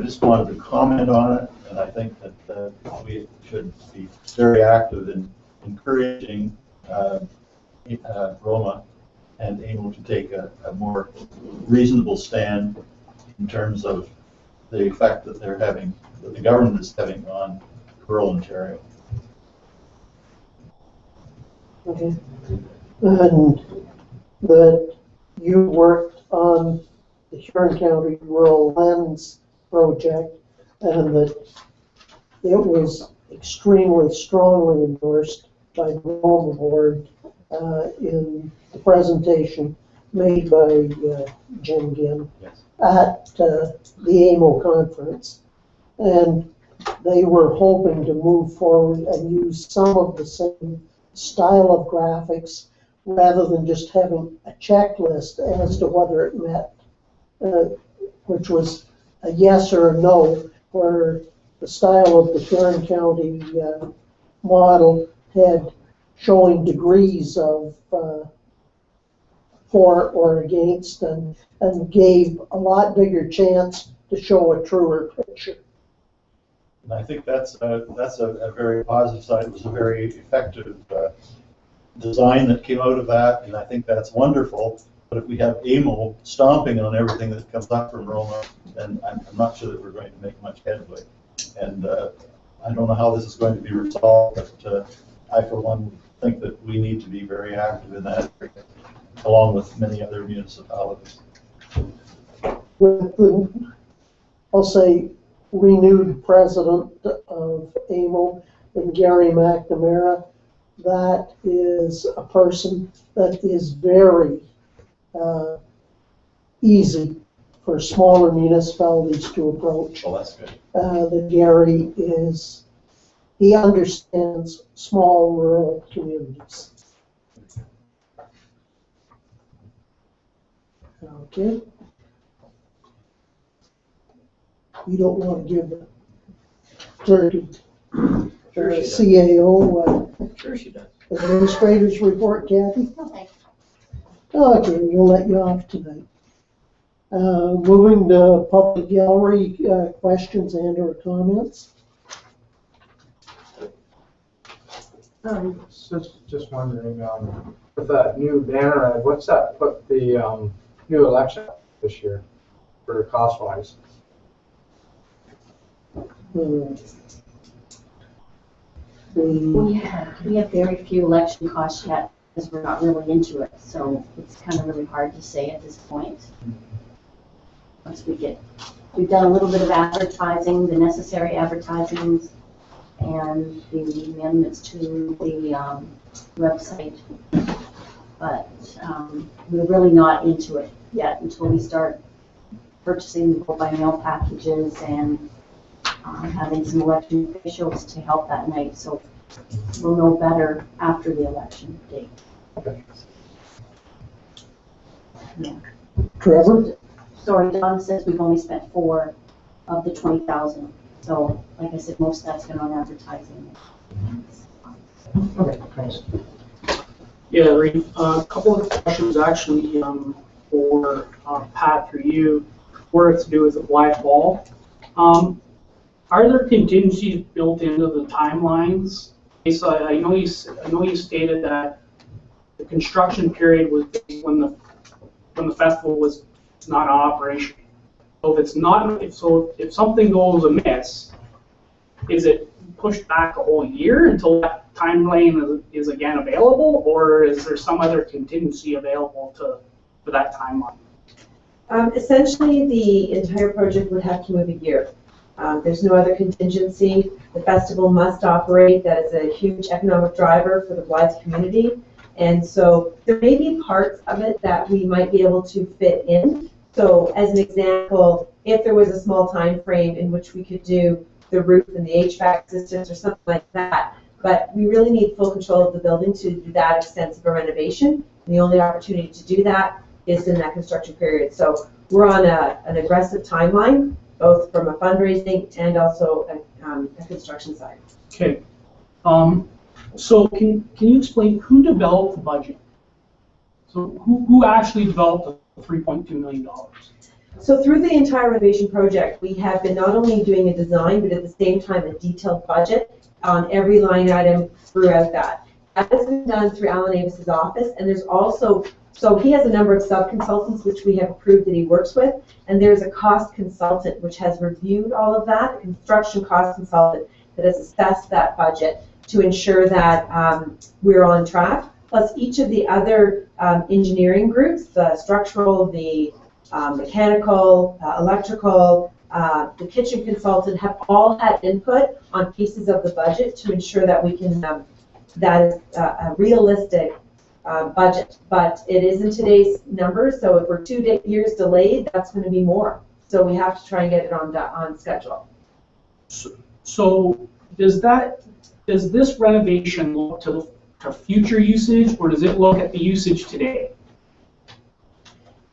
just wanted to comment on it, and I think that we should be very active in encouraging Roma and able to take a more reasonable stand in terms of the effect that they're having, that the government is having on rural Ontario. Okay. And that you worked on the Huron County Rural Lands Project, and that it was extremely strongly endorsed by the Roma Board in the presentation made by Jim Ginn at the AMO conference. And they were hoping to move forward and use some of the same style of graphics rather than just having a checklist as to whether it met, which was a yes or a no, where the style of the Huron County model had showing degrees of for or against, and gave a lot bigger chance to show a truer picture. And I think that's a very positive side. It was a very effective design that came out of that, and I think that's wonderful. But if we have AMO stomping on everything that comes up from Roma, then I'm not sure that we're going to make much headway. And I don't know how this is going to be resolved, but I, for one, think that we need to be very active in that area, along with many other municipalities. With the, I'll say, renewed president of AMO and Gary McNamara, that is a person that is very easy for smaller municipalities to approach. Well, that's good. That Gary is, he understands small rural communities. Okay. You don't want to give the turkey Sure she does. CAO Sure she does. administrator's report, Kathy? No, thanks. Okay, we'll let you off tonight. Moving to public gallery questions and or comments. Just wondering, with that new banner ad, what's that put the new election this year for cost-wise? We have very few election costs yet because we're not really into it, so it's kind of really hard to say at this point. Once we've done a little bit of advertising, the necessary advertisings, and the amendments to the website, but we're really not into it yet until we start purchasing the vote-by-mail packages and having some election officials to help that night, so we'll know better after the election date. Okay. Yeah. Trevor? Sorry, Don says we've only spent 4 of the 20,000. So, like I said, most of that's been on advertising. Okay, thanks. Yeah, Reed, a couple of questions actually for Pat, for you, were to do with the Black Ball. Are there contingencies built into the timelines? So I know you stated that the construction period was when the festival was not in operation. So if something goes amiss, is it pushed back a whole year until that timeline is again available, or is there some other contingency available for that timeline? Essentially, the entire project would have to move a year. There's no other contingency. The festival must operate. That is a huge economic driver for the Blythe community. And so there may be parts of it that we might be able to fit in. So as an example, if there was a small time frame in which we could do the roof and the HVAC systems or something like that, but we really need full control of the building to do that extensive a renovation. And the only opportunity to do that is in that construction period. So we're on an aggressive timeline, both from a fundraising and also a construction side. Okay. So can you explain who developed the budget? So who actually developed the $3.2 million? So through the entire renovation project, we have been not only doing a design, but at the same time a detailed budget on every line item throughout that. That has been done through Alan Avis's office, and there's also, so he has a number of sub-consultants which we have approved that he works with, and there's a cost consultant which has reviewed all of that, a construction cost consultant that has assessed that budget to ensure that we're on track. Plus each of the other engineering groups, the structural, the mechanical, electrical, the kitchen consultant have all had input on pieces of the budget to ensure that we can, that is a realistic budget. But it is in today's numbers, so if we're 2 years delayed, that's going to be more. So we have to try and get it on schedule. So does this renovation look to future usage, or does it look at the usage today?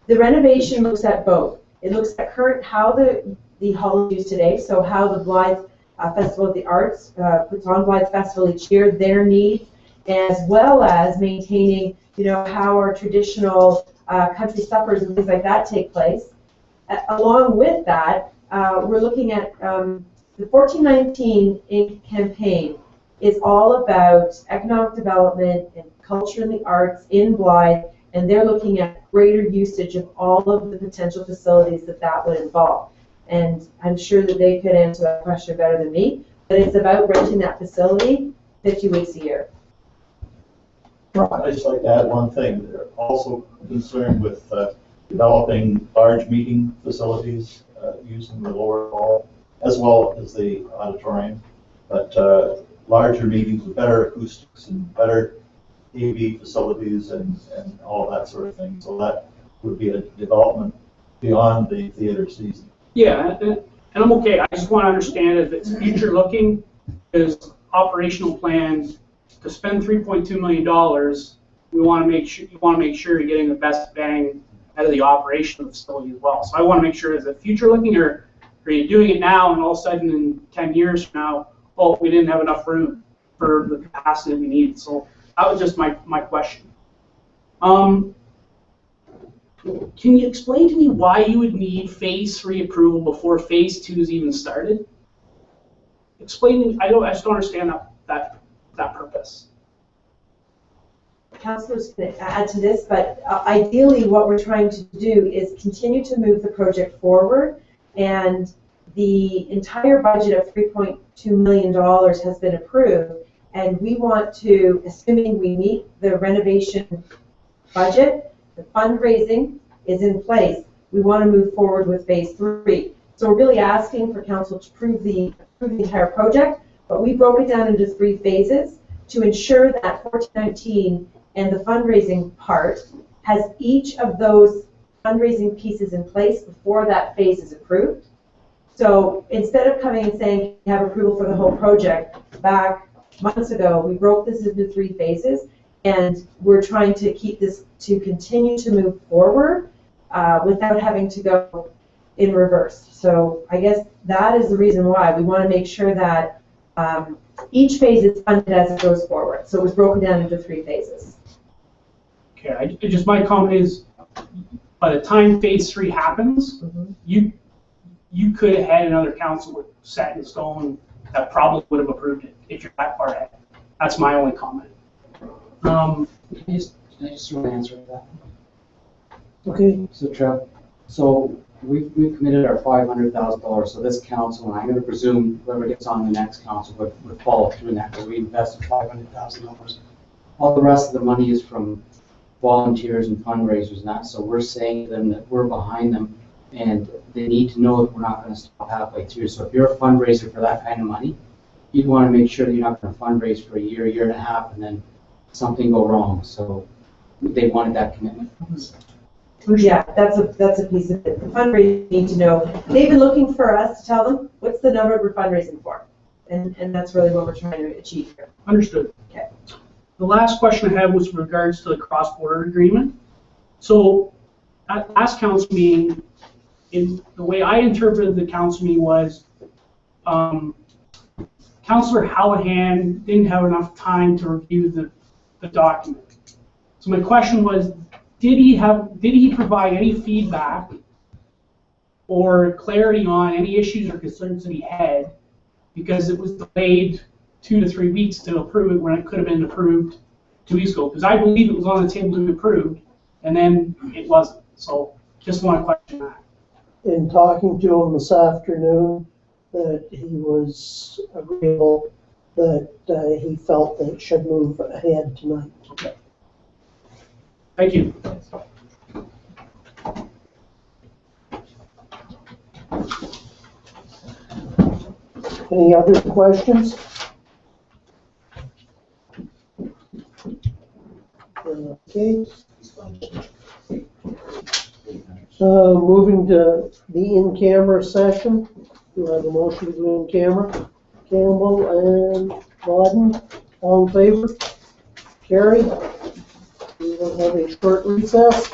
The renovation looks at both. It looks at how the hall is used today, so how the Blythe Festival of the Arts puts on Blythe Festival each year, their needs, as well as maintaining, how our traditional country suppers and things like that take place. Along with that, we're looking at the 1419 Inc. campaign is all about economic development and culture and the arts in Blythe, and they're looking at greater usage of all of the potential facilities that would involve. And I'm sure that they could answer that question better than me, but it's about renting that facility 50 weeks a year. I'd just like to add one thing. They're also concerned with developing large meeting facilities using the lower hall, as well as the auditorium. But larger meetings with better acoustics and better AV facilities and all that sort of thing. So that would be a development beyond the theater season. Yeah, and I'm okay. I just want to understand if it's future looking, is operational plan to spend $3.2 million. We want to make sure you're getting the best bang out of the operation of the facility as well. So I want to make sure, is it future looking, or are you doing it now and all of a sudden in 10 years from now, oh, we didn't have enough room for the capacity we need. So that was just my question. Can you explain to me why you would need Phase 3 approval before Phase 2 is even started? Explain to me. I just don't understand that purpose. Councillors can add to this, but ideally what we're trying to do is continue to move the project forward, and the entire budget of $3.2 million has been approved, and we want to, assuming we meet the renovation budget, the fundraising is in place, we want to move forward with Phase 3. So we're really asking for council to approve the entire project, but we broke it down into 3 phases to ensure that 1419 and the fundraising part has each of those fundraising pieces in place before that phase is approved. So instead of coming and saying you have approval for the whole project, back months ago we broke this into 3 phases, and we're trying to keep this to continue to move forward without having to go in reverse. So I guess that is the reason why we want to make sure that each phase is funded as it goes forward. So it was broken down into 3 phases. Okay, just my comment is, by the time Phase 3 happens, you could have had another council set in stone that probably would have approved it if you're that far ahead. That's my only comment. Can I just throw an answer to that? Okay, so Trev, so we've committed our $500,000, so this council, and I'm gonna presume whoever gets on the next council would follow through in that, because we invested $500,000. All the rest of the money is from volunteers and fundraisers and that, so we're saying to them that we're behind them, and they need to know that we're not gonna stop halfway through. So if you're a fundraiser for that kind of money, you'd wanna make sure that you're not gonna fundraise for a year, year and a half, and then something go wrong, so they wanted that commitment from us. Yeah, that's a piece of it. The fundraisers need to know. They've been looking for us to tell them what's the number we're fundraising for. And that's really what we're trying to achieve here. Understood. Okay. The last question I had was with regards to the cross-border agreement. So at last council meeting, in the way I interpreted the council meeting was, Councillor Hallahan didn't have enough time to review the document. So my question was, did he provide any feedback or clarity on any issues or concerns that he had, because it was delayed 2 to 3 weeks to approve it when it could have been approved 2 weeks ago? Because I believe it was on the table to be approved, and then it wasn't. So just want to question that. In talking to him this afternoon, that he was agreeable, that he felt that it should move ahead tonight. Okay. Thank you. Any other questions? Okay. Moving to the in-camera session. Do I have a motion to go in camera? Campbell and Rodden, all in favor? Carried. We will have a short recess.